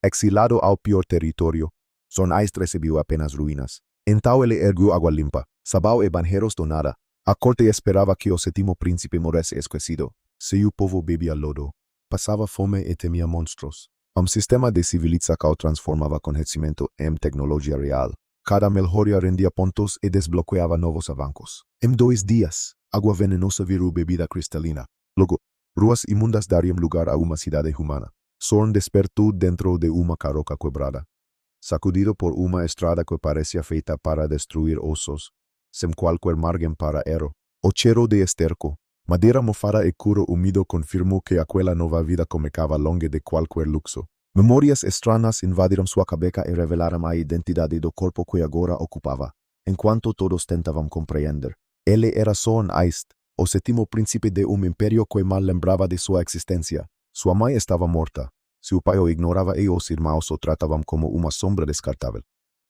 Exilado ao pior territorio, Sorn-Aist recibió apenas ruínas. Então ele erguiu água limpa, sabão e banheiros do nada. A corte esperava que o sétimo príncipe morresse esquecido. Se o povo bebia lodo, passava fome e temia monstros. Sistema de civilização transformava conhecimento em tecnologia real. Cada melhoria rendia pontos e desbloqueava novos avancos. Em 2 dias, água venenosa virou bebida cristalina. Logo, ruas imundas dariam lugar a uma cidade humana. Sorn despertou dentro de uma carroça quebrada. Sacudido por uma estrada que parecia feita para destruir ossos, sem qualquer margem para erro. O cheiro de esterco, madeira mofada e couro úmido confirmou que aquela nova vida começava longe de qualquer luxo. Memórias estranhas invadiram sua cabeça e revelaram a identidade do corpo que agora ocupava. Enquanto todos tentavam compreender, ele era Sorn-Aist, o sétimo príncipe de império que mal lembrava de sua existência. Sua mãe estava morta. Seu pai o ignorava e os irmãos o tratavam como uma sombra descartável.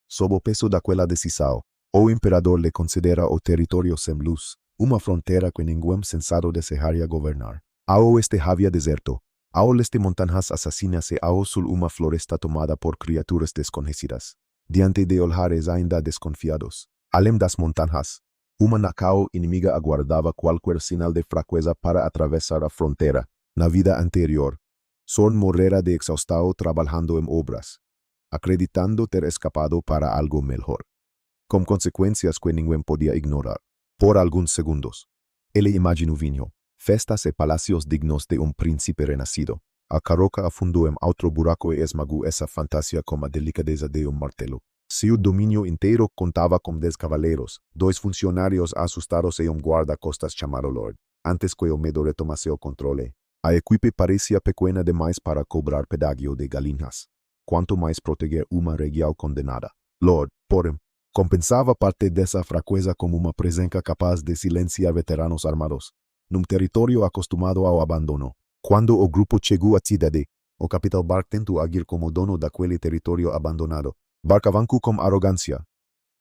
Sob o peso daquela decisão, o imperador lhe concedera o território sem luz, uma fronteira que ninguém sensato desejaria governar. Ao oeste havia deserto, ao leste montanhas assassinas e ao sul uma floresta tomada por criaturas desconhecidas. Diante de olhares ainda desconfiados, além das montanhas, uma nação inimiga aguardava qualquer sinal de fraqueza para atravessar a fronteira. Na vida anterior, Sorn morrera de exaustado trabalhando em obras, acreditando ter escapado para algo melhor, com consequências que ninguém podia ignorar. Por alguns segundos, ele imaginou vinho, festas e palácios dignos de um príncipe renascido. A carroça afundou em outro buraco e esmagou essa fantasia com a delicadeza de um martelo. Seu domínio inteiro contava com 10 cavaleiros, 2 funcionários assustados e um guarda-costas chamado Lord. Antes que o medo retomasse o controle, a equipe parecia pequena demais para cobrar pedágio de galinhas. Quanto mais proteger uma região condenada. Lord, porém, compensava parte dessa fraqueza como uma presença capaz de silenciar veteranos armados, num território acostumado ao abandono. Quando o grupo chegou à cidade, o capitão Bark tentou agir como dono daquele território abandonado. Bark avançou com arrogância,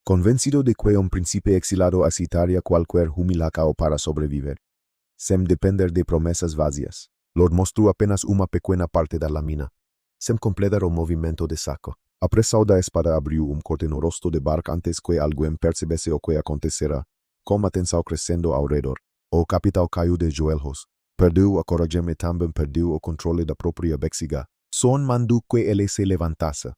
convencido de que um príncipe exilado aceitaria qualquer humilhação para sobreviver, sem depender de promessas vazias. Lord mostrou apenas uma pequena parte da lâmina, sem completar o movimento de saco. A pressão da espada abriu um corte no rosto de Bark antes que alguém percebesse o que acontecera, com a tensão crescendo ao redor. O capitão caiu de joelhos, perdeu a coragem e também perdeu o controle da própria bexiga. Sorn mandou que ele se levantasse,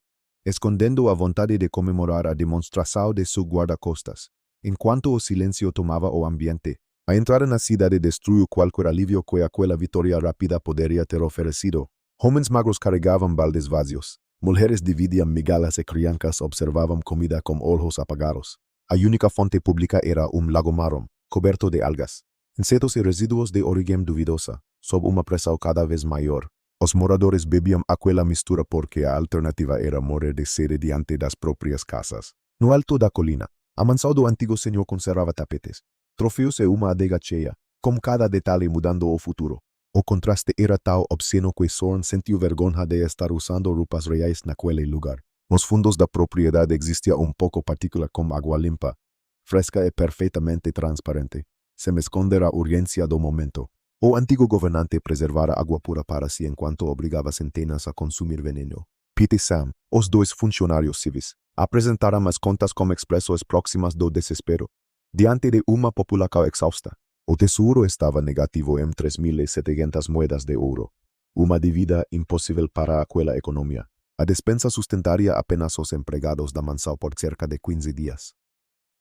escondendo a vontade de comemorar a demonstração de seu guarda-costas, enquanto o silêncio tomava o ambiente. A entrada na cidade destruiu qualquer alívio que aquela vitória rápida poderia ter oferecido. Homens magros carregavam baldes vazios. Mulheres dividiam migalhas e crianças observavam comida com olhos apagados. A única fonte pública era um lago marrom, coberto de algas, insetos e resíduos de origem duvidosa. Sob uma pressão cada vez maior, os moradores bebiam aquela mistura porque a alternativa era morrer de sede diante das próprias casas. No alto da colina, a mansão do antigo senhor conservava tapetes, troféus e uma adega cheia, com cada detalhe mudando o futuro. O contraste era tão obsceno que Sorn sentiu vergonha de estar usando roupas reais naquele lugar. Nos fundos da propriedade existia um pouco partícula com água limpa, fresca e perfeitamente transparente, sem esconder a urgência do momento. O antigo governante preservara água pura para si enquanto obrigava centenas a consumir veneno. Pete e Sam, os 2 funcionários civis, apresentaram as contas como expressões próximas do desespero, diante de uma população exausta. O tesouro estava negativo em 3.700 moedas de ouro, uma dívida impossível para aquela economia. A despensa sustentaria apenas os empregados da mansão por cerca de 15 dias.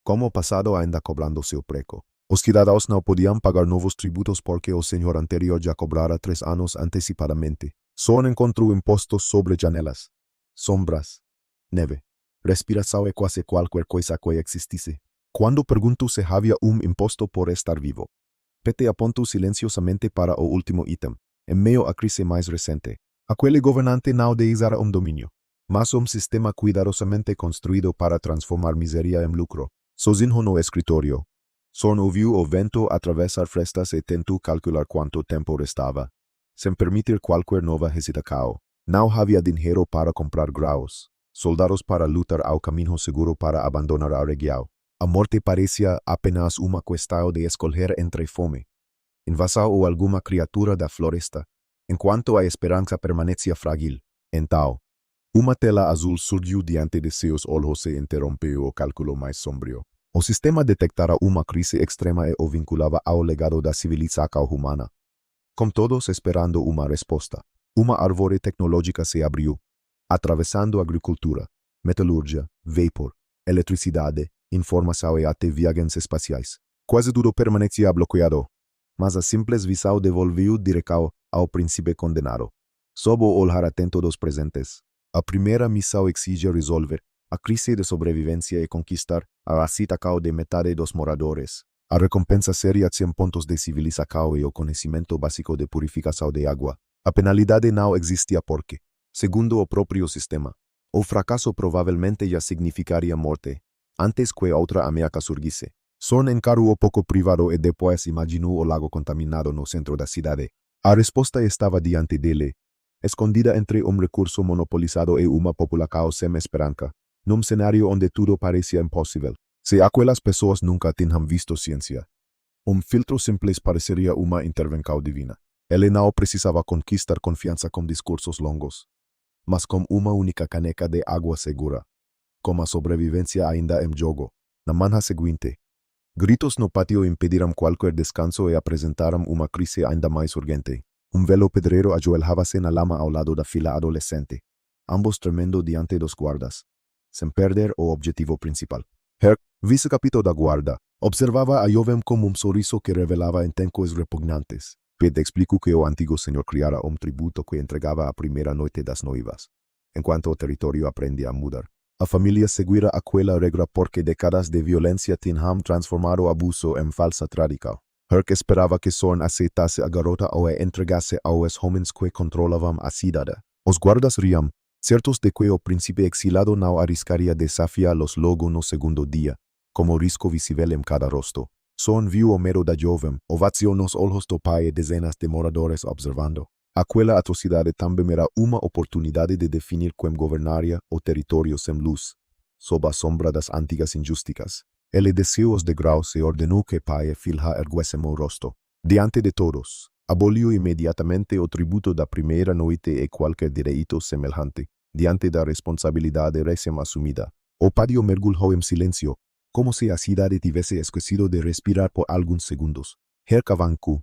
Como o passado ainda cobrando seu preço, os cidadãos não podiam pagar novos tributos porque o senhor anterior já cobrara 3 anos antecipadamente. Sorn encontrou impostos sobre janelas, sombras, neve, respiração e quase qualquer coisa que existisse. Quando perguntou se havia um imposto por estar vivo, Pete apontou silenciosamente para o último item, em meio à crise mais recente. Aquele governante não deseara um domínio, mas um sistema cuidadosamente construído para transformar miséria em lucro. Sozinho no escritório, Sorn ouviu o vento atravessar frestas e tentou calcular quanto tempo restava, sem permitir qualquer nova hesitação. Não havia dinheiro para comprar graus, soldados para lutar ao caminho seguro para abandonar a região. A morte parecia apenas uma questão de escolher entre fome, invasão ou alguma criatura da floresta, enquanto a esperança permanecia frágil. Então, Uma tela azul surgiu diante de seus olhos e interrompeu o cálculo mais sombrio. O sistema detectara uma crise extrema e o vinculava ao legado da civilização humana. Com todos esperando uma resposta, uma árvore tecnológica se abriu, atravessando agricultura, metalurgia, vapor, eletricidade, informação e até viagens espaciais. Quase tudo permanecia bloqueado, mas a simples visão devolveu direção ao príncipe condenado. Sob o olhar atento dos presentes, a primeira missão exige resolver a crise de sobrevivência e conquistar a citação de metade dos moradores. A recompensa seria 100 pontos de civilização e o conhecimento básico de purificação de água. A penalidade não existia porque, segundo o próprio sistema, o fracasso provavelmente já significaria morte, antes que outra ameaça surgisse. Son encarou o pouco privado e depois imaginou o lago contaminado no centro da cidade. A resposta estava diante dele, escondida entre recurso monopolizado e uma população sem esperança, num cenário onde tudo parecia impossível. Se aquelas pessoas nunca tinham visto ciência, filtro simples pareceria uma intervenção divina. Ele não precisava conquistar confiança com discursos longos, mas com uma única caneca de água segura. Com a sobrevivência ainda em jogo, na manhã seguinte, gritos no pátio impediram qualquer descanso e apresentaram uma crise ainda mais urgente. Velho pedreiro ajoelhava-se na lama ao lado da filha adolescente, ambos tremendo diante dos guardas, sem perder o objetivo principal. Herc, vice-capitão da guarda, observava a jovem com sorriso que revelava intenções repugnantes. Pete explicou que o antigo senhor criara tributo que entregava a primeira noite das noivas, enquanto o território aprendia a mudar. A família seguira aquela regra porque décadas de violência tinham transformado o abuso em falsa tradição. Herc esperava que Sorn aceitasse a garota ou a entregasse aos homens que controlavam a cidade. Os guardas riam, certos de que o príncipe exilado não arriscaria desafiá-los logo no segundo dia, como risco visível em cada rosto. Sorn viu o medo da jovem, ovacionou nos olhos do pai e dezenas de moradores observando. Aquela atrocidade também era uma oportunidade de definir como governaria o território sem luz, sob a sombra das antigas injusticas. Ele desceu os degraus e ordenou que pai e filha erguessem o rosto. Diante de todos, aboliu imediatamente o tributo da primeira noite e qualquer direito semelhante. Diante da responsabilidade recém-assumida, o pátio mergulhou em silêncio, como se a cidade tivesse esquecido de respirar por alguns segundos. Herc avancou,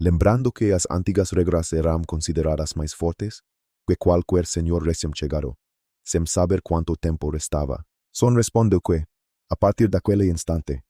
lembrando que as antigas regras eram consideradas mais fortes que qualquer senhor recém-chegado, sem saber quanto tempo restava. Son respondeu que, a partir daquele instante,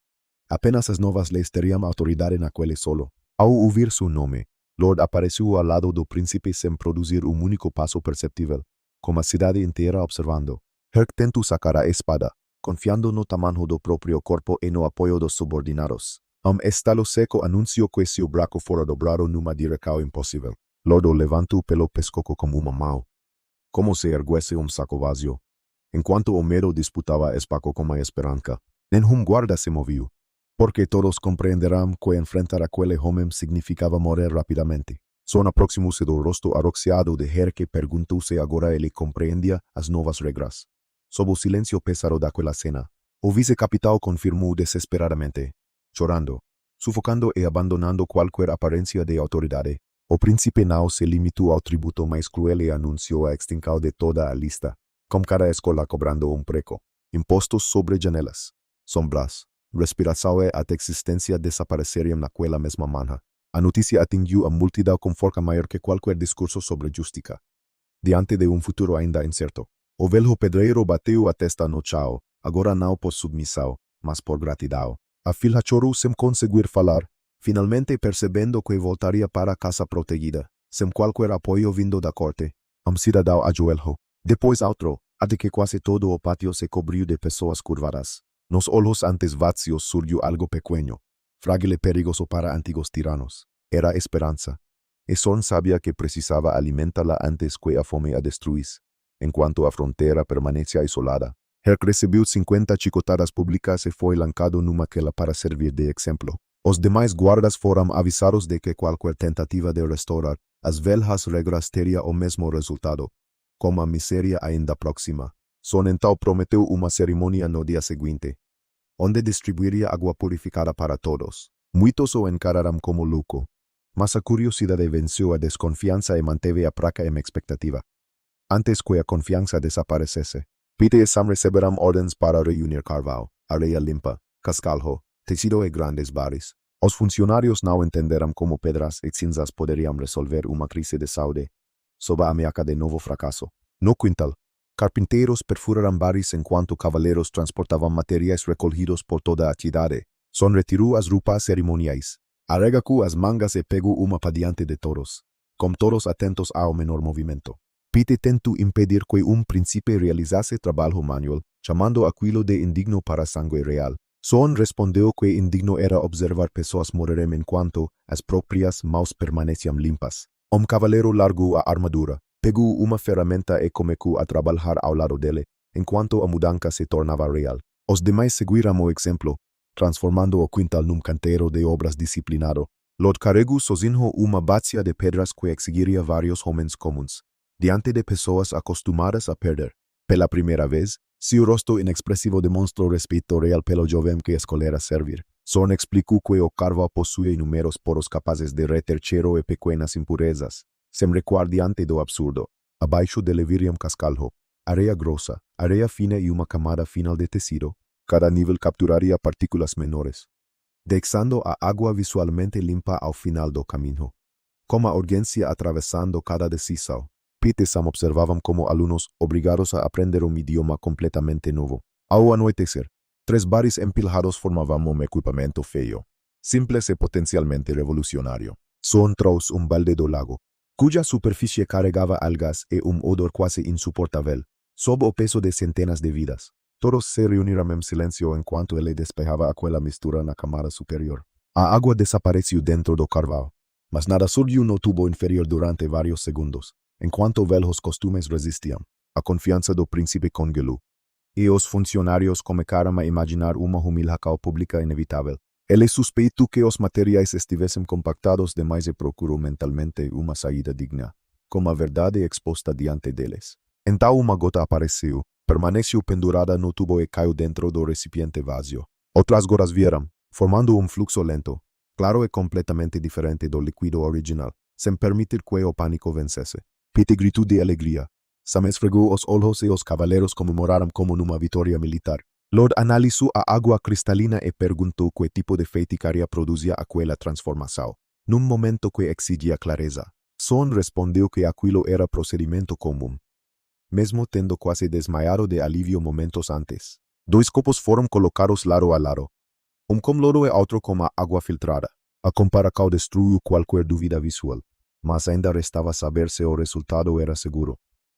apenas as novas leis teriam autoridade naquele solo. Ao ouvir seu nome, Lord apareceu ao lado do príncipe sem produzir único passo perceptível, com a cidade inteira observando. Herc tentou sacar a espada, confiando no tamanho do próprio corpo e no apoio dos subordinados. Estalo seco anunciou que seu braço fora dobrado numa direção impossível. Lord o levantou pelo pescoço com uma mão, como se erguesse saco vazio, enquanto o medo disputava espaço com a esperança. Nenhum guarda se moveu, porque todos compreenderão que enfrentar aquele homem significava morrer rapidamente. Son aproximou-se do rosto arroxeado de Herc e perguntou se agora ele compreendia as novas regras. Sob o silêncio pesado daquela cena, o vice-capitão confirmou desesperadamente, chorando, sufocando e abandonando qualquer aparência de autoridade. O príncipe não se limitou ao tributo mais cruel e anunciou a extinção de toda a lista, com cada escola cobrando preço. Impostos sobre janelas, sombras, respiração e a existência desapareceriam naquela mesma manhã. A notícia atingiu a multidão com força maior que qualquer discurso sobre justiça. Diante de futuro ainda incerto, o velho pedreiro bateu a testa no chão, agora não por submissão, mas por gratidão. A filha chorou sem conseguir falar, finalmente percebendo que voltaria para a casa protegida, sem qualquer apoio vindo da corte. Cidadão ajoelhou. Depois outro, até que quase todo o pátio se cobriu de pessoas curvadas. Nos olhos antes vazios surgiu algo pequeno, frágil e perigoso para antigos tiranos. Era esperança. E Sorn sabia que precisava alimentá-la antes que a fome a destruísse, enquanto a fronteira permanecia isolada. Herc recebeu 50 chicotadas públicas e foi lançado numa quela para servir de exemplo. Os demais guardas foram avisados de que qualquer tentativa de restaurar as velhas regras teria o mesmo resultado, com a miséria ainda próxima. Son então prometeu uma cerimônia no dia seguinte, onde distribuiria água purificada para todos. Muitos o encararam como louco, mas a curiosidade venceu a desconfiança e manteve a praca em expectativa. antes que la confianza desapareciese. Pite y Sam reciberán órdenes para reunir carvao, areia limpa, cascalho, tecido y grandes bares. Os funcionarios no entenderán cómo pedras y cinzas podrían resolver una crisis de saúde. Soba ameaca de nuevo fracaso. No quintal. Carpinteros perfurarán bares en cuanto cavaleros transportaban materiales recogidos por toda a cidade. Son retiró as rupas ceremoniais. Arregacu as mangas e pegó uma pa diante de todos. Com todos atentos ao menor movimento. Pite tentou impedir que príncipe realizase trabalho manual, chamando aquilo de indigno para sangue real. Son respondeu que indigno era observar pessoas morrerem enquanto as próprias mãos permaneciam limpas. Cavalero largou a armadura, pegou uma ferramenta e começou a trabalhar ao lado dele, enquanto a mudança se tornava real. Os demais seguiram o exemplo, transformando o quintal num canteiro de obras disciplinado. Lord carregou sozinho uma bacia de pedras que exigiria vários homens comuns, diante de pessoas acostumadas a perder. Pela primeira vez, seu rosto inexpressivo demonstrou respeito real pelo jovem que escolhera servir. Son explicou que o carvão possui inúmeros poros capazes de reter cheiro e pequenas impurezas, sem recuar diante do absurdo. Abaixo de leviriam cascalho, areia grossa, areia fina e uma camada final de tecido. Cada nível capturaria partículas menores, deixando a água visualmente limpa ao final do caminho. Com a urgência atravessando cada decisão, Pete e Sam observavam como alunos obrigados a aprender idioma completamente novo. Ao anoitecer, 3 bares empilhados formavam equipamento feio, simples e potencialmente revolucionário. Son trouxe balde do lago, cuja superfície carregava algas e odor quase insuportável, sob o peso de centenas de vidas. Todos se reuniram em silêncio enquanto ele despejava aquela mistura na camada superior. A água desapareceu dentro do carvão, mas nada surgiu no tubo inferior durante vários segundos, enquanto velhos costumes resistiam. A confiança do príncipe congelou, e os funcionários começaram a imaginar uma humilhação pública inevitável. Ele suspeitou que os materiais estivessem compactados demais e procurou mentalmente uma saída digna, com a verdade exposta diante deles. Então uma gota apareceu, permaneceu pendurada no tubo e caiu dentro do recipiente vazio. Outras gotas vieram, formando fluxo lento, claro e completamente diferente do líquido original, sem permitir que o pânico vencesse. Pete gritou de alegria. Sam esfregou os olhos e os cavaleiros comemoraram como numa vitória militar. Lord analisou a água cristalina e perguntou que tipo de feitiçaria produzia aquela transformação, num momento que exigia clareza. Son respondeu que aquilo era procedimento comum, mesmo tendo quase desmaiado de alívio momentos antes. 2 copos foram colocados lado a lado, com lodo e outro com a água filtrada. A comparação destruiu qualquer dúvida visual, mas ainda restava saber se o resultado era seguro.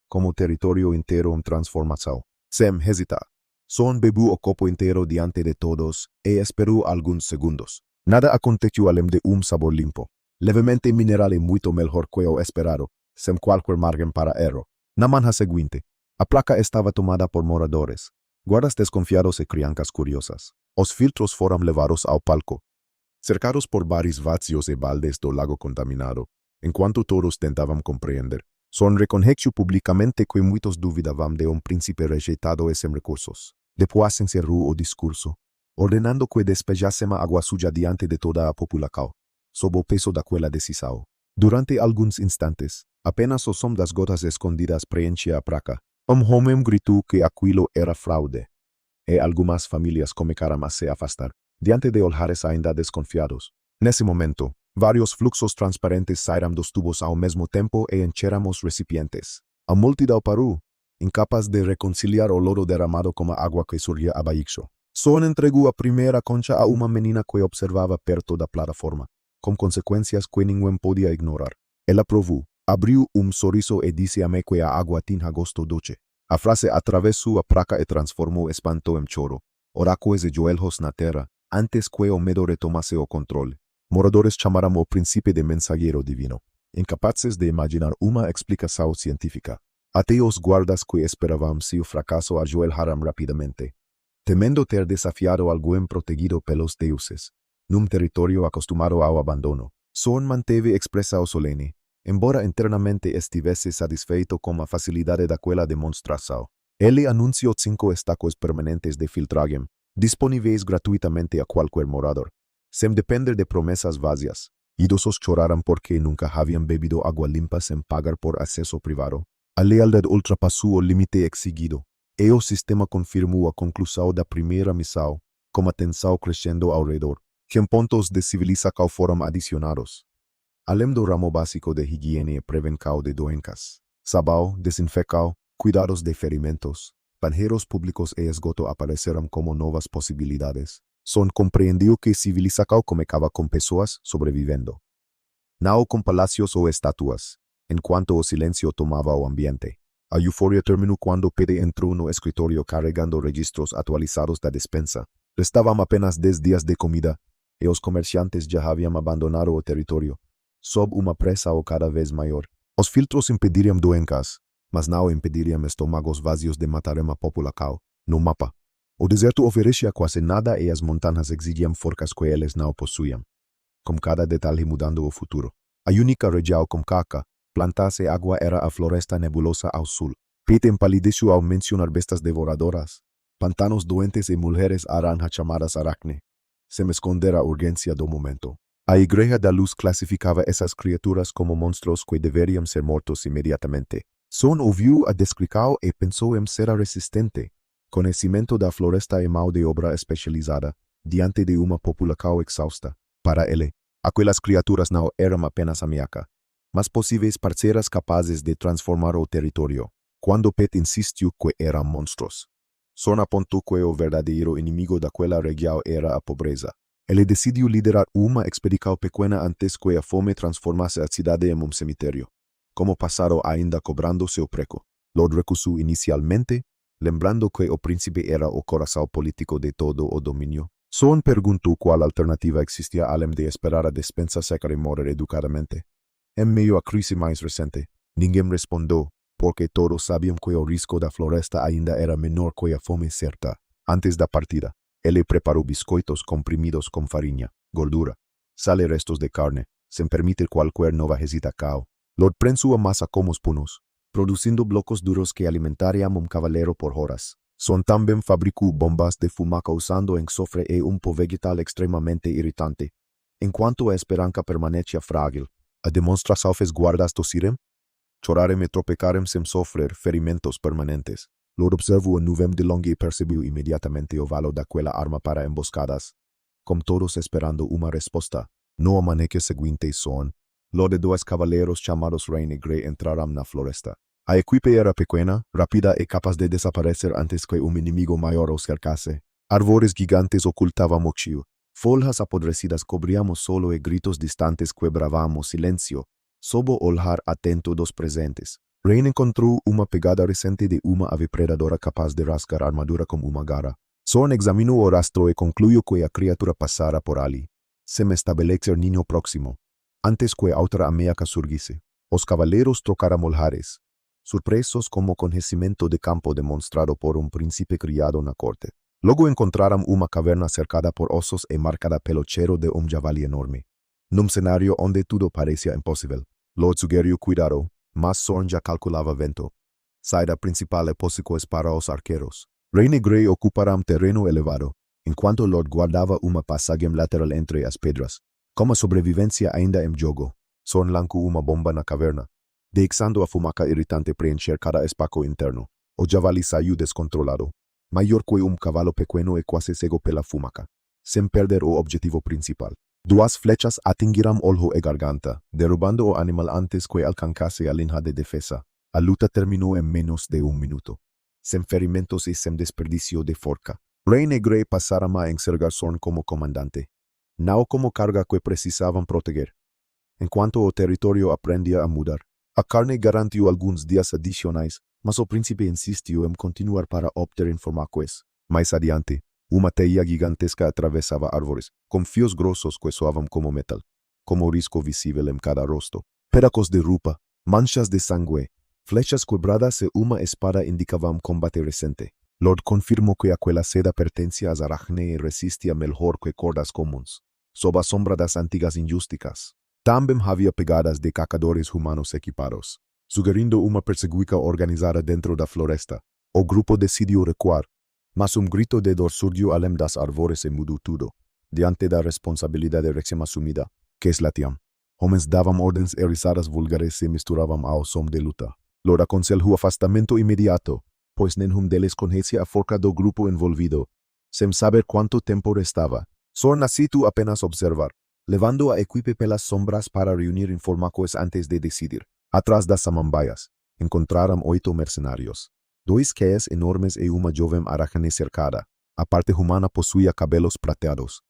Como o território inteiro em transformação. Sem hesitar, Son bebeu o copo inteiro diante de todos e esperou alguns segundos. Nada aconteceu além de sabor limpo, levemente mineral e muito melhor que o esperado, sem qualquer margem para erro. Na manhã seguinte, a placa estava tomada por moradores, guardas desconfiados e crianças curiosas. Os filtros foram levados ao palco, cercados por bares vazios e baldes do lago contaminado, enquanto todos tentavam compreender. Son reconheceu publicamente que muitos duvidavam de príncipe rejeitado e sem recursos. Depois encerrou o discurso, ordenando que despejassem a água suja diante de toda a população, sob o peso daquela decisão. Durante alguns instantes, apenas o som das gotas escondidas preenchia a placa. Homem gritou que aquilo era fraude, e algumas famílias começaram a se afastar, diante de olhares ainda desconfiados. Nesse momento, vários fluxos transparentes saíram dos tubos ao mesmo tempo e encheram os recipientes. A multidão parou, incapaz de reconciliar o lodo derramado com a água que surgia abaixo. Son entregou a primeira concha a uma menina que observava perto da plataforma, com consequências que ninguém podia ignorar. Ela provou, abriu sorriso e disse-me que a água tinha gosto doce. A frase atravessou a placa e transformou espanto em choro. Oráculos e joelhos na terra, antes que o medo retomasse o controle. Moradores chamaram o príncipe de mensageiro divino, incapazes de imaginar uma explicação científica. Até os guardas que esperavam seu fracasso ajoelharam rapidamente, temendo ter desafiado alguém protegido pelos deuses, num território acostumado ao abandono. Son manteve expressão solene, embora internamente estivesse satisfeito com a facilidade daquela demonstração. Ele anunciou 5 estacos permanentes de filtragem, disponíveis gratuitamente a qualquer morador, sem depender de promessas vazias. Idosos choraram porque nunca haviam bebido água limpa sem pagar por acesso privado. A lealdade ultrapassou o limite exigido. E o sistema confirmou a conclusão da primeira missão, com a tensão crescendo ao redor, que pontos de civilização foram adicionados. Além do ramo básico de higiene e prevenção de doenças, sabão, desinfecção, cuidados de ferimentos, banheiros públicos e esgoto apareceram como novas possibilidades. Son compreendiu que civilização começava com pessoas sobrevivendo, não com palácios ou estatuas, enquanto o silêncio tomava o ambiente. A euforia terminou quando Pete entrou no escritório carregando registros atualizados da despensa. Restavam apenas 10 dias de comida, e os comerciantes já haviam abandonado o território, sob uma pressão cada vez maior. Os filtros impediriam doenças, mas não impediriam estômagos vazios de matar uma população. No mapa, o deserto oferecia quase nada e as montanhas exigiam forcas que eles não possuíam, com cada detalhe mudando o futuro. A única região com caca, plantas e água era a floresta nebulosa ao sul. Pete empalideceu ao mencionar bestas devoradoras, pantanos doentes e mulheres aranha chamadas aracne. Sem esconder a urgência do momento. A Igreja da Luz classificava essas criaturas como monstros que deveriam ser mortos imediatamente. Son ouviu a descrição e pensou em ser resistente. Conhecimento da floresta e mão de obra especializada, diante de uma população exausta. Para ele, aquelas criaturas não eram apenas ameaça, mas possíveis parceiras capazes de transformar o território. Quando Pete insistiu que eram monstros, Son apontou que o verdadeiro inimigo daquela região era a pobreza. Ele decidiu liderar uma expedição pequena antes que a fome transformasse a cidade em um cemitério. Como passaram ainda cobrando seu preço. Lord recusou inicialmente, lembrando que o príncipe era o coração político de todo o domínio. Son perguntou qual alternativa existia além de esperar a despensa secar e morrer educadamente. Em meio à crise mais recente, ninguém respondeu, porque todos sabiam que o risco da floresta ainda era menor que a fome certa. Antes da partida, ele preparou biscoitos comprimidos com farinha, gordura, sal e restos de carne, sem permitir qualquer nova hesitação. Lord prensou a massa como os punos, produzindo blocos duros que alimentariam cavaleiro por horas. Son também fabricou bombas de fumaça usando enxofre e pó vegetal extremamente irritante. Enquanto a esperança permanecia frágil, a demonstração fez guardas tossirem, chorarem e tropecarem sem sofrer ferimentos permanentes. Lord observou a nuvem de longe e percebeu imediatamente o valor daquela arma para emboscadas. Com todos esperando uma resposta, no amanhecer seguinte Son, Lord e 2 cavaleiros chamados Rain e Grey entraram na floresta. A equipe era pequena, rápida e capaz de desaparecer antes que um inimigo maior os cercasse. Árvores gigantes ocultavam o chão. Folhas apodrecidas cobriam o solo e gritos distantes quebravam o silêncio, sob o olhar atento dos presentes. Rain encontrou uma pegada recente de uma ave predadora capaz de rasgar a armadura com uma garra. Son examinou o rastro e concluiu que a criatura passara por ali, sem estabelecer ninho próximo. Antes que outra ameaça surgisse, os cavaleiros trocaram olhares, surpresos com o conhecimento de campo demonstrado por um príncipe criado na corte. Logo encontraram uma caverna cercada por ossos e marcada pelo cheiro de javali enorme. Num cenário onde tudo parecia impossível, Lord sugeriu cuidado, mas Son já calculava vento. Saída principal e possíveis para os arqueiros. Rain e Grey ocuparam terreno elevado, enquanto Lord guardava uma passagem lateral entre as pedras. Com a sobrevivência ainda em jogo, Son lançou uma bomba na caverna, deixando a fumaça irritante preencher cada espaço interno. O javali saiu descontrolado, maior que um cavalo pequeno e quase cego pela fumaça, sem perder o objetivo principal. 2 flechas atingiram olho e garganta, derrubando o animal antes que alcançasse a linha de defesa. A luta terminou em menos de 1 minuto, sem ferimentos e sem desperdício de forca. Rain e Grey passaram a enxergar Son como comandante, não como carga que precisavam proteger. Enquanto o território aprendia a mudar, a carne garantiu alguns dias adicionais, mas o príncipe insistiu em continuar para obter informações. Mais adiante, uma teia gigantesca atravessava árvores, com fios grossos que soavam como metal, como risco visível em cada rosto. Pedacos de roupa, manchas de sangue, flechas quebradas e uma espada indicavam combate recente. Lord confirmou que aquela seda pertencia às aracne e resistia melhor que cordas comuns, sob a sombra das antigas injusticas. Também havia pegadas de caçadores humanos equipados, sugerindo uma perseguição organizada dentro da floresta. O grupo decidiu recuar, mas grito de dor surgiu além das árvores e mudou tudo. Diante da responsabilidade recém-assumida, que latiam. Homens davam ordens e risadas vulgares se misturavam ao som de luta. Lord aconsejó afastamento inmediato, pues nenhum deles conhecia aforca do grupo envolvido, sem saber quanto tempo restava. Sor nascitu apenas observar, levando a equipe pelas sombras para reunir informações antes de decidir. Atrás das samambaias, encontraram 8 mercenários. 2 queias enormes e uma jovem aracne cercada. A parte humana possuía cabelos prateados,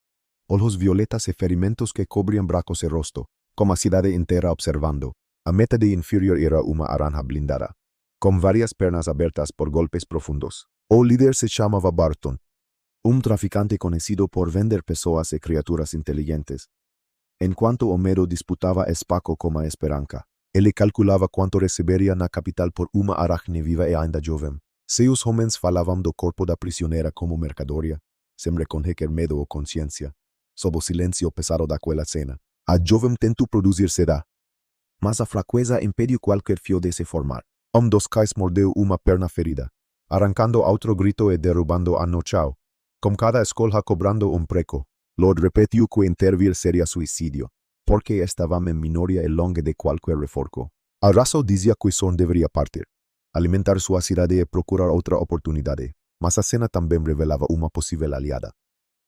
olhos violetas e ferimentos que cobriam bracos e rosto, como a cidade inteira observando. A metade inferior era uma aranja blindada, com várias pernas abertas por golpes profundos. O líder se chamava Barton, traficante conhecido por vender pessoas e criaturas inteligentes. Enquanto Homero disputava espaço com a Esperança, ele calculava quanto receberia na capital por uma aracne viva e ainda jovem. Se os homens falavam do corpo da prisioneira como mercadoria, sem reconhecer medo ou consciência, sob o silêncio pesado daquela cena, a jovem tentou produzir seda, mas a fraqueza impediu qualquer fio de se formar. Dos cais mordeu uma perna ferida, arrancando outro grito e derrubando a no chão, com cada escolha cobrando preco. Lord repetiu que intervir seria suicídio, porque estavam em minoria e longe de qualquer reforço. A raça dizia que Son deveria partir, alimentar sua cidade e procurar outra oportunidade, mas a cena também revelava uma possível aliada.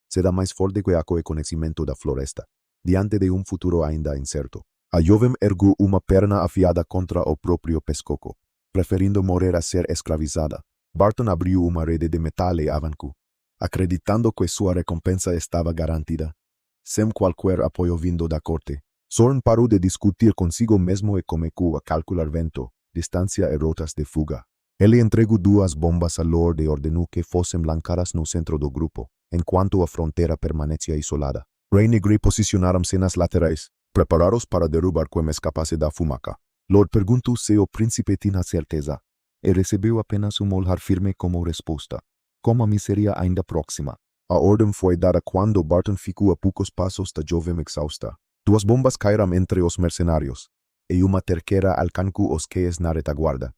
Será mais forte que o conhecimento da floresta, diante de futuro ainda incerto. A jovem ergueu uma perna afiada contra o próprio pescoço, preferindo morrer a ser escravizada. Barton abriu uma rede de metal e avancou, acreditando que sua recompensa estava garantida, sem qualquer apoio vindo da corte. Soren parou de discutir consigo mesmo e começou a calcular vento, distância e rotas de fuga. Ele entregou 2 bombas a Lord e ordenou que fossem lançadas no centro do grupo, enquanto a fronteira permanecia isolada. Rain e Grey posicionaram-se nas laterais, preparados para derrubar quem escapasse da fumaça. Lord perguntou se o príncipe tinha certeza, e recebeu apenas olhar firme como resposta, como a miseria ainda próxima. A ordem foi dada quando Barton ficou a poucos passos da jovem exausta. 2 bombas caíram entre os mercenários, e uma terceira alcançou os queias na retaguarda.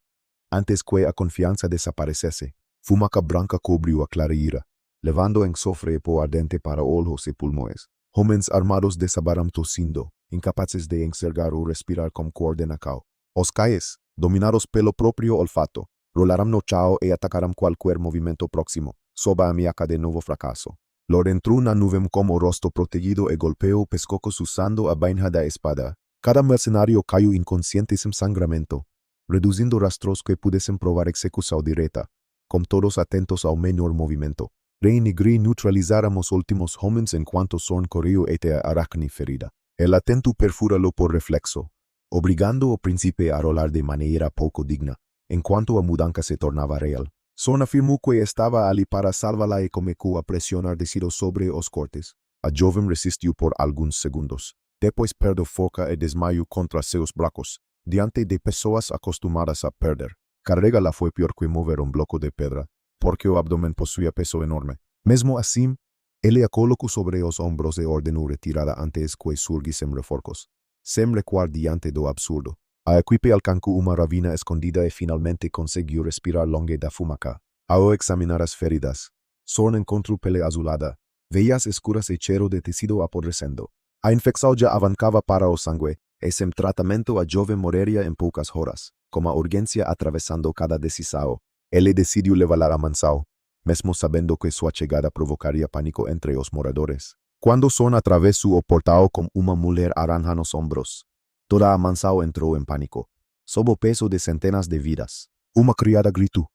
Antes que a confiança desaparecesse, fumaça branca cobriu a clareira, levando enxofre e pó ardente para olhos e pulmões. Homens armados desabaram tossindo, incapazes de enxergar ou respirar com coordenação. Os cães, dominados pelo próprio olfato, rolaram no chão e atacaram qualquer movimento próximo, sob a ameaça de novo fracasso. Lord entrou na nuvem com o rosto protegido e golpeou o pescoço usando a bainha da espada. Cada mercenário caiu inconsciente sem sangramento, reduzindo rastros que pudessem provar execução direta, com todos atentos ao menor movimento. Rain e Grey neutralizaram os últimos homens enquanto Sorn correu até a aracne ferida. Ela tentou perfurá-lo por reflexo, obrigando o príncipe a rolar de maneira pouco digna, enquanto a mudança se tornava real. Sorn afirmou que estava ali para salvá-la e começou a pressionar decidido sobre os cortes. A jovem resistiu por alguns segundos. Depois perdeu força e desmaiou contra seus braços, diante de pessoas acostumadas a perder. Carregá-la foi pior que mover bloco de pedra, porque o abdômen possuía peso enorme. Mesmo assim, ele a colocou sobre os ombros e ordenou retirada antes que surgissem reforços. Sem recuar diante do absurdo, a equipe alcançou uma ravina escondida e finalmente conseguiu respirar longe da fumaça. Ao examinar as feridas, Sorn encontrou pele azulada, veias escuras e cheiro de tecido apodrecendo. A infecção já avançava para o sangue, e sem tratamento a jovem morreria em poucas horas. Com a urgência atravessando cada decisão, ele decidiu levá-la a mansão, mesmo sabendo que sua chegada provocaria pânico entre os moradores. Quando Sorn atravessou o portal com uma mulher aranja nos ombros, toda a mansão entrou em pânico, sob o peso de centenas de vidas. Uma criada gritou.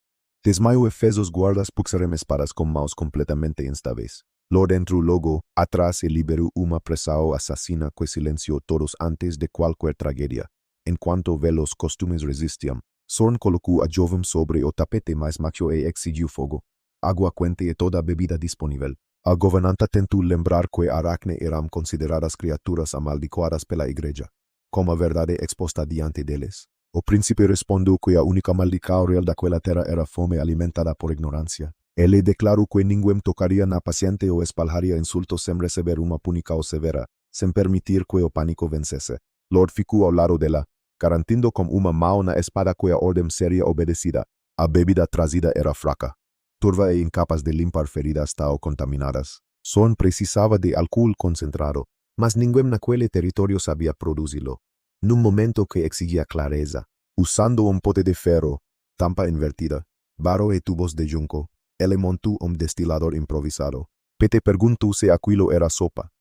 Desmaiou e fez os guardas puxarem espadas com mãos completamente instáveis. Lord entrou logo atrás e liberou uma pressão assassina que silenciou todos antes de qualquer tragédia. Enquanto velhos costumes resistiam, Sorn colocou a jovem sobre o tapete mais macio e exigiu fogo, água quente e toda a bebida disponível. A governanta tentou lembrar que aracne eram consideradas criaturas amaldiçoadas pela igreja, com a verdade exposta diante deles. O príncipe respondeu que a única maldição real daquela terra era fome alimentada por ignorância. Ele declarou que ninguém tocaria na paciente ou espalharia insultos sem receber uma punição severa, sem permitir que o pânico vencesse. Lord ficou ao lado dela, garantindo com uma mão na espada que a ordem seria obedecida. A bebida trazida era fraca, turva e incapaz de limpar feridas tão contaminadas. Sorn precisava de álcool concentrado, mas ninguém naquele território sabia produzi-lo. Num momento que exigia clareza, Usando un pote de ferro, tampa invertida, barro y tubos de junco, él montó un destilador improvisado. Pete preguntó si aquello era sopa.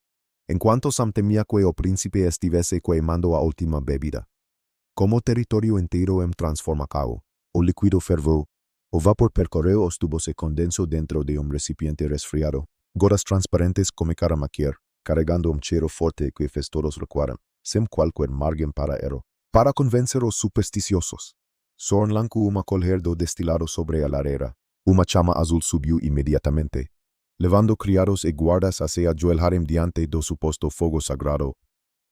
En cuanto Sam temía que el príncipe estuviese quemando a última bebida. Como territorio entero transformado, o líquido fervó, o vapor percorrió os tubos y condensó dentro de un recipiente resfriado. Gotas transparentes como caramaquier, cargando un cheiro fuerte que todos recuerdan, sem cualquier margen para error. Para convencer los supersticiosos, Sorn lanzó una colher do destilado sobre la arena. Una chama azul subió inmediatamente, levando criados y guardas hacia el harem diante do supuesto fuego sagrado.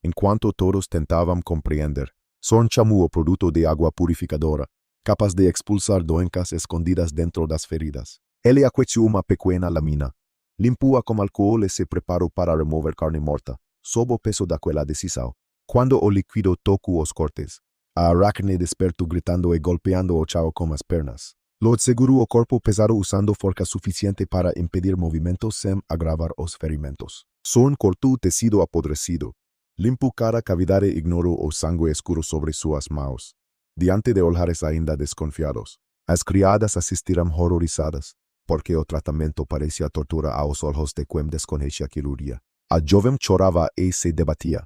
En cuanto todos tentaban comprender, Sorn chamó o producto de agua purificadora, capaz de expulsar doencas escondidas dentro das feridas. Ele aqueció una pequeña lámina, limpó con alcohol y se preparó para remover carne morta, sob o peso daquela decisão. Cuando o líquido tocó os cortes, a Aracne despertó gritando y golpeando o chao con las pernas. Lo aseguró o corpo pesado usando forca suficiente para impedir movimientos sem agravar os ferimentos. Sorn cortó tecido apodrecido, limpó cada cavidad e ignoró o sangue escuro sobre sus manos. Diante de olhares ainda desconfiados, as criadas asistiram horrorizadas, porque o tratamento parecía tortura aos ojos de quem desconhecia quiruria. A jovem chorava e se debatía.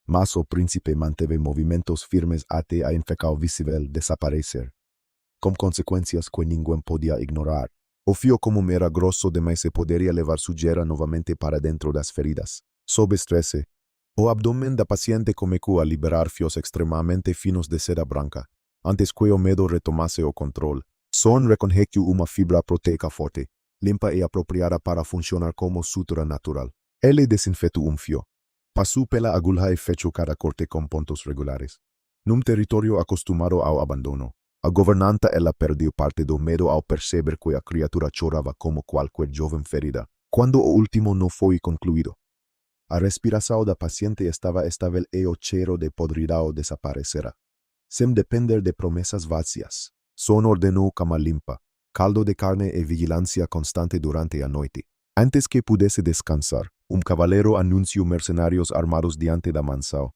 Mas o príncipe manteve movimentos firmes até a infecção visível desaparecer, com consequências que ninguém podia ignorar. O fio comum era grosso demais e poderia levar sujeira novamente para dentro das feridas. Sob estresse, o abdômen da paciente começou a liberar fios extremamente finos de seda branca, antes que o medo retomasse o controle. Sorn reconheceu uma fibra proteica forte, limpa e apropriada para funcionar como sutura natural. Ele desinfetou fio. Passou pela agulha e fechou cada corte com pontos regulares. Num território acostumado ao abandono, a governanta ela perdeu parte do medo ao perceber que a criatura chorava como qualquer jovem ferida, quando o último não foi concluído. A respiração da paciente estava estável e o cheiro de podridão desaparecera. Sem depender de promessas vazias, Sorn ordenou cama limpa, caldo de carne e vigilância constante durante a noite. Antes que pudesse descansar, cavaleiro anunciou mercenários armados diante da mansão.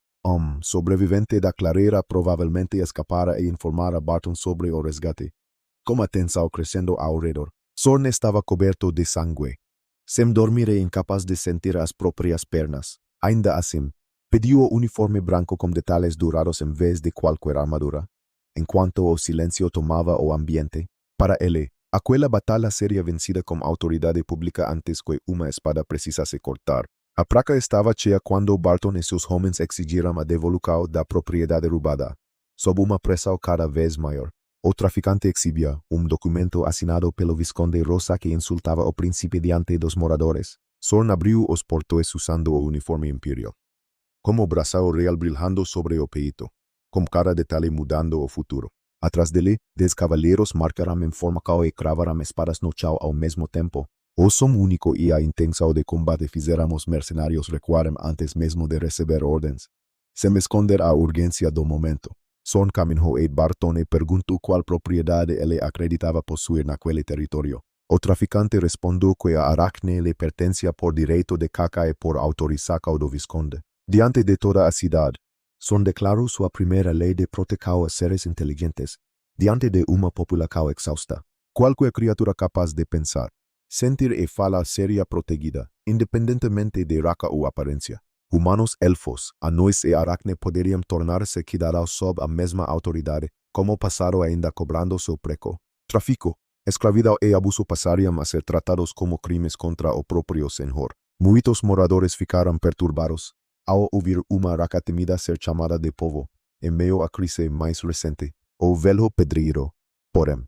Sobrevivente da clareira provavelmente escapara e informara Barton sobre o resgate. Com a tensão crescendo ao redor, Sorn estava coberto de sangue. Sem dormir e incapaz de sentir as próprias pernas. Ainda assim, pediu o uniforme branco com detalhes dourados em vez de qualquer armadura. Enquanto o silêncio tomava o ambiente, para ele, aquela batalha seria vencida com autoridade pública antes que uma espada precisasse cortar. A praca estava cheia quando Barton e seus homens exigiram a devolução da propriedade roubada. Sob uma pressão cada vez maior, o traficante exibia documento assinado pelo Visconde Rosa que insultava o príncipe diante dos moradores. Sorn abriu os portões usando o uniforme imperial, como o braço real brilhando sobre o peito, com cada detalhe mudando o futuro. Atrás dele, 10 cavaleiros marcaram em forma e cravaram espadas no chão ao mesmo tempo. O som único e a intenção de combate fizeram os mercenários recuarem antes mesmo de receber ordens. Sem esconder a urgência do momento, Sorn caminhou a Barton e perguntou qual propriedade ele acreditava possuir naquele território. O traficante respondeu que a Aracne lhe pertencia por direito de caca e por autorização do Visconde. Diante de toda a cidade, Sorn declarou sua primeira lei de proteção a seres inteligentes, diante de uma população exausta. Qualquer criatura capaz de pensar, sentir e falar seria protegida, independentemente de raça ou aparência. Humanos, elfos, anões e Aracne poderiam tornar-se cidadãos sob a mesma autoridade, como passaram ainda cobrando seu preço. Tráfico, escravidão e abuso passariam a ser tratados como crimes contra o próprio senhor. Muitos moradores ficaram perturbados ao ouvir uma raca temida ser chamada de povo, em meio à crise mais recente. O velho pedreiro, porém,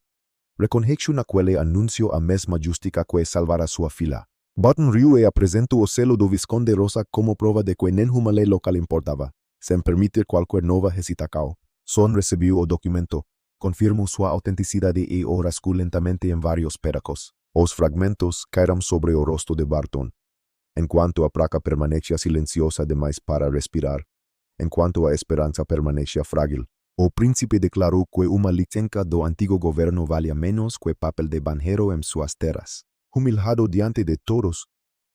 reconheceu naquele anúncio a mesma justiça que salvara sua filha. Barton riu e apresentou o selo do Visconde Rosa como prova de que nenhuma lei local importava, sem permitir qualquer nova hesitação. Sorn recebeu o documento, confirmou sua autenticidade e o rascou lentamente em vários pedacos. Os fragmentos caíram sobre o rosto de Barton, enquanto a placa permanecia silenciosa demais para respirar, enquanto a esperança permanecia frágil. O príncipe declarou que uma licença do antigo governo valia menos que papel de banheiro em suas terras. Humilhado diante de todos,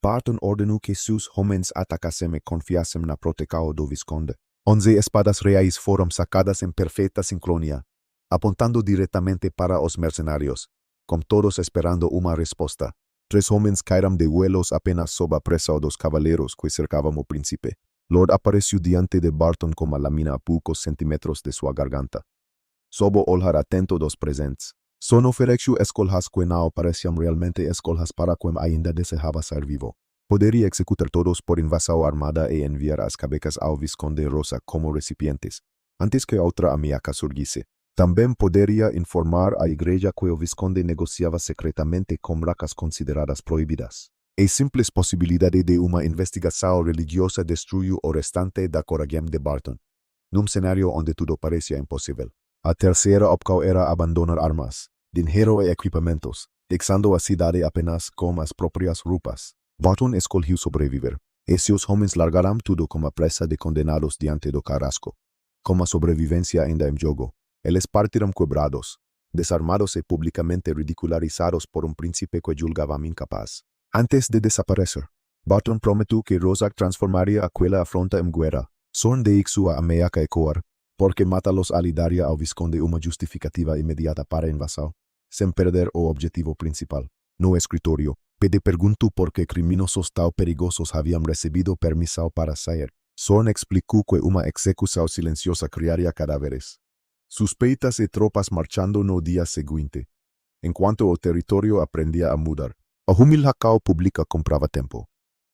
Barton ordenou que seus homens atacassem e confiassem na proteção do Visconde. 11 espadas reais fueron sacadas en perfecta sincronía, apuntando directamente para los mercenarios, con todos esperando una respuesta. 3 homens caíram de vuelos apenas sob a presa dos cavaleros que cercavam o príncipe. Lord apareció diante de Barton com a lâmina a poucos centímetros de sua garganta. Sob o olhar atento dos presentes, son ofereceu escolhas que não pareciam realmente escolhas para quem ainda desejava ser vivo. Poderia executar todos por invasão armada e enviar as cabecas ao Visconde Rosa como recipientes, antes que outra ameaça surgisse. Também poderia informar a igreja que o Visconde negociava secretamente com racas consideradas proibidas. A simples possibilidade de uma investigação religiosa destruiu o restante da coragem de Barton, num cenário onde tudo parecia impossível. A terceira opção era abandonar armas, dinheiro e equipamentos, deixando a cidade apenas com as próprias roupas. Barton escolheu sobreviver, e seus homens largaram tudo como a presa de condenados diante do carrasco. Com a sobrevivência ainda em jogo, eles partiram quebrados, desarmados e publicamente ridicularizados por um príncipe que julgavam incapaz. Antes de desaparecer, Barton prometeu que Rosa transformaria aquela afronta em guerra. Sorn deixou a ameaça ecoar, porque matá-los ali daria ao Visconde uma justificativa imediata para a invasão, sem perder o objetivo principal. No escritório, Pede perguntou por que criminosos tão perigosos haviam recebido permissão para sair. Sorn explicou que uma execução silenciosa criaria cadáveres, suspeitas e tropas marchando no dia seguinte. Enquanto o território aprendia a mudar, a humilhação pública comprava tempo.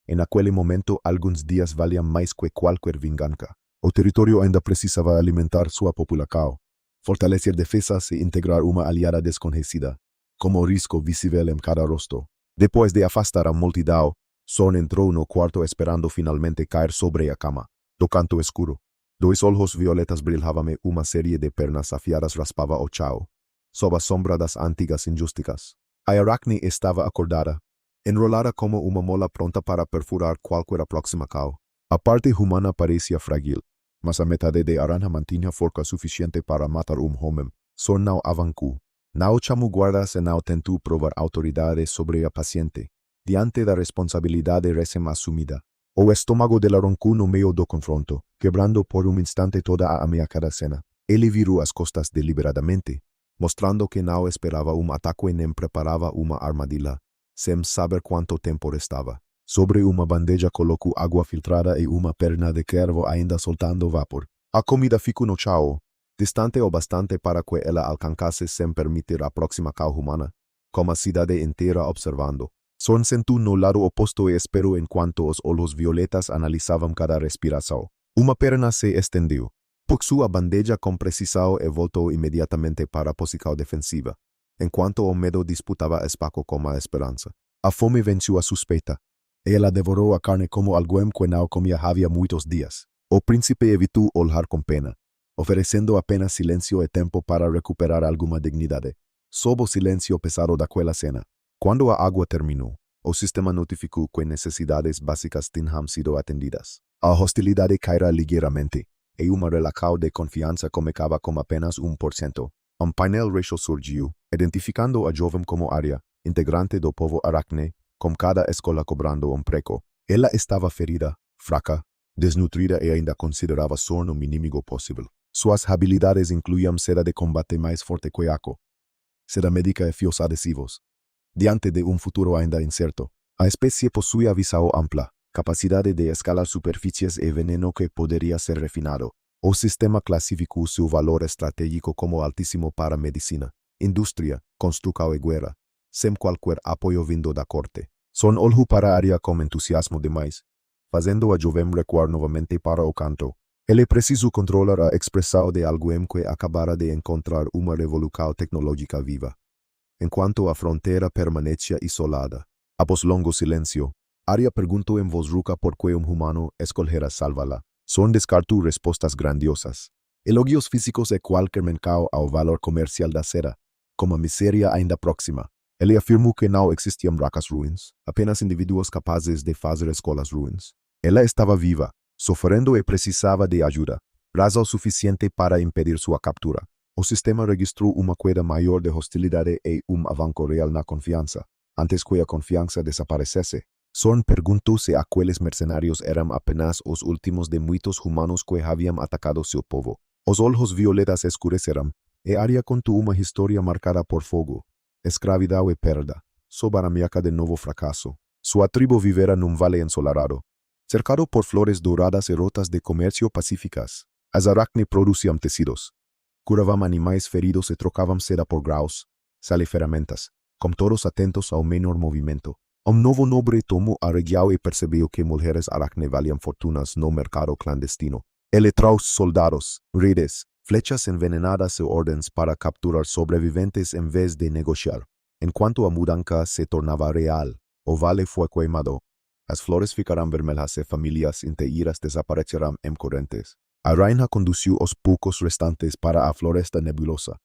En aquele momento, alguns dias valiam mais que qualquer vingança. O território ainda precisava alimentar sua população, fortalecer defesas e integrar uma aliada desconhecida, como risco visível em cada rosto. Depois de afastar a multidão, Sorn entrou no quarto esperando finalmente cair sobre a cama. Do canto escuro, 2 olhos violetas brilhavam e uma série de pernas afiadas raspava o chão, sob a sombra das antigas injusticas. A Arachne estava acordada, enrolada como uma mola pronta para perfurar qualquer aproximação. A parte humana parecia frágil, mas a metade de aranha mantinha força suficiente para matar homem. Sorn não avancou. Não chamou guardas e não tentou provar autoridade sobre a paciente, diante da responsabilidade recém-assumida. O estômago dela roncou no meio do confronto, quebrando por um instante toda a ameaçada cena. Ele virou as costas deliberadamente, mostrando que não esperava ataque nem preparava uma armadilha, sem saber quanto tempo restava. Sobre uma bandeja colocou água filtrada e uma perna de cervo ainda soltando vapor. A comida ficou no chão, distante o bastante para que ela alcançasse sem permitir a aproximação humana, com a cidade inteira observando. Sorn sentou no lado oposto e esperou enquanto os olhos violetas analisavam cada respiração. Uma perna se estendeu, puxou a bandeja com precisão e voltou imediatamente para a posição defensiva, enquanto o medo disputava espaço com a esperança. A fome venceu a suspeita. Ela devorou a carne como alguém que não comia havia muitos dias. O príncipe evitou olhar com pena, oferecendo apenas silêncio e tempo para recuperar alguma dignidade. Sob o silêncio pesado daquela cena, quando a água terminou, o sistema notificou que necessidades básicas tinham sido atendidas. A hostilidade caíra ligeiramente, e uma relação de confiança começava com apenas 1%. Um painel racial surgiu, identificando a jovem como Arya, integrante do povo Arachne, com cada escola cobrando um preço. Ela estava ferida, fraca, desnutrida e ainda considerava Sorn o inimigo possível. Suas habilidades incluíam seda de combate mais forte que Ako, seda médica e fios adesivos. Diante de um futuro ainda incerto, a espécie possuía visão ampla, capacidade de escalar superfícies e veneno que poderia ser refinado. O sistema classificou seu valor estratégico como altíssimo para medicina, indústria, construção e guerra, sem qualquer apoio vindo da corte. Sorn olhou para Arya com entusiasmo demais, fazendo a jovem recuar novamente para o canto. Ele precisou controlar a expressão de alguém que acabara de encontrar uma revolução tecnológica viva. Enquanto a fronteira permanecia isolada, após longo silêncio, Arya perguntou em voz rouca por que humano escolhera salvá-la. Sorn descartou respostas grandiosas, elogios físicos e qualquer menção ao valor comercial da seda, como a miséria ainda próxima. Ele afirmou que não existiam racas ruins, apenas indivíduos capazes de fazer escolas ruins. Ela estava viva, sofrendo e precisava de ajuda, razão suficiente para impedir sua captura. O sistema registrou uma queda maior de hostilidade e avanço real na confiança. Antes que a confiança desaparecesse, Sorn perguntó se aqueles mercenarios eram apenas os últimos de muitos humanos que haviam atacado seu povo. Os olhos violetas escureceram, e Arya contou uma história marcada por fogo, escravidão e perda, sob a ameaça de novo fracasso. Sua tribo vivera num vale ensolarado, cercado por flores douradas e rotas de comércio pacíficas. As aracne produziam tecidos, curavam animais feridos e trocavam seda por graus, sal e ferramentas, com todos atentos ao menor movimento. Novo nobre tomou a região e percebeu que mulheres aracne valiam fortunas no mercado clandestino. Ele trouxe soldados, redes, flechas envenenadas e ordens para capturar sobreviventes em vez de negociar. Enquanto a mudança se tornava real, o vale foi queimado. As flores ficarão vermelhas e famílias inteiras desaparecerão em correntes. A rainha conduziu os poucos restantes para a floresta nebulosa,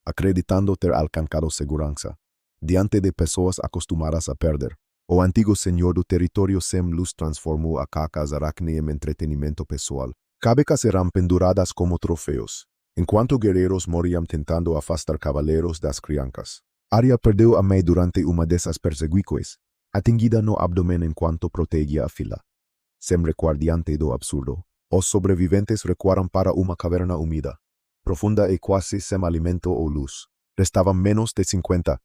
acreditando ter alcançado segurança. Diante de pessoas acostumadas a perder, o antigo senhor do território Sem Luz transformou a cacas aracne em entretenimento pessoal. Cabecas eram penduradas como troféus, enquanto guerreiros morriam tentando afastar cavaleiros das crianças. Arya perdeu a mãe durante uma dessas perseguições, atingida no abdômen enquanto protegia a fila. Sem recuar do absurdo, os sobreviventes recuaram para uma caverna úmida, profunda e quase sem alimento ou luz. Restavam menos de 50,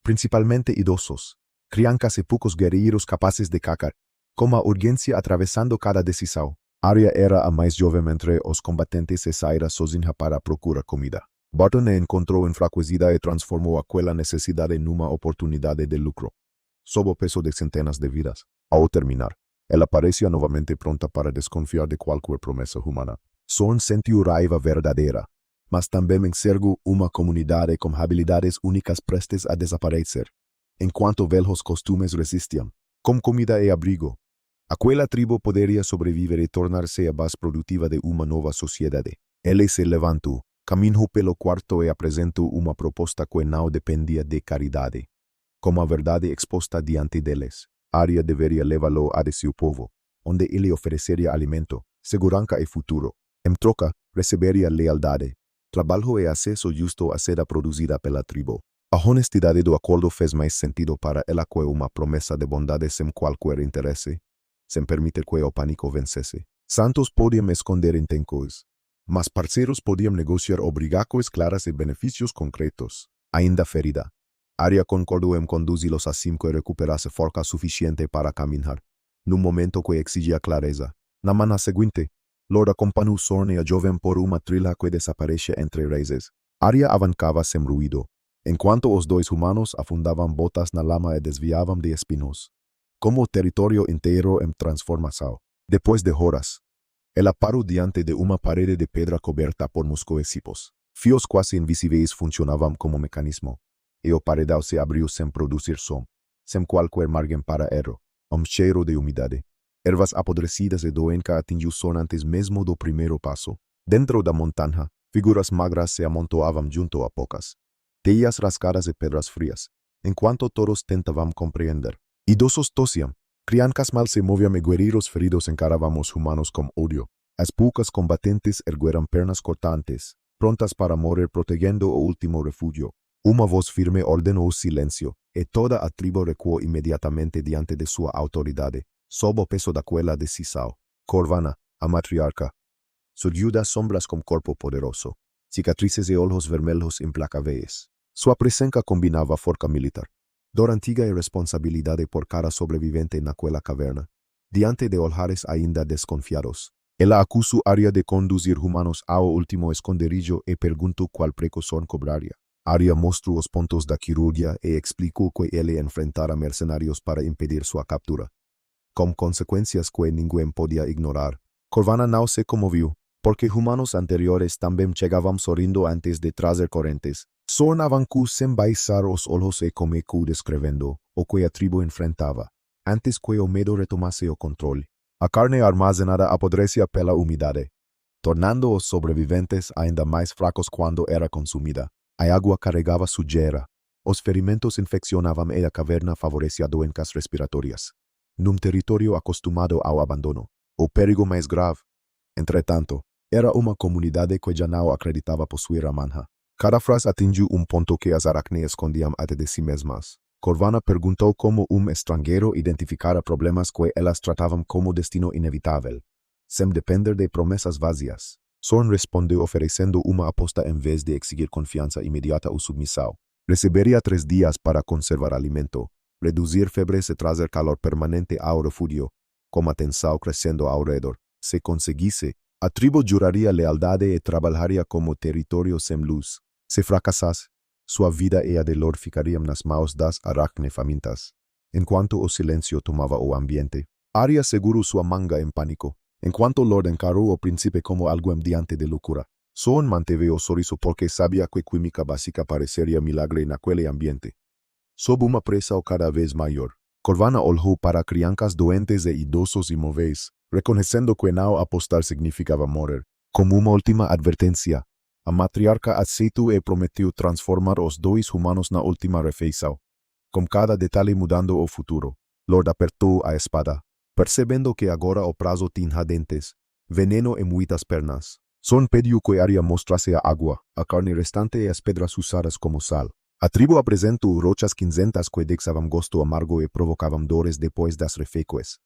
principalmente idosos, crianças e poucos guerreiros capazes de cacar, com a urgência atravessando cada decisão. Arya era a mais jovem entre os combatentes e saíra sozinha para procurar comida. Barton a encontrou enfraquecida e transformou aquela necessidade numa oportunidade de lucro, sob o peso de centenas de vidas. Ao terminar, ela parecia novamente pronta para desconfiar de qualquer promessa humana. Sorn sentiu raiva verdadeira, mas também enxergou uma comunidade com habilidades únicas prestes a desaparecer, enquanto velhos costumes resistiam, com comida e abrigo. Aquela tribo poderia sobreviver e tornar-se a base produtiva de uma nova sociedade. Ele se levantou, caminhou pelo quarto e apresentou uma proposta que não dependia de caridade. Com a verdade exposta diante deles, Arya deveria levá-lo a de seu povo, onde ele ofereceria alimento, segurança e futuro. Em troca, receberia lealdade, trabalho e acesso justo à seda produzida pela tribo. A honestidade do acordo fez mais sentido para ela que uma promessa de bondade sem qualquer interesse, sem permitir que o pânico vencesse. Santos podiam esconder intenções, mas parceiros podiam negociar obrigações claras e benefícios concretos. Ainda ferida, Arya concordou em conduzi-los assim que recuperasse força suficiente para caminhar, num momento que exigia clareza. Na manhã seguinte, Lord acompanhou Sorn e a jovem por uma trilha que desaparecia entre raízes. Arya avançava sem ruído, enquanto os dois humanos afundavam botas na lama e desviavam de espinos, como o território inteiro em transformação. Depois de horas, ela parou diante de uma parede de pedra coberta por musgos e cipós. Fios quase invisíveis funcionavam como mecanismo, e o paredão se abriu sem produzir som, sem qualquer margem para erro. Cheiro de umidade, ervas apodrecidas e doença atingiu Sorn antes mesmo do primeiro passo. Dentro da montanha, figuras magras se amontoavam junto a bocas, teias rasgadas e pedras frias, enquanto todos tentavam compreender. Idosos tossiam, crianças mal se moviam e guerreiros feridos encaravam os humanos com ódio. As poucas combatentes ergueram pernas cortantes, prontas para morrer protegendo o último refúgio. Uma voz firme ordenou silêncio, e toda a tribo recuou imediatamente diante de sua autoridade, sob o peso daquela decisão. Corvana, a matriarca, surgiu das sombras com corpo poderoso, cicatrizes e olhos vermelhos implacáveis. Sua presença combinava força militar, dor antiga e responsabilidade por cada sobrevivente naquela caverna. Diante de olhares ainda desconfiados, ela acusou Arya de conduzir humanos ao último esconderijo e perguntou qual precursor cobraria. Arya mostrou os pontos da cirurgia e explicou que ele enfrentara mercenários para impedir sua captura, com consequências que ninguém podia ignorar. Corvana não se comoveu, porque humanos anteriores também chegavam sorrindo antes de trazer correntes. Sorn avançou sem baixar os olhos e começou descrevendo o que a tribo enfrentava, antes que o medo retomasse o controle. A carne armazenada apodrecia pela umidade, tornando os sobreviventes ainda mais fracos quando era consumida. A água carregava sujeira, os ferimentos infeccionavam e a caverna favorecia doenças respiratórias. Num território acostumado ao abandono, o perigo mais grave, entretanto, era uma comunidade que já não acreditava possuir a manha. Cada frase atingiu ponto que as aracne escondiam até de si mesmas. Corvana preguntó cómo un extranjero identificara problemas que ellas trataban como destino inevitable, sem depender de promesas vacías. Sorn respondió ofreciendo una aposta en vez de exigir confianza inmediata o submisión. Recibiría 3 días para conservar alimento, reducir febres y traer calor permanente ao refugio, como tensao creciendo alrededor. Se conseguisse, a tribo juraría lealdad y trabajaría como territorio sem luz. Se fracasase, sua vida e a de Lord ficarían nas maus das aracne famintas. En cuanto o silencio tomaba o ambiente, Arya seguro sua manga en pánico. En cuanto Lord encaró o príncipe como algo enviante de locura, Sorn mantuvo o sorriso porque sabía que química básica parecería milagre en aquel ambiente. Sob una presa o cada vez mayor, Corvana olhó para criancas doentes e idosos imóveis, reconociendo que no apostar significaba morir. Como una última advertencia, a matriarca aceitou e prometió transformar os dois humanos na última refeição. Com cada detalhe mudando o futuro, Lord apertou a espada, percebendo que agora o prazo tinha dentes, veneno e muitas pernas. Sorn pediu que Arya mostrase a água, a carne restante e as pedras usadas como sal. A tribo apresentou rochas cinzentas que deixavam gosto amargo e provocavam dores depois das refeições.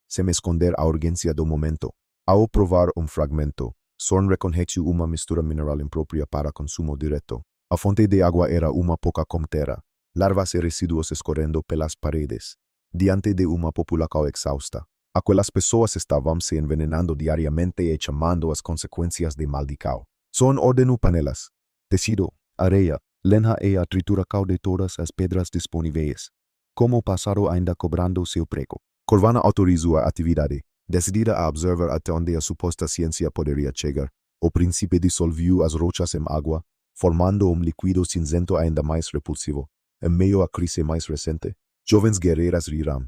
Sem esconder a urgência do momento, ao provar fragmento, Sorn reconheceu uma mistura mineral imprópria para consumo direto. A fonte de água era uma pouca comtera, larvas e resíduos escorrendo pelas paredes, diante de uma população exausta. Aquelas pessoas estavam se envenenando diariamente e chamando as consequências de maldicao. Sorn ordenou panelas, tecido, areia, lenha e a trituracao de todas as pedras disponíveis. Como pássaro ainda cobrando seu prego, Corvana autorizou a atividade, decidida a observar até onde a suposta ciência poderia chegar. O príncipe dissolviu as rochas em água, formando líquido cinzento ainda mais repulsivo. Em meio à crise mais recente, jovens guerreiras riram,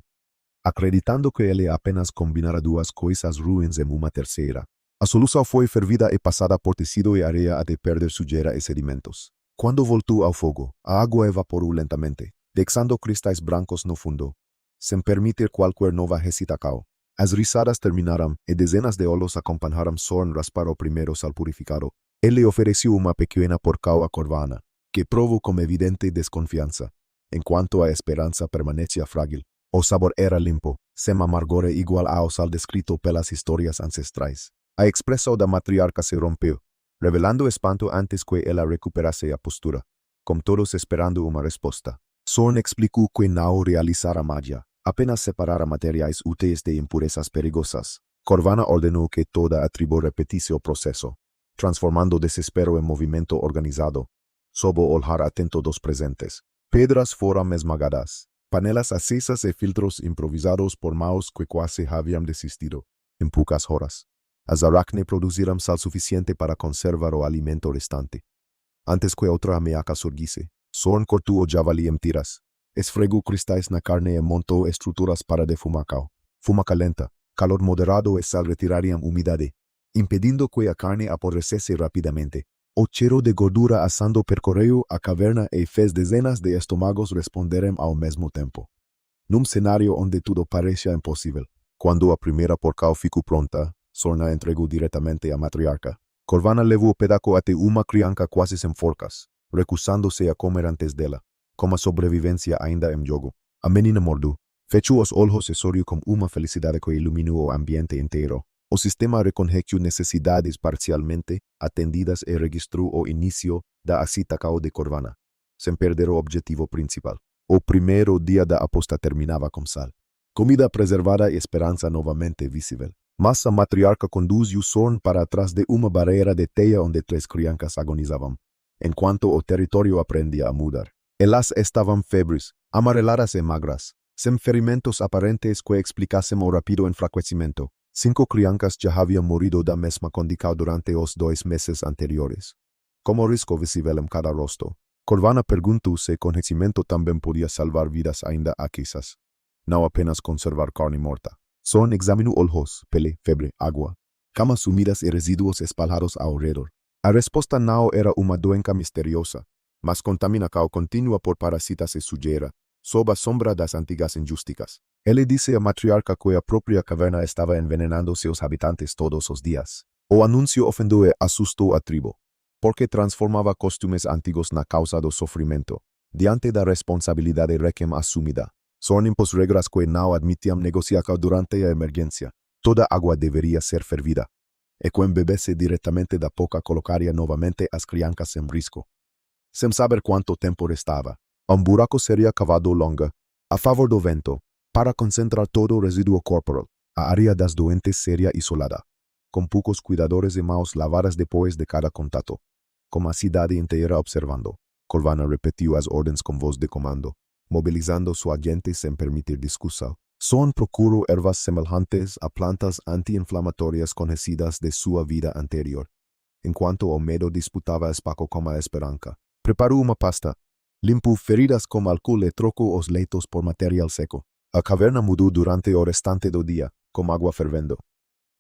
acreditando que ele apenas combinara duas coisas ruins em uma terceira. A solução foi fervida e passada por tecido e areia até perder sujeira e sedimentos. Quando voltou ao fogo, a água evaporou lentamente, deixando cristais brancos no fundo, sem permitir qualquer nova recitação. As risadas terminaram e dezenas de olhos acompanharam Sorn raspar o primeiro sal purificado. Ele ofereceu uma pequena porção a Corvana, que provou com evidente desconfiança, enquanto a esperança permanecia frágil. O sabor era limpo, sem amargor igual ao sal descrito pelas histórias ancestrais. A expressão da matriarca se rompeu, revelando espanto antes que ela recuperasse a postura, com todos esperando uma resposta. Sorn explicou que não realizara magia, apenas separara materiais úteis de impurezas perigosas. Corvana ordenou que toda a tribo repetisse o processo, transformando desespero em movimento organizado, sob o olhar atento dos presentes. Pedras foram esmagadas, panelas acesas e filtros improvisados por mãos que quase haviam desistido. Em poucas horas, as aracne produziram sal suficiente para conservar o alimento restante. Antes que outra ameaça surgisse, Sorn cortou o javali em tiras, esfregou cristais na carne e montou estruturas para defumacao. Fumaca lenta, calor moderado e sal retirariam umidade, impedindo que a carne apodrecesse rapidamente. O cheiro de gordura assando percorreu a caverna e fez dezenas de estômagos responderem ao mesmo tempo. Num cenário onde tudo parecia impossível, quando a primeira porção ficou pronta, Sorn a entregou diretamente à matriarca. Corvana levou o pedaço até uma criança quase sem forcas, recusando-se a comer antes dela, com a sobrevivência ainda em jogo. A menina mordeu, fechou os olhos e sorriu com uma felicidade que iluminou o ambiente inteiro. O sistema reconheceu necessidades parcialmente atendidas e registrou o início da aceitação de Corvana, sem perder o objetivo principal. O primeiro dia da aposta terminava com sal, comida preservada e esperança novamente visível. Mas a matriarca conduziu Sorn para trás de uma barreira de teia onde 3 crianças agonizavam, enquanto o território aprendia a mudar. Elas estavam febres, amareladas e magras, sem ferimentos aparentes que explicassem o rápido enfraquecimento. 5 crianças já haviam morrido da mesma condição durante os 2 meses anteriores. Como risco visível em cada rosto, Corvana perguntou se conhecimento também podia salvar vidas ainda aquisas, não apenas conservar carne morta. Sorn examinou olhos, pele, febre, água, camas úmidas e resíduos espalhados ao redor. A resposta não era uma doença misteriosa, mas contaminação contínua por parasitas e sujeira, sob a sombra das antigas injusticas. Ele disse à matriarca que a própria caverna estava envenenando seus habitantes todos os dias. O anúncio ofendeu e assustou a tribo, porque transformava costumes antigos na causa do sofrimento. diante da responsabilidade recém assumida. Son impos regras que não admitiam negociar durante a emergência. Toda água deveria ser fervida. E quem bebesse diretamente da boca colocaria novamente as crianças em risco. Sem saber quanto tempo restava, buraco seria cavado longa, a favor do vento, para concentrar todo o resíduo corporal. A área das doentes seria isolada, com poucos cuidadores e mãos lavadas depois de cada contato. Com a cidade inteira observando, Corvana repetiu as ordens com voz de comando, mobilizando sua gente sem permitir discussão. Son procurou ervas semelhantes a plantas anti-inflamatórias conhecidas de sua vida anterior. Enquanto o medo disputava espaço com a esperança, preparou uma pasta, limpou feridas com álcool e trocou os leitos por material seco. A caverna mudou durante o restante do dia, com água fervendo,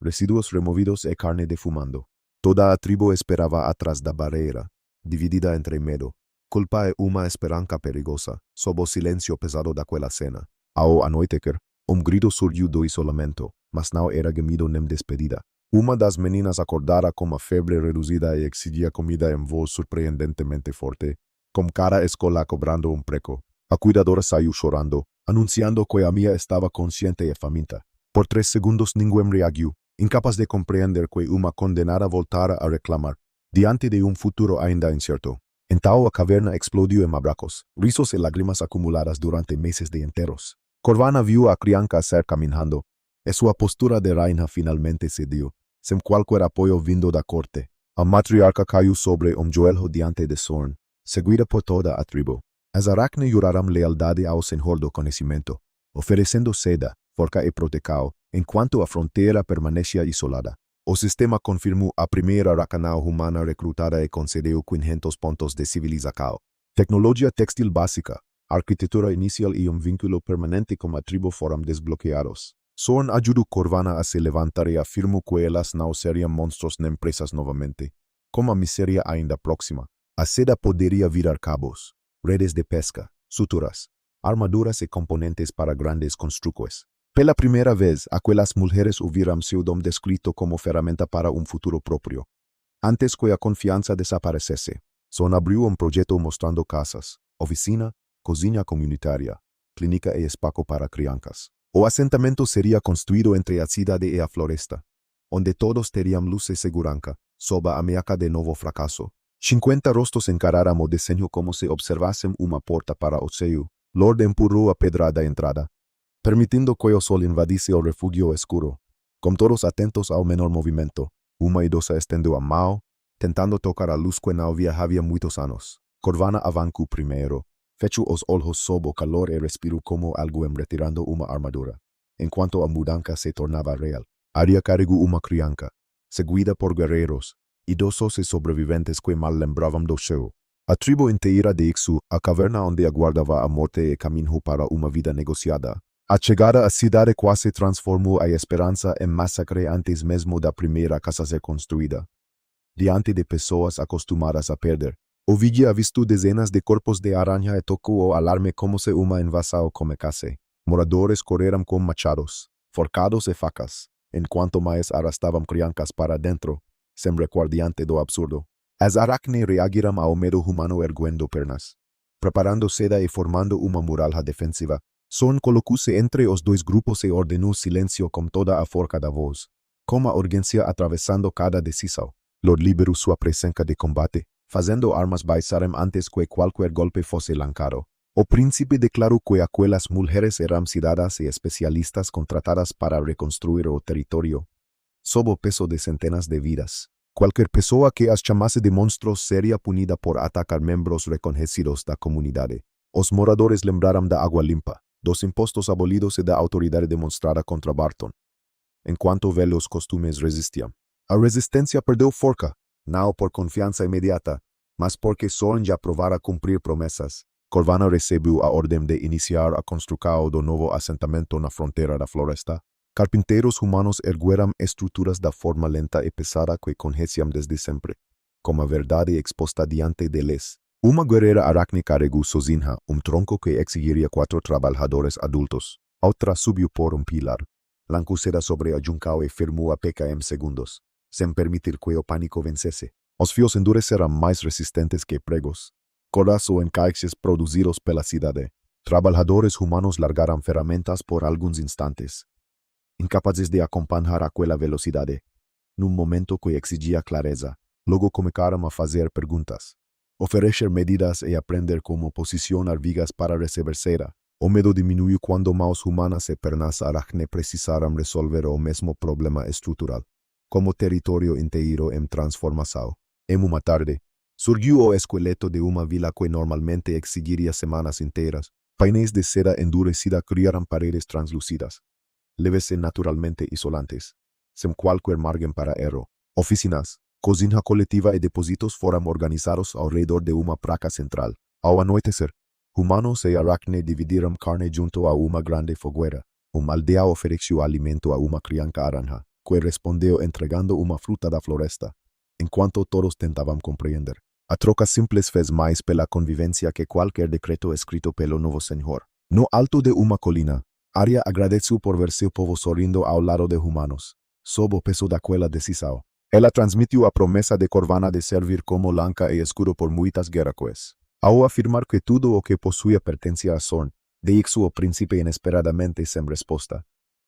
resíduos removidos e carne defumando. Toda a tribo esperava atrás da barreira, dividida entre medo, culpa e uma esperança perigosa, sob o silêncio pesado daquela cena. Ao anoitecer, grito surgiu do isolamento, mas não era gemido nem despedida. Uma das meninas acordara com uma febre reduzida e exigia comida em voz surpreendentemente forte, com cara escolar cobrando preco. A cuidadora saiu chorando, anunciando que a minha estava consciente e faminta. Por 3 segundos ninguém reagiu, incapaz de compreender que uma condenada voltara a reclamar, diante de futuro ainda incierto. Então a caverna explodiu em abracos, risos e lágrimas acumuladas durante meses de enteros. Corvana viu a criança ser caminhando, e sua postura de reina finalmente cediu, sem qualquer apoio vindo da corte. A matriarca caiu sobre joelho diante de Sorn, seguida por toda a tribo. As aracne juraram lealdade ao senhor do conhecimento, oferecendo seda, forca e protecao, enquanto a fronteira permanecia isolada. O sistema confirmou a primeira racanal humana recrutada e concedeu 500 pontos de civilização. Tecnologia textil básica, arquitetura inicial e vínculo permanente com a tribo foram desbloqueados. Sorn ajudou Corvana a se levantar e afirmou que elas não seriam monstros nem presas novamente. Com a miséria ainda próxima, a seda poderia virar cabos, redes de pesca, suturas, armaduras e componentes para grandes construções. Pela primeira vez, aquelas mulheres ouviram seu dom descrito como ferramenta para futuro próprio. Antes que a confiança desaparecesse, Sorn abriu projeto mostrando casas, oficina, cozinha comunitária, clínica e espaço para crianças. O assentamento seria construído entre a cidade e a floresta, onde todos teriam luz e segurança, sob a ameaça de novo fracasso. 50 rostos encararam o desenho como se observassem uma porta para o céu. Lord empurrou a pedra da entrada, permitindo que o sol invadisse o refúgio escuro. Com todos atentos ao menor movimento, uma idosa estendeu a mão, tentando tocar a luz que não havia muitos anos. Corvana avancou primeiro, fechou os olhos sob o calor e respirou como alguém retirando uma armadura. Enquanto a mudança se tornava real, Arya carregou uma criança, seguida por guerreiros, idosos e sobreviventes que mal lembravam do show. A tribo inteira de Ixu, a caverna onde aguardava a morte e caminhou para uma vida negociada. A chegada à cidade quase transformou a esperança em massacre antes mesmo da primeira casa ser construída. Diante de pessoas acostumadas a perder, Ovidia avistou dezenas de corpos de aranha e tocou o alarme como se uma invasão começasse. Moradores correram com machados, forcados e facas, enquanto mais arrastavam crianças para dentro, sem recuar diante do absurdo. As aracne reagiram ao medo humano erguendo pernas, preparando seda e formando uma muralha defensiva. Sorn colocou-se entre os dois grupos e ordenou silêncio com toda a força da voz, com a urgência atravessando cada decisão. Lord liberou sua presença de combate, fazendo armas baixarem antes que qualquer golpe fosse lançado. O príncipe declarou que aquelas mulheres eram cidadãs e especialistas contratadas para reconstruir o território, sob o peso de centenas de vidas. Qualquer pessoa que as chamasse de monstros seria punida por atacar membros reconhecidos da comunidade. Os moradores lembraram da água limpa, dos impostos abolidos e da autoridade demonstrada contra Barton, enquanto velhos costumes resistiam. A resistência perdeu força, não por confiança imediata, mas porque Sorn já provara cumprir promessas. Corvana recebeu a ordem de iniciar a construção do novo assentamento na fronteira da floresta. Carpinteiros humanos ergueram estruturas da forma lenta e pesada que conheciam desde sempre, com a verdade exposta diante deles. Uma guerreira aracne carregou sozinha tronco que exigiria 4 trabalhadores adultos. Outra subiu por pilar, lançou seda sobre a juncal e firmou a peca em segundos, sem permitir que o pânico vencesse. Os fios endureceram mais resistentes que pregos, cordas o encaixes produzidos pela cidade. Trabalhadores humanos largaram ferramentas por alguns instantes, incapazes de acompanhar aquela velocidade, num momento que exigia clareza. Logo começaram a fazer perguntas, oferecer medidas e aprender como posicionar vigas para receber cera. O medo diminuiu quando mãos humanas e pernas aracne precisaram resolver o mesmo problema estrutural, como território inteiro em transformação. Em uma tarde, surgiu o esqueleto de uma vila que normalmente exigiria semanas inteiras. Painéis de seda endurecida criaram paredes translúcidas, leves e naturalmente isolantes, sem qualquer margem para erro. Oficinas, cozinha coletiva e depósitos foram organizados ao redor de uma placa central. Ao anoitecer, humanos e aracne dividiram carne junto a uma grande fogueira. Uma aldea ofereceu alimento a uma criança aranja, que respondeu entregando uma fruta da floresta, enquanto todos tentavam compreender. A troca simples fez mais pela convivência que qualquer decreto escrito pelo novo senhor. No alto de uma colina, Arya agradeceu por ver seu povo sorrindo ao lado de humanos, sob o peso daquela decisão. Ela transmitiu a promessa de Corvana de servir como lança e escudo por muitas guerras. Ao afirmar que tudo o que possuía pertencia a Zorn, deixou o príncipe inesperadamente sem resposta.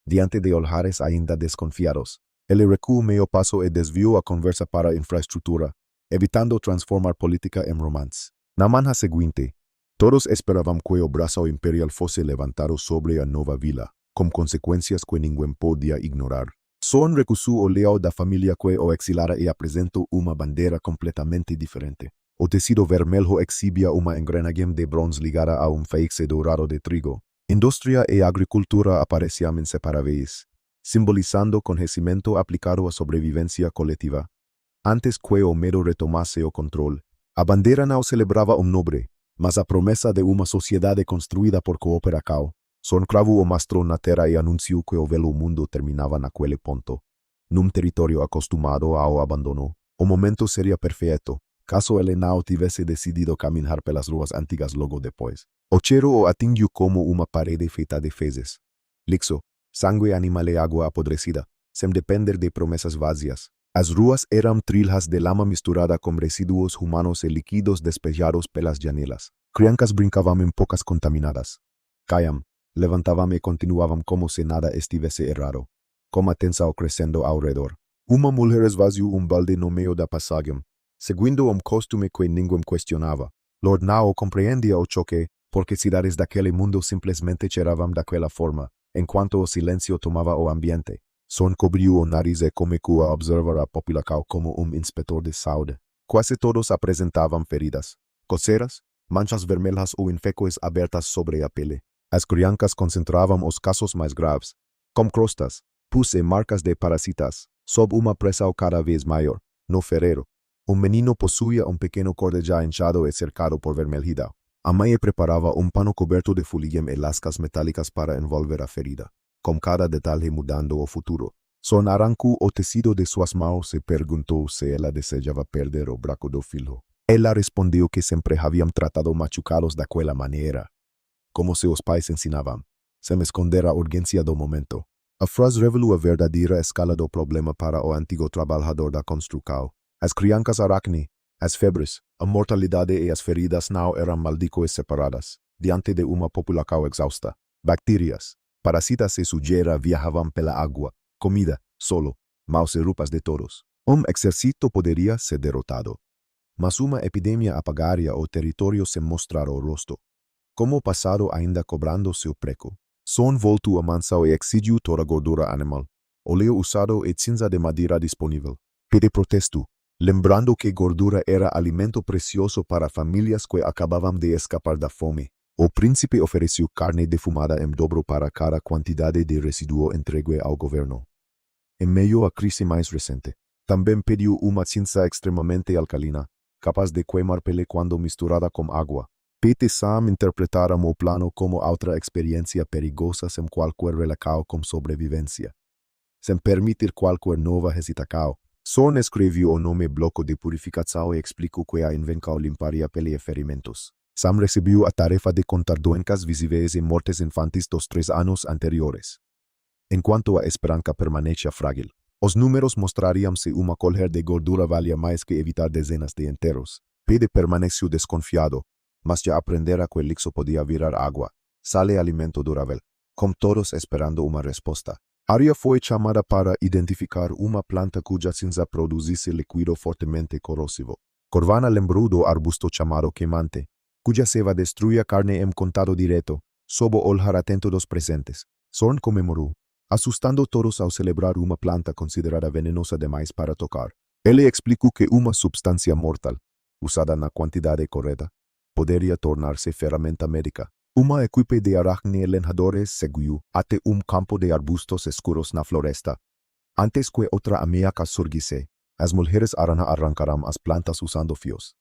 Diante de olhares ainda desconfiados, ele recuou meio passo e desviou a conversa para a infraestrutura, evitando transformar política em romance. Na manhã seguinte, todos esperavam que o braço imperial fosse levantado sobre a nova vila, com consequências que ninguém podia ignorar. Zorn recusou o leal da família que o exilara e apresentou uma bandeira completamente diferente. O tecido vermelho exibia uma engrenagem de bronze ligada a feixe dourado de trigo. Indústria e agricultura apareciam inseparáveis, simbolizando conhecimento aplicado à sobrevivência coletiva. Antes que o medo retomasse o controle, a bandeira não celebrava nobre, mas a promessa de uma sociedade construída por cooperação. Zorn cravou o mastro na terra e anunciou que o velho mundo terminava naquele ponto. Num território acostumado ao abandono, o momento seria perfeito, caso ele não tivesse decidido caminhar pelas ruas antigas logo depois. O cheiro o atingiu como uma parede feita de fezes. Lixo, sangue animal e água apodrecida, sem depender de promessas vazias. As ruas eram trilhas de lama misturada com resíduos humanos e líquidos despejados pelas janelas. Crianças brincavam em bocas contaminadas. Caíam, levantavam e continuavam como se nada estivesse errado, com a tensão crescendo ao redor. Uma mulher esvaziou balde no meio da passagem, seguindo costume que ninguém questionava. Lord não compreendia o choque, porque cidades daquele mundo simplesmente cheiravam daquela forma, enquanto o silêncio tomava o ambiente. Zorn cobriu o nariz e começou a observar a população como inspetor de saúde. Quase todos apresentavam feridas, coceiras, manchas vermelhas ou infecções abertas sobre a pele. As crianças concentravam os casos mais graves, com crostas, pus e marcas de parasitas, sob uma pressão cada vez maior. No ferreiro, menino possuía pequeno corte já inchado e cercado por vermelhidão. A mãe preparava pano coberto de fuligem e lascas metálicas para envolver a ferida, com cada detalhe mudando o futuro. Zorn arrancou o tecido de suas mãos e perguntou se ela desejava perder o braço do filho. Ela respondeu que sempre haviam tratado machucados daquela maneira, como seus pais ensinavam, sem esconder a urgência do momento. A frase revelou a verdadeira escala do problema para o antigo trabalhador da construção. As crianças aracne, as febres, a mortalidade e as feridas não eram maldicões separadas, diante de uma população exausta. Bactérias, parasitas e sujeira viajavam pela água, comida, solo, mãos e roupas de todos. Exército poderia ser derrotado, mas uma epidemia apagaria o território sem mostrar o rosto, como o passado ainda cobrando seu preço. Zorn voltou a mansão e exigiu toda a gordura animal, óleo usado e cinza de madeira disponível. Pede protesto, lembrando que gordura era alimento precioso para famílias que acabavam de escapar da fome. O príncipe ofereceu carne defumada em dobro para cada quantidade de resíduo entregue ao governo. Em meio à crise mais recente, também pediu uma cinza extremamente alcalina, capaz de queimar pele quando misturada com água. Pete e Sam interpretaram o plano como outra experiência perigosa sem qualquer relação com sobrevivência. Sem permitir qualquer nova hesitação, Zorn escreveu o nome bloco de purificação e explicou que a invenção limparia pele e ferimentos. Sam recebeu a tarefa de contar doenças visíveis e mortes infantis dos 3 anos anteriores. Enquanto a esperança permanecia frágil, os números mostrariam se uma colher de gordura valia mais que evitar dezenas de enterros. Pede permaneceu desconfiado, mas ya aprender que el líquido podía virar agua, sale alimento durable, con todos esperando una respuesta. Área fue llamada para identificar una planta cuya cinza produce líquido fuertemente corrosivo. Corvana lembrudo arbusto llamado quemante, cuya seva destruía carne en contacto directo, sobo olhar atento dos presentes. Sorn conmemoró, asustando todos al celebrar una planta considerada venenosa demais para tocar. Él le explicó que una substancia mortal, usada en la cantidad correcta, podría tornarse ferramenta médica. Uma equipe de aracne-lenjadores seguiu ate campo de arbustos escuros na floresta. Antes que otra ameaca surgisse, as mulheres arrancaram as plantas usando fios,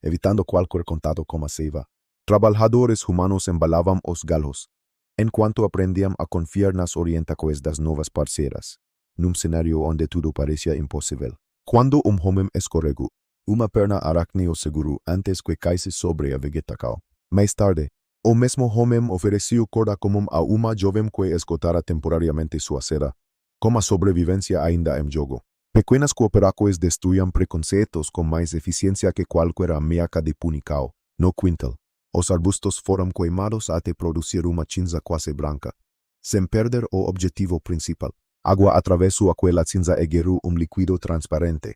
evitando cualquier contacto con la ceiba. Trabajadores humanos embalavam os galhos, enquanto aprendían a confiar nas orientações das novas parceiras, num cenário onde tudo parecia impossível. Quando homem escorregou, uma perna aracne o segurou antes que caísse sobre a vegetação. Mais tarde, o mesmo homem ofereceu corda comum a uma jovem que esgotara temporariamente sua seda, com a sobrevivência ainda em jogo. Pequenas cooperações destruíam preconceitos com mais eficiência que qualquer ameaca de punicao. No quintal, os arbustos foram queimados até produzir uma cinza quase branca, sem perder o objetivo principal. Água atravessou aquela cinza e gerou líquido transparente,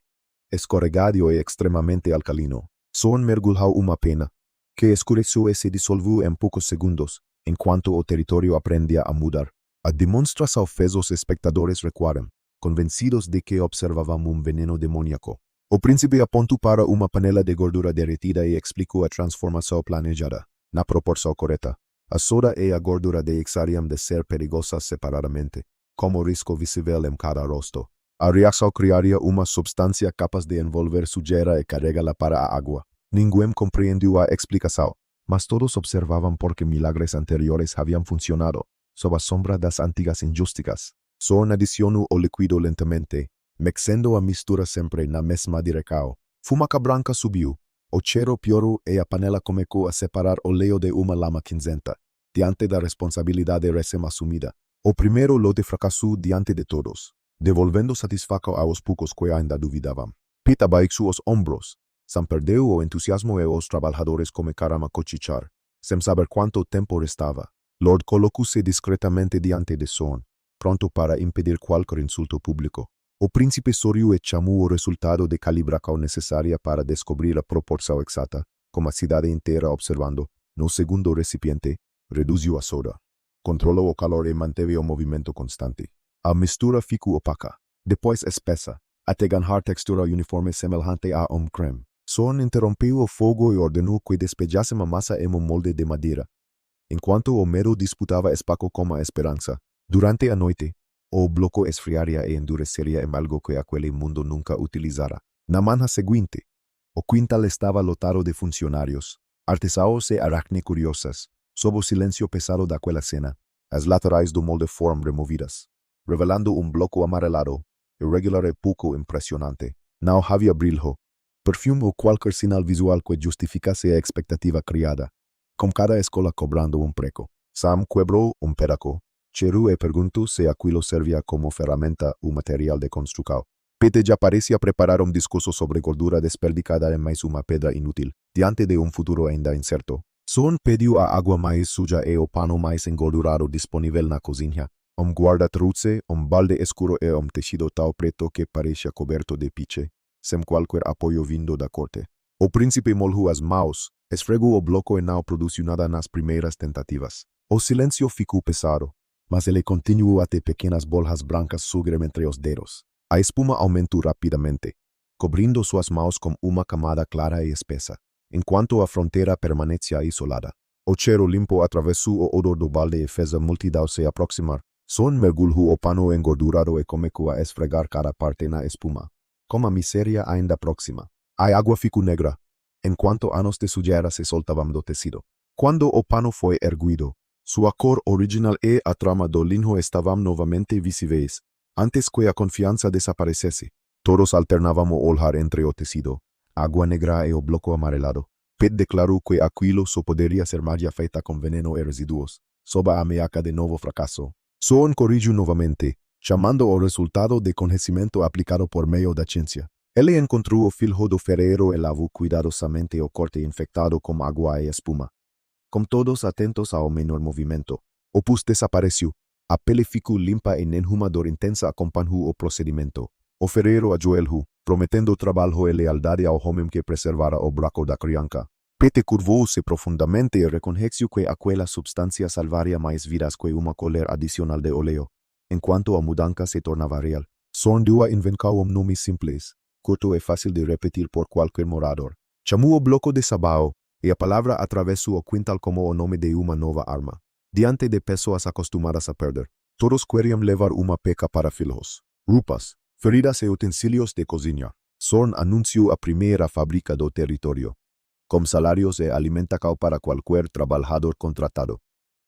escorregadio e extremamente alcalino. Son mergulhou uma pena, que escureceu e se dissolveu em poucos segundos, enquanto o território aprendia a mudar. A demonstração fez os espectadores recuarem, convencidos de que observavam veneno demoníaco. O príncipe apontou para uma panela de gordura derretida e explicou a transformação planejada, na proporção correta. A soda e a gordura deixariam de ser perigosas separadamente, como risco visível em cada rosto. A reação criaria uma substância capaz de envolver sujeira e carregá-la para a água. Ninguém compreendeu a explicação, mas todos observavam porque milagres anteriores haviam funcionado, sob a sombra das antigas injusticas. Sorn adicionou o líquido lentamente, mexendo a mistura sempre na mesma direção. Fumaça branca subiu, o cheiro piorou e a panela começou a separar o leo de uma lama cinzenta, diante da responsabilidade recém-assumida. O primeiro lote fracassou diante de todos, devolvendo satisfação aos poucos que ainda duvidavam. Pete abaixou os ombros, sem perder o entusiasmo e os trabalhadores começaram a cochichar, sem saber quanto tempo restava. Lord colocou-se discretamente diante de Sorn, pronto para impedir qualquer insulto público. O príncipe sorriu e chamou o resultado de calibração necessária para descobrir a proporção exata, com a cidade inteira observando. No segundo recipiente, reduziu a soda. Controlou o calor e manteve o movimento constante. A mistura ficou opaca, depois espessa, até ganhar textura uniforme semelhante a creme. Sorn interrompeu o fogo e ordenou que despejassem a massa em molde de madeira, enquanto o medo disputava espaço com a esperança. Durante a noite, o bloco esfriaria e endureceria em algo que aquele mundo nunca utilizara. Na manhã seguinte, o quintal estava lotado de funcionários, artesanos e aracne curiosas, sob o silêncio pesado daquela cena. As laterais do molde foram removidas, revelando bloco amarelado, irregular e pouco impressionante. Não havia brilho, perfume ou qualquer sinal visual que justificasse a expectativa criada, com cada escola cobrando preço. Sam quebrou pedaço, cheirou e perguntou se aquilo servia como ferramenta ou material de construção. Pete já parecia preparar discurso sobre gordura desperdicada em mais uma pedra inútil, diante de futuro ainda incerto. Sorn pediu a água mais suja e o pano mais engordurado disponível na cozinha, guarda-trouxe, balde escuro e tecido tão preto que parecia coberto de piche, sem qualquer apoio vindo da corte. O príncipe molhou as mãos, esfregou o bloco e não produziu nada nas primeiras tentativas. O silêncio ficou pesado, mas ele continuou até pequenas bolas brancas surgirem entre os dedos. A espuma aumentou rapidamente, cobrindo suas mãos com uma camada clara e espessa, enquanto a fronteira permanecia isolada. O cheiro limpo atravessou o odor do balde e fez a multidão se aproximar. Sorn mergulhou o pano engordurado e começou a esfregar cada parte na espuma, com a miséria ainda próxima. A água ficou negra, enquanto anos de sujeira se soltavam do tecido. Quando o pano foi erguido, sua cor original e a trama do linho estavam novamente visíveis, antes que a confiança desaparecesse. Todos alternavam o olhar entre o tecido, água negra e o bloco amarelado. Pete declarou que aquilo só poderia ser magia feita com veneno e resíduos, sob a ameaça de novo fracasso. Sorn corrigiu novamente, chamando o resultado de conhecimento aplicado por meio da ciência. Ele encontrou o filho do ferreiro e lavou cuidadosamente o corte infectado com água e espuma. Com todos atentos ao menor movimento, o pus desapareceu. A pele ficou limpa e nenhuma dor intensa acompanhou o procedimento. O ferreiro ajoelhou, prometendo trabalho e lealdade ao homem que preservara o braço da criança. Pete curvou-se profundamente e reconheceu que aquela substância salvaria mais vidas que uma colher adicional de óleo. Enquanto a mudança se tornava real, Sorndua inventou nome simples, curto e fácil de repetir por qualquer morador. Chamou o bloco de sabão, e a palavra atravessou o quintal como o nome de uma nova arma. Diante de pessoas acostumadas a perder, todos queriam levar uma peca para filhos, roupas, feridas e utensílios de cozinha. Sorn anunciou a primeira fábrica do território, com salários e alimentação para qualquer trabalhador contratado.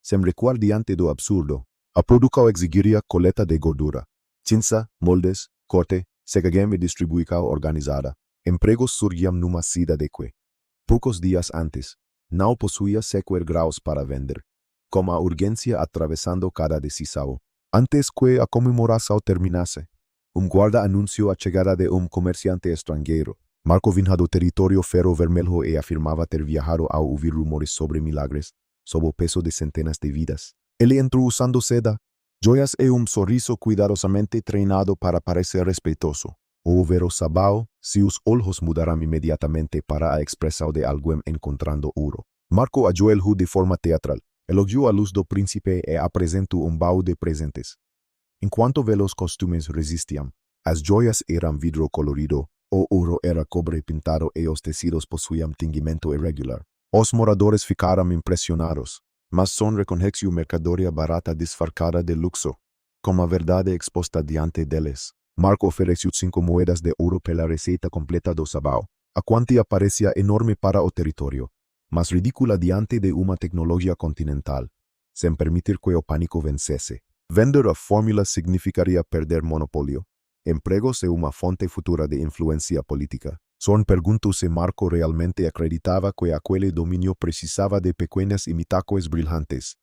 Sem recuar diante do absurdo, a produção exigiria coleta de gordura, tinta, moldes, corte, secagem e distribuição organizada. Empregos surgiam numa cidade que, poucos dias antes, não possuía sequer graus para vender, com a urgência atravessando cada decisão. Antes que a comemoração terminasse, guarda anunciou a chegada de comerciante estrangeiro. Marco vinha do território ferro-vermelho e afirmava ter viajado ao ouvir rumores sobre milagres, sob o peso de centenas de vidas. Ele entrou usando seda, joias e sorriso cuidadosamente treinado para parecer respeitoso. Ao ver o sabão, seus olhos mudaram imediatamente para a expressão de alguém encontrando ouro. Marco ajoelhou de forma teatral, elogiou a luz do príncipe e apresentou baú de presentes. Enquanto velos costumes resistiam, as joias eram vidro colorido, o ouro era cobre pintado e os tecidos possuíam tingimento irregular. Os moradores ficaram impressionados, mas Sorn reconheceu mercadoria barata disfarçada de luxo, com a verdade exposta diante deles. Marco ofereceu 5 moedas de ouro pela receita completa do sabão. A quantia parecia enorme para o território, mas ridícula diante de uma tecnologia continental, sem permitir que o pânico vencesse. Vender a fórmula significaria perder monopólio, empregos e uma fonte futura de influência política. Sorn perguntou se Marco realmente acreditava que aquele domínio precisava de pequenas imitações brilhantes.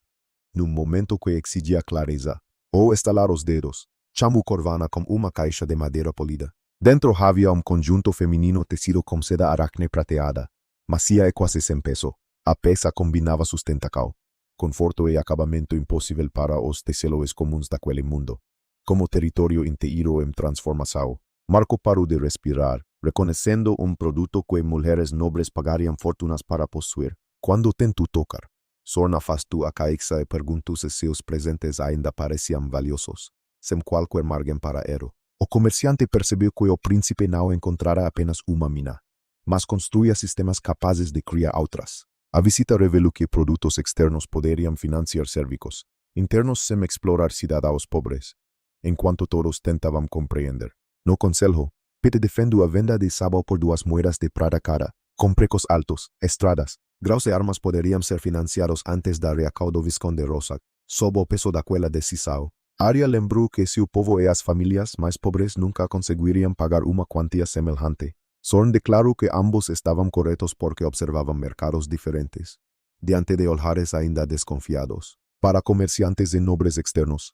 Num momento que exigia clareza, ou estalar os dedos, chamou Corvana com uma caixa de madeira polida. Dentro havia conjunto feminino tecido com seda aracne prateada, macia e quase sem peso. A peça combinava sustentação, conforto e acabamento impossível para os tecidos comuns daquele mundo. Como território inteiro em transformação, Marco parou de respirar, reconhecendo produto que mulheres nobres pagariam fortunas para possuir. Quando tentou tocar, Sorn afastou a caixa e perguntou se seus presentes ainda pareciam valiosos, sem qualquer margem para erro. O comerciante percebeu que o príncipe não encontrara apenas uma mina, mas construía sistemas capazes de criar outras. A visita revelou que produtos externos poderiam financiar serviços internos sem explorar cidadãos pobres, enquanto todos tentavam compreender. No conselho, Pete defendeu a venda de sabão por 2 moedas de prata cada, com precos altos, estradas, graus e armas poderiam ser financiados antes da reação do Visconde Rosac, sob o peso daquela decisão. Arya lembrou que seu povo e as famílias mais pobres nunca conseguiriam pagar uma quantia semelhante. Sorn declarou que ambos estavam corretos porque observavam mercados diferentes, diante de olhares ainda desconfiados. Para comerciantes e nobres externos,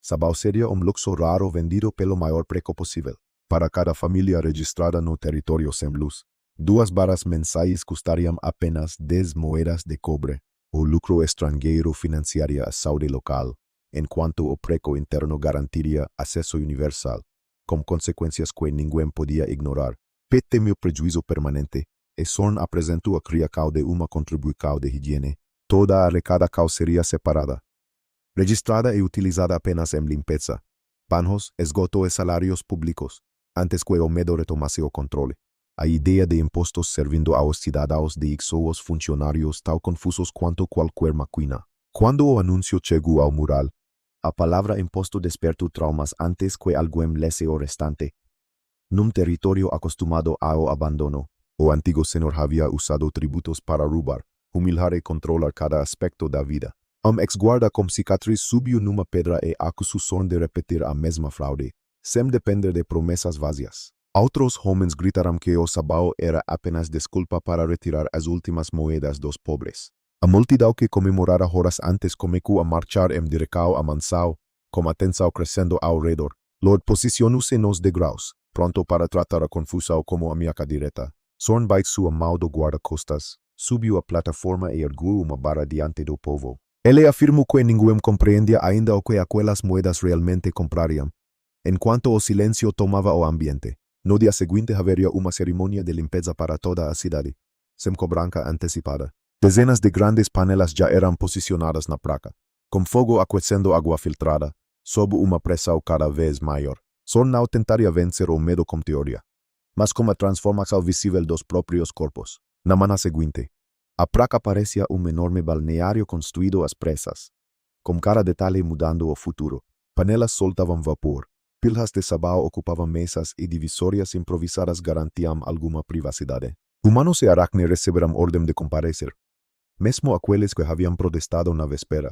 sabão seria luxo raro vendido pelo maior preço possível. Para cada família registrada no território sem luz, 2 barras mensais custariam apenas 10 moedas de cobre. O lucro estrangeiro financiaria a saúde local, enquanto o preço interno garantiria acesso universal, com consequências que ninguém podia ignorar. Pete temeu prejuízo permanente, e Sorn apresentou a criação de uma contribuição de higiene. Toda a arrecadação seria separada, registrada e utilizada apenas em limpeza, banhos, esgoto e salários públicos, antes que o medo retomasse o controle. A ideia de impostos servindo aos cidadãos deixou os funcionários tão confusos quanto qualquer máquina. Quando o anúncio chegou ao mural, a palavra imposto despertou traumas antes que alguém lesse o restante. Num território acostumado ao abandono, o antigo senhor havia usado tributos para roubar, humilhar e controlar cada aspecto da vida. Ex-guarda com cicatriz subiu numa pedra e acusou Sorn de repetir a mesma fraude, sem depender de promessas vazias. Outros homens gritaram que o sabão era apenas desculpa para retirar as últimas moedas dos pobres. A multidão que comemorara horas antes começou a marchar em direção à mansão, com a tensão crescendo ao redor. Lord posicionou-se nos degraus, pronto para tratar a confusa o como amiaca direta. Son bait sua mão do guarda-costas, subiu a plataforma e ergueu uma barra diante do povo. Ele afirmou que ninguém compreendia ainda o que aquelas moedas realmente comprariam, enquanto o silêncio tomava o ambiente. No dia seguinte haveria uma cerimônia de limpeza para toda a cidade. Semco branca antecipada. Dezenas de grandes panelas já eram posicionadas na praça, com fogo aquecendo água filtrada, sob uma pressão cada vez maior. Son não tentaria vencer o medo com teoria, mas com a transformação visível dos próprios corpos. Na manhã seguinte, a praça parecia um enorme balneário construído às pressas, com cada detalhe mudando o futuro. Panelas soltavam vapor, pilhas de sabão ocupavam mesas e divisórias improvisadas garantiam alguma privacidade. Humanos e aracne receberam ordem de comparecer, mesmo aqueles que haviam protestado na véspera,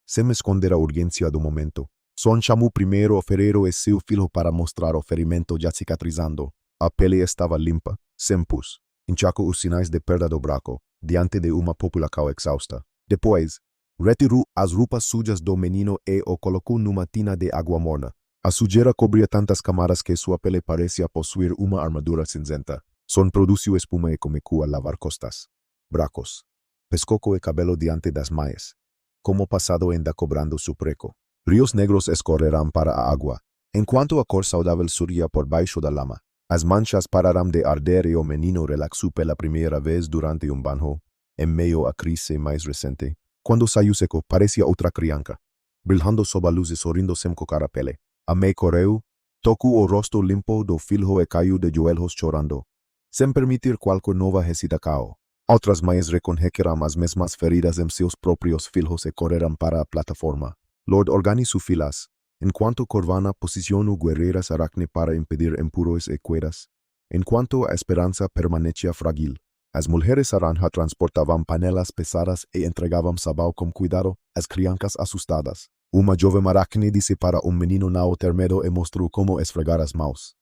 sem esconder a urgência do momento. Son chamou primeiro o ferreiro e seu filho para mostrar o ferimento já cicatrizando. A pele estava limpa, sem pus. Enxacou os sinais de perda do braço, diante de uma população exausta. Depois, retirou as roupas sujas do menino e o colocou numa tina de água morna. A sujeira cobria tantas camadas que sua pele parecia possuir uma armadura cinzenta. Son produziu espuma e começou a lavar costas, braços, pescoço e cabelo diante das maias, como passado ainda cobrando su preco. Rios negros escorrerão para a água, enquanto a cor saudável surgia por baixo da lama. As manchas pararam de arder e o menino relaxou pela primeira vez durante um banho, em meio à crise mais recente. Quando saiu seco, parecia outra criança, brilhando sob a luz e sorrindo sem cocar a pele. A mãe correu, tocou o rosto limpo do filho e caiu de joelhos chorando, sem permitir qualquer nova hesitação. Outras mães reconheceram as mesmas feridas em seus próprios filhos e correram para a plataforma. Lord organizou filas, enquanto Corvana posicionou guerreiras aracne para impedir empuros e quedas. Enquanto a esperança permanecia frágil, as mulheres naranja transportavam panelas pesadas e entregavam sabão com cuidado às crianças assustadas. Uma jovem aracne disse para um menino não ter medo e mostrou como esfregar as mãos.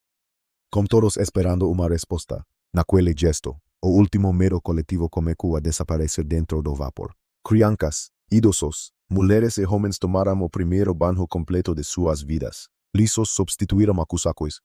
Com todos esperando uma resposta, naquele gesto, o último medo coletivo começou a desaparecer dentro do vapor. Crianças, idosos, mulheres e homens tomaram o primeiro banho completo de suas vidas. Lisos substituíram acusacos,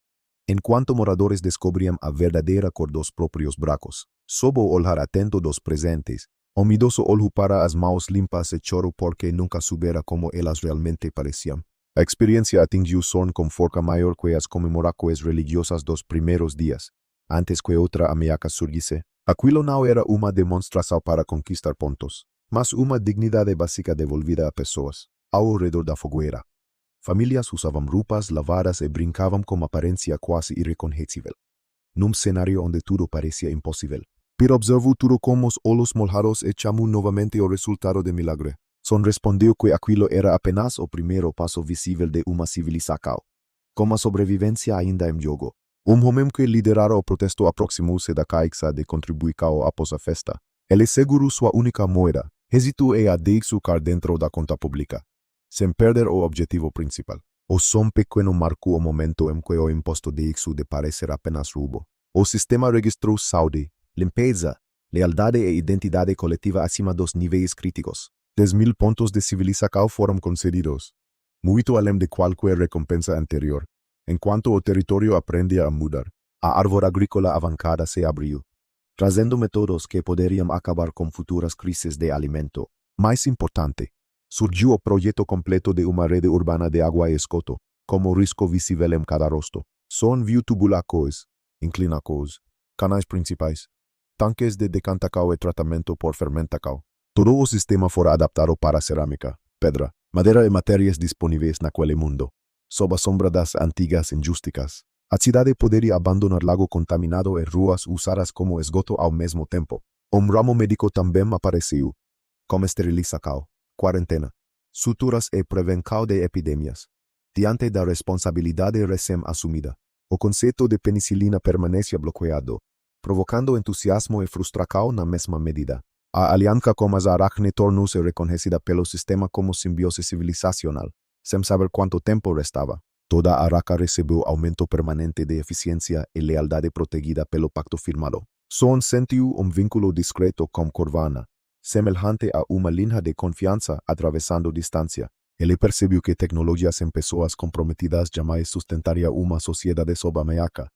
enquanto moradores descobriam a verdadeira cor dos próprios braços. Sob o olhar atento dos presentes, o idoso olhou para as mãos limpas e chorou porque nunca soubera como elas realmente pareciam. A experiência atingiu Son com força maior que as comemorações religiosas dos primeiros dias, antes que outra ameaça surgisse. Aquilo não era uma demonstração para conquistar pontos, mas uma dignidade básica devolvida a pessoas. Ao redor da fogueira, famílias usavam roupas lavadas e brincavam com aparência quase irreconhecível, num cenário onde tudo parecia impossível. Pero observou tudo com os olhos molhados e chamou novamente o resultado de milagre. Son respondeu que aquilo era apenas o primeiro passo visível de uma civilização, com a sobrevivência ainda em jogo. Homem que liderara o protesto aproximou-se da caixa de contribuição após a festa. Ele segurou sua única moeda, hesitou e a deixou cair dentro da conta pública, sem perder o objetivo principal. O som pequeno marcou o momento em que o imposto deixou de parecer apenas roubo. O sistema registrou saúde, limpeza, lealdade e identidade coletiva acima dos níveis críticos. 10.000 pontos de civilização foram concedidos, muito além de qualquer recompensa anterior. Enquanto o território aprendia a mudar, a árvore agrícola avancada se abriu, trazendo métodos que poderiam acabar com futuras crises de alimento. Mais importante, surgiu o projeto completo de uma rede urbana de água e esgoto, como risco visível em cada rosto. Son viu tubulacos, inclinacos, canais principais, tanques de decantacao e tratamento por fermentacao. Todo o sistema fora adaptado para cerâmica, pedra, madeira e matérias disponíveis naquele mundo. Sob a sombra das antigas indústrias, a cidade poderia abandonar lago contaminado e ruas usadas como esgoto ao mesmo tempo. Ramo médico também apareceu, como esterilização, quarentena, suturas e prevenção de epidemias. Diante da responsabilidade recém-assumida, o conceito de penicilina permanece bloqueado, provocando entusiasmo e frustração na mesma medida. A aliança com as aracne tornou-se reconhecida pelo sistema como simbiose civilizacional, sem saber quanto tempo restava. Toda a araca recebeu aumento permanente de eficiência e lealdade protegida pelo pacto firmado. Son sentiu vínculo discreto com Corvana, semelhante a uma linha de confiança atravessando distância. Ele percebiu que tecnologias em pessoas comprometidas jamais sustentaria uma sociedade sobameaca,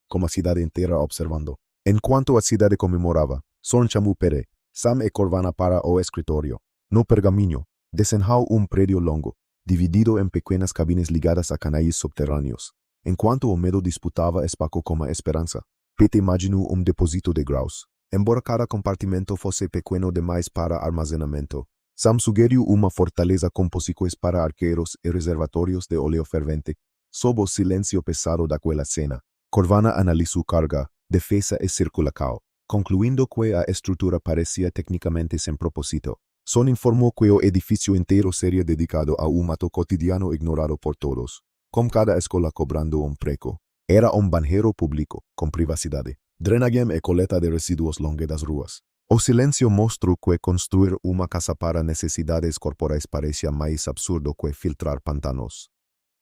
como a cidade inteira observando. Enquanto a cidade comemorava, Sorn chamou Pere, Sam e Corvana para o escritório. No pergaminho, desenhou prédio longo, dividido em pequenas cabines ligadas a canais subterrâneos. Enquanto o medo disputava espaço com a esperança, Pete imaginou depósito de graus. Embora cada compartimento fosse pequeno demais para armazenamento, Sam sugeriu uma fortaleza com pocicões para arqueiros e reservatórios de óleo fervente. Sob o silêncio pesado daquela cena, Corvana analisou carga, defesa e circulação, concluindo que a estrutura parecia tecnicamente sem propósito. Son informou que o edifício inteiro seria dedicado a mato cotidiano ignorado por todos, com cada escola cobrando preço. Era banheiro público, com privacidade, drenagem e coleta de resíduos longe das ruas. O silêncio mostrou que construir uma casa para necessidades corporais parecia mais absurdo que filtrar pantanos.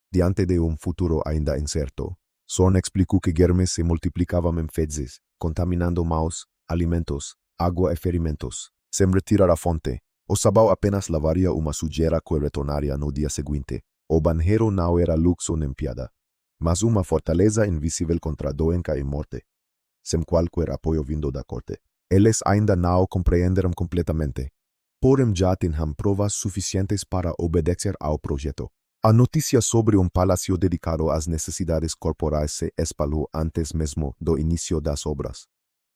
Diante de futuro ainda incerto, Sorn explicou que germes se multiplicavam em fezes, contaminando maus, alimentos, água e ferimentos. Sem retirar a fonte, o sabão apenas lavaria uma sujeira que retornaria no dia seguinte. O banheiro não era luxo nem piada, mas uma fortaleza invisível contra doença e morte, sem qualquer apoio vindo da corte. Eles ainda não compreenderam completamente, porém já tinham provas suficientes para obedecer ao projeto. A notícia sobre palácio dedicado às necessidades corporais se espalhou antes mesmo do início das obras.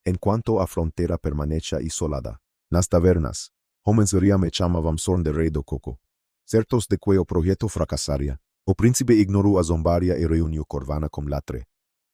Enquanto a fronteira permanecia isolada, nas tavernas, homens riam e chamavam Sorn de Rei do Coco. Certos de que o projeto fracassaria, o príncipe ignorou a zombaria e reuniu Corvana com Latre.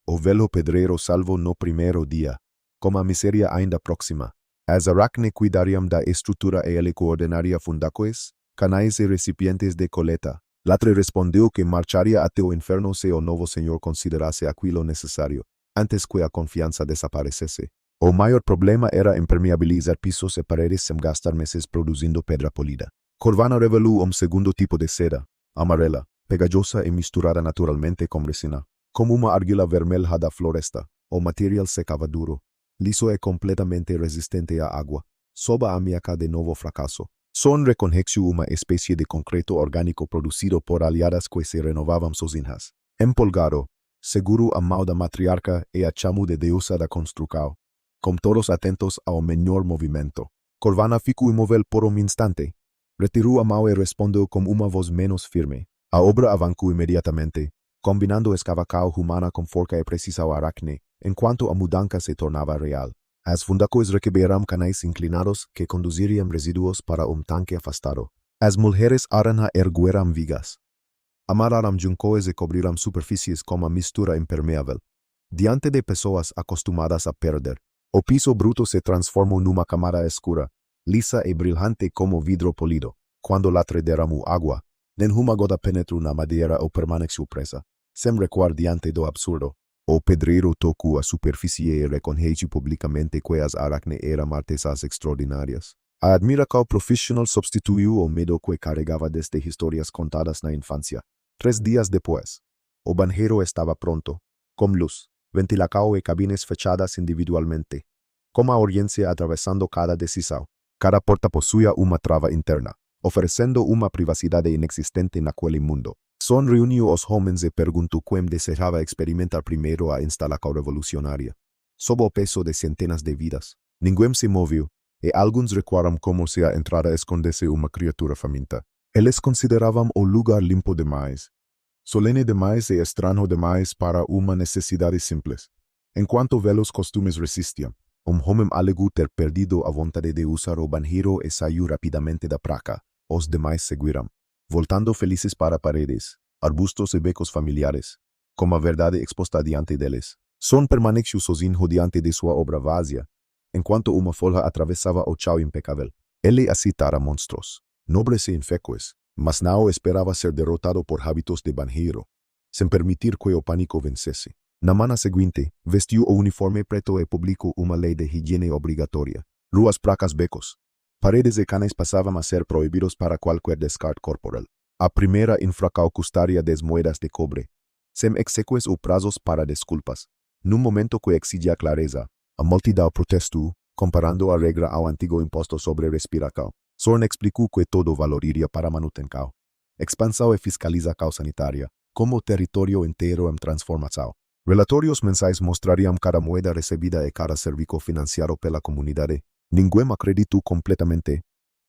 O velho pedreiro salvo no primeiro dia, com a miséria ainda próxima. As aracne cuidariam da estrutura e ele coordenaria fundacoes, canais e recipientes de coleta. Latre respondeu que marcharia até o inferno se o novo senhor considerasse aquilo necessário, antes que a confiança desaparecesse. O maior problema era impermeabilizar pisos e paredes sem gastar meses produzindo pedra polida. Corvana revelou segundo tipo de seda, amarela, pegajosa e misturada naturalmente com resina. Como uma argila vermelha da floresta, o material secava duro, liso e completamente resistente à água, sob a ameaça de novo fracasso. Sorn reconheceu uma espécie de concreto orgânico produzido por aliadas que se renovavam sozinhas. Empolgado, seguro a mão da matriarca e a chamou de deusa da construção. Com todos atentos ao menor movimento, Corvana ficou imóvel por instante. Retirou a mão e respondeu com uma voz menos firme. A obra avançou imediatamente, combinando escavação humana com forca e precisão aracne, enquanto a mudança se tornava real. As fundacoes receberam canais inclinados que conduziriam resíduos para tanque afastado. As mulheres aranha ergueram vigas. Amarraram juncos e cobriram superfícies com uma mistura impermeável. Diante de pessoas acostumadas a perder, o piso bruto se transformou numa camada escura, lisa e brilhante como vidro polido. Quando Latre derramou água, nenhuma gota penetrou na madeira ou permaneceu presa. Sem recuar diante do absurdo, o pedreiro tocou a superfície e reconheceu publicamente que as aracne eram artesãs extraordinárias. A admiração profissional substituiu o medo que carregava desde histórias contadas na infância. 3 dias depois, o banheiro estava pronto, com luz, ventilação e cabines fechadas individualmente, com a audiência atravessando cada decisão. Cada porta possuía uma trava interna, oferecendo uma privacidade inexistente naquele mundo. Sorn reuniu os homens e perguntou quem desejava experimentar primeiro a instalação revolucionária. Sob o peso de centenas de vidas, ninguém se moveu, e alguns recuaram como se a entrada escondesse uma criatura faminta. Eles consideravam o lugar limpo demais, solene demais e estranho demais para uma necessidade simples. Enquanto velhos costumes resistiam, homem alegou ter perdido a vontade de usar o banheiro e saiu rapidamente da praça. Os demais seguiram, voltando felizes para paredes, arbustos e becos familiares, com a verdade exposta diante deles. Sorn permaneceu sozinho diante de sua obra vazia, enquanto uma folha atravessava o chão impecável. Ele aceitara monstros, nobres e infecuos, mas não esperava ser derrotado por hábitos de banheiro, sem permitir que o pânico vencesse. Na manhã seguinte, vestiu o uniforme preto e publicou uma lei de higiene obrigatória. Ruas, placas, becos, paredes e canais passavam a ser proibidos para qualquer descarte corporal. A primeira infração custaria 10 moedas de cobre, sem execuções ou prazos para desculpas. Num momento que exigia clareza, a multidão protestou, comparando a regra ao antigo imposto sobre respiração. Sorn explicou que todo valor iria para manutenção. expansão e fiscalização sanitária, como território inteiro em transformação. Relatórios mensais mostrariam cada moeda recebida e cada serviço financiado pela comunidade. Ninguém acreditou completamente,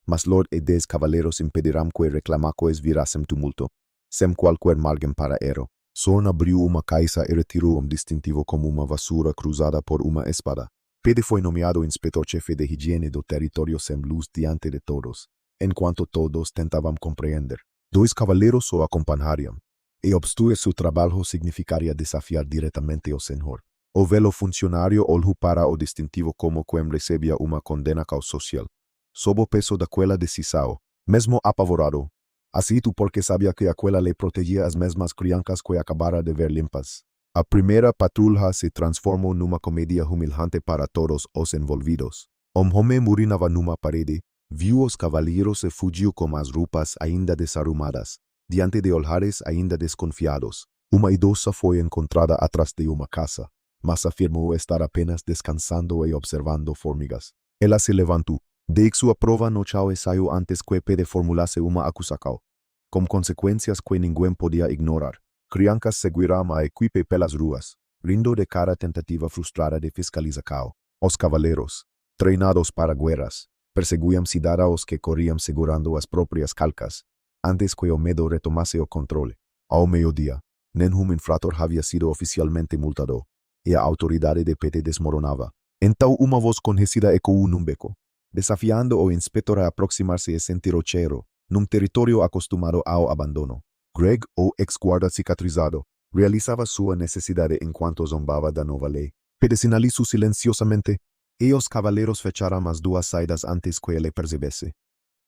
mas Lord e 10 cavaleiros impedirão que reclamações virassem tumulto, sem qualquer margem para erro. Sorn abriu uma caixa e retirou distintivo como uma vassoura cruzada por uma espada. Pede foi nomeado inspetor-chefe de higiene do território sem luz diante de todos, enquanto todos tentavam compreender. 2 cavaleiros o acompanhariam, e obstruir seu trabalho significaria desafiar diretamente o senhor. O velho funcionário olhou para o distintivo como quem recebia uma condenação social. Sob o peso daquela decisão, mesmo apavorado, aceito porque sabia que aquela lei protegia as mesmas crianças que acabara de ver limpas. A primeira patrulha se transformou numa comédia humilhante para todos os envolvidos. Um homem urinava numa parede, viu os cavaleiros e fugiu com as roupas ainda desarrumadas, diante de olhares ainda desconfiados. Uma idosa foi encontrada atrás de uma casa, mas afirmou estar apenas descansando e observando formigas. Ela se levantou, deu sua prova no chão e saiu antes que Pede formulasse uma acusação, com consequências que ninguém podia ignorar. Crianças seguiram a equipe pelas ruas, rindo de cada tentativa frustrada de fiscalização. Os cavaleiros, treinados para guerras, perseguiam cidadãos que corriam segurando as próprias calcas, antes que o medo retomasse o controle. Ao meio-dia, nenhum infrator havia sido oficialmente multado, e a autoridade de Pete desmoronava. Então uma voz conhecida ecoou num beco, desafiando o inspetor a aproximar-se e sentir o cheiro, num território acostumado ao abandono. Greg, o ex-guarda cicatrizado, realizava sua necessidade enquanto zombava da nova lei. Pete sinalizou silenciosamente, e os cavaleiros fecharam as 2 saídas antes que ele percebesse.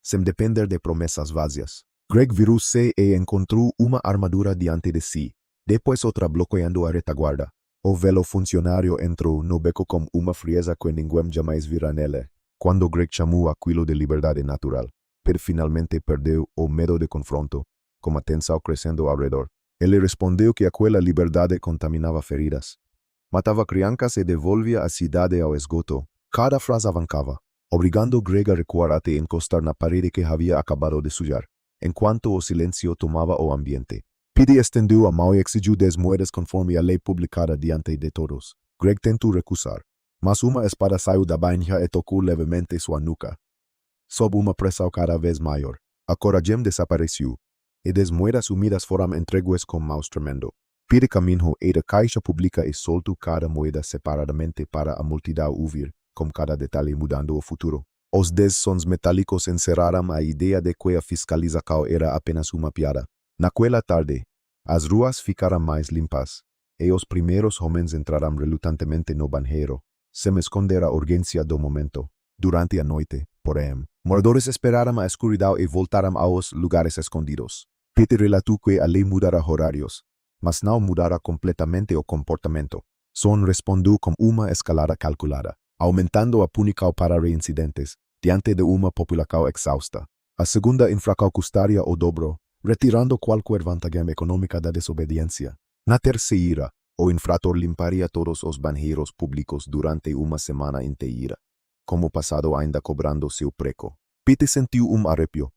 Sem depender de promessas vazias. Greg virou-se e encontrou uma armadura diante de si, depois outra bloqueando a retaguarda. O velho funcionário entrou no beco com uma frieza que ninguém jamais vira nele. Quando Greg chamou aquilo de liberdade natural, Pete finalmente perdeu o medo de confronto, com a tensão crescendo ao redor. Ele respondeu que aquela liberdade contaminava feridas. Matava crianças e devolvia a cidade ao esgoto. Cada frase avancava, obrigando Greg a recuar até encostar na parede que havia acabado de sujar, enquanto o silêncio tomava o ambiente. Pete estendeu a mão e exigiu 10 moedas conforme a lei publicada diante de todos. Greg tentou recusar, mas uma espada saiu da bainha e tocou levemente sua nuca. Sob uma pressão cada vez maior, a coragem desapareceu, e 10 moedas unidas foram entregues com maus tremendo. Pete caminhou e da caixa pública e soltou cada moeda separadamente para a multidão ouvir, com cada detalhe mudando o futuro. Os 10 sons metálicos encerraram a ideia de que a fiscalização era apenas uma piada. Naquela tarde, as ruas ficaram mais limpas, e os primeiros homens entraram relutantemente no banheiro, sem esconder a urgência do momento. Durante a noite, porém, moradores esperaram a escuridão e voltaram aos lugares escondidos. Pete relatou que a lei mudara horários, mas não mudara completamente o comportamento. Son respondeu com uma escalada calculada, aumentando a punição para reincidentes, diante de uma população exausta. A segunda infração custaria o dobro, retirando qualquer vantagem econômica da desobediência. Na terceira, o infrator limparia todos os banheiros públicos durante uma semana inteira, como passado ainda cobrando seu preço. Pete sentiu arrepio,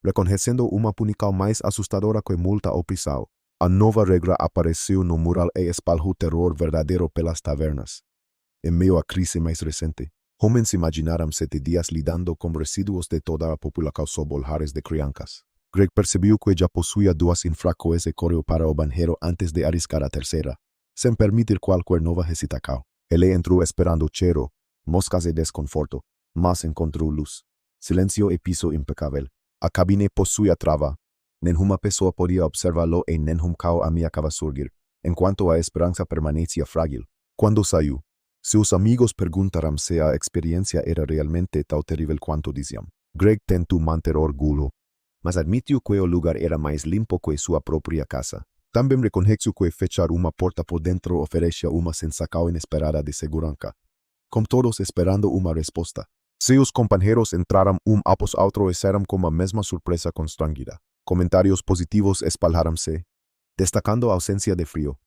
reconhecendo uma punição mais assustadora que multa ou prisão. A nova regra apareceu no mural e espalhou terror verdadeiro pelas tavernas. Em meio à crise mais recente, homens imaginaram 7 dias lidando com resíduos de toda a população sob olhares de crianças. Greg percebeu que já possuía 2 infrações e correu para o banheiro antes de arriscar a terceira, sem permitir qualquer nova hesitação. Ele entrou esperando cheiro, moscas e desconforto, mas encontrou luz, silêncio e piso impecável. A cabine possuía trava. Nenhuma pessoa podia observá-lo e nenhum caos ameaçava surgir, enquanto a esperança permanecia frágil. Quando saiu, seus amigos perguntaram se a experiência era realmente tão terrível quanto diziam. Greg tentou manter orgulho, mas admitiu que o lugar era mais limpo que sua própria casa. Também reconheceu que fechar uma porta por dentro oferecia uma sensação inesperada de segurança, com todos esperando uma resposta. Seus companheiros entraram após outro e saíram com a mesma surpresa constrangida. Comentários positivos espalharam-se, destacando a ausência de frio.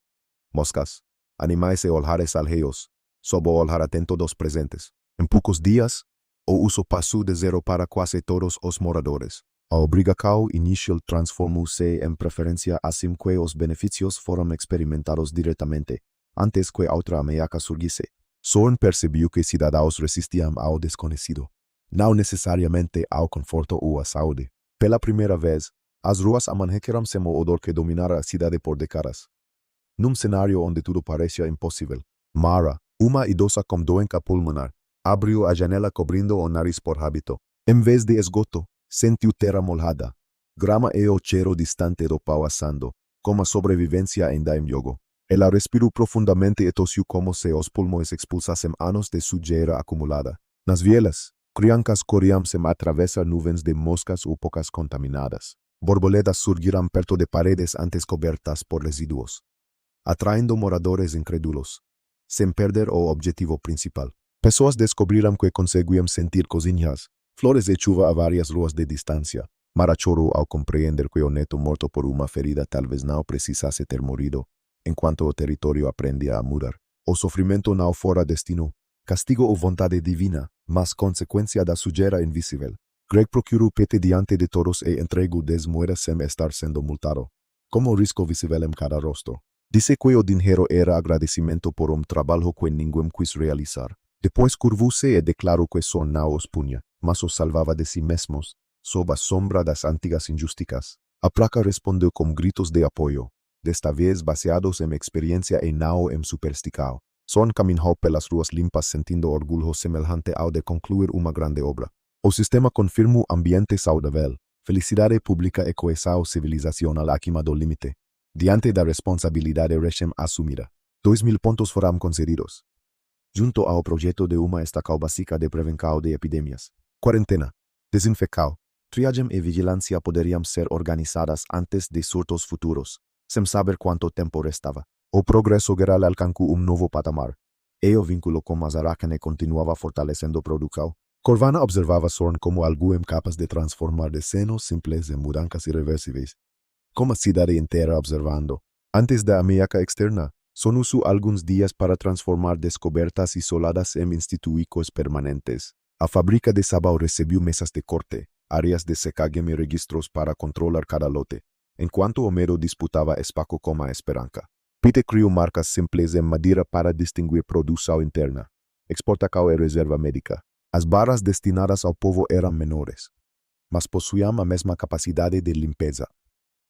Moscas, animais e olhares alheios, sob o olhar atento dos presentes. Em poucos dias, o uso passou de 0 para quase todos os moradores. A obrigacao inicial transformou-se em preferência assim que os benefícios foram experimentados diretamente, antes que outra ameaça surgisse. Soren percebeu que cidadãos resistiam ao desconhecido, não necessariamente ao conforto ou à saúde. Pela primeira vez, as ruas amanheceram sem o odor que dominara a cidade por décadas. Num cenário onde tudo parecia impossível, Mara, uma idosa com doença pulmonar, abriu a janela cobrindo o nariz por hábito. Em vez de esgoto, sentiu terra molhada, grama e o cheiro distante do pau assando, como a sobrevivência ainda em jogo. Ela respirou profundamente e tossiu como se os pulmões expulsassem anos de sujeira acumulada. Nas vielas, crianças corriam sem atravessar nuvens de moscas ou poucas contaminadas. Borboletas surgiram perto de paredes antes cobertas por resíduos, atraindo moradores incrédulos, sem perder o objetivo principal. Pessoas descobriram que conseguiam sentir cozinhas, flores de chuva a várias ruas de distância. Mara chorou ao compreender que o neto morto por uma ferida talvez não precisasse ter morrido, enquanto o território aprendia a mudar. O sofrimento não fora destino, castigo ou vontade divina, mas consequência da sujeira invisível. Greg procurou pete diante de todos e entregou 10 moedas sem estar sendo multado, como risco visível em cada rosto. Disse que o dinheiro era agradecimento por trabalho que ninguém quis realizar. Depois curvou-se e declarou que só não os punha, mas os salvava de si mesmos, sob a sombra das antigas injusticas. A placa respondeu com gritos de apoio, desta vez baseados em experiência e não em superstição. Son caminhou pelas ruas limpas sentindo orgulho semelhante ao de concluir uma grande obra. O sistema confirmou ambiente saudável, felicidade pública e coesão civilizacional acima do limite. Diante da responsabilidade recém-assumida, 2.000 pontos foram concedidos, junto ao projeto de uma estação básica de prevenção de epidemias. Quarentena, desinfecção, triagem e vigilância poderiam ser organizadas antes de surtos futuros, sem saber quanto tempo restava. O progresso geral alcançou novo patamar, e o vínculo com as Arachne continuava fortalecendo a produção. Corvana observava Soren como algo capaz de transformar desenhos simples em mudanças irreversíveis. Como a cidade inteira observando. Antes da ameaça externa, Son usou alguns dias para transformar descobertas isoladas em institutos permanentes. A fábrica de sabão recebeu mesas de corte, áreas de secagem e registros para controlar cada lote, enquanto Homero disputava espaço com a esperança. Pete criou marcas simples em madeira para distinguir produção interna, exportação e reserva médica. As barras destinadas ao povo eram menores, mas possuíam a mesma capacidade de limpeza.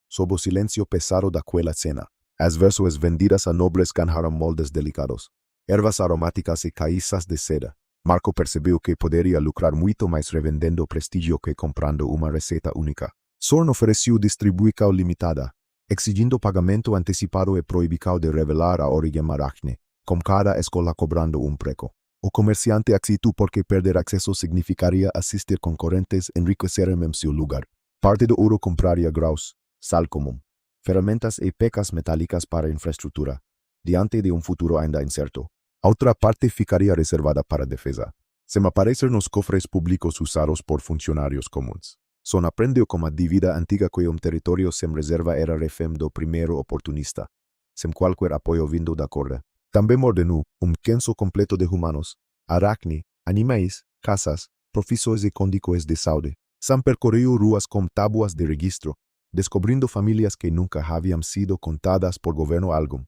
Sob o silêncio pesado daquela cena, as versões vendidas a nobres ganharam moldes delicados, ervas aromáticas e caixas de seda. Marco percebeu que poderia lucrar muito mais revendendo prestígio que comprando uma receita única. Soren ofereceu distribuição limitada, exigindo pagamento antecipado e proibição de revelar a origem Arachne, com cada escola cobrando preço. O comerciante aceitou porque perder acesso significaria assistir concorrentes enriquecerem em seu lugar. Parte do ouro compraria graus, sal comum, ferramentas e pecas metálicas para infraestrutura, diante de futuro ainda incerto. Outra parte ficaria reservada para a defesa, sem aparecer nos cofres públicos usados por funcionários comuns. Son aprendeu como a dívida antiga que território sem reserva era refém do primeiro oportunista, sem qualquer apoio vindo da corda. Também ordenou censo completo de humanos, Arachne, animais, casas, profissões e condições de saúde. Sam percorreu ruas com tábuas de registro, descobrindo famílias que nunca haviam sido contadas por governo algum,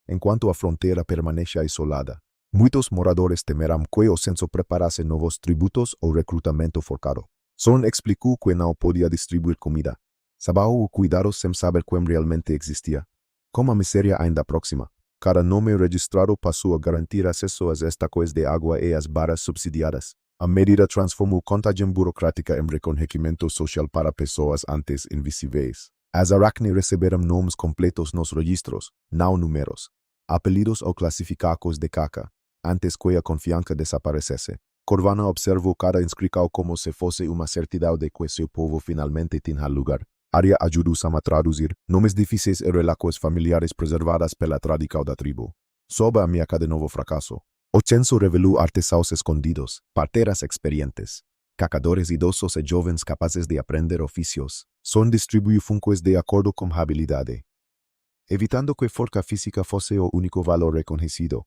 enquanto a fronteira permanecia isolada. Muitos moradores temeram que o censo preparasse novos tributos ou recrutamento forçado. Son explicou que não podia distribuir comida, sabão ou cuidados sem saber quem realmente existia. Com a miséria ainda próxima, cada nome registrado passou a garantir acesso às estações de água e às barras subsidiadas. A medida transformou contagem burocrática em reconhecimento social para pessoas antes invisíveis. As Arachne receberam nomes completos nos registros, não números, apelidos ou classificados de caca, antes que a confiança desaparecesse. Corvana observou cada inscrição como se fosse uma certidão de que seu povo finalmente tinha lugar. Arya ajudou Sam a traduzir nomes difíceis e relações familiares preservadas pela tradição da tribo. Sob a ameaça de novo fracasso, o censo revelou artesãos escondidos, parteiras experientes, cacadores idosos e jovens capazes de aprender ofícios. Son distribuiu funcos de acordo com habilidade, evitando que força física fosse o único valor reconhecido,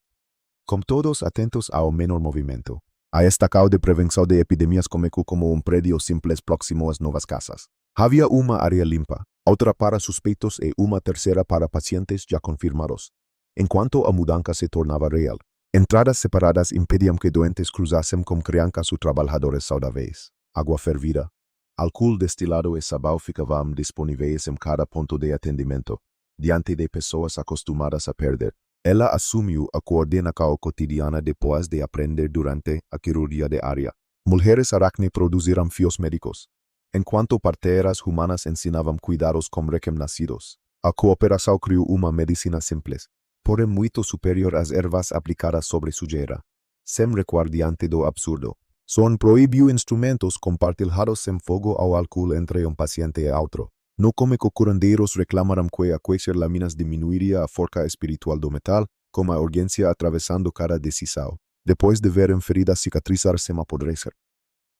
com todos atentos ao menor movimento. A estação de prevenção de epidemias começou como prédio simples próximo às novas casas. Había una área limpa, otra para suspeitos y una tercera para pacientes ya confirmados. En cuanto a mudanza se tornaba real. Entradas separadas impedían que doentes cruzasen con criancas o trabajadores saudáveis. Agua fervida, alcohol destilado y sabão ficavam disponíveis en cada punto de atendimento, diante de pessoas acostumadas a perder. Ela assumiu a coordenação cotidiana depois de aprender durante a cirurgia de área. Mulheres aracne produziram fios médicos, enquanto parteiras humanas ensinavam cuidados com recém-nascidos. A cooperação criou uma medicina simples, porém muito superior às ervas aplicadas sobre sujeira. Sem recuardiante do absurdo. Son proibiu instrumentos compartilhados sem fogo ou álcool entre paciente e outro. No como curandeiros reclamaram que aquecer lâminas diminuiria a força espiritual do metal, como a urgência atravessando cada decisão. Depois de verem feridas cicatrizar sem apodrecer.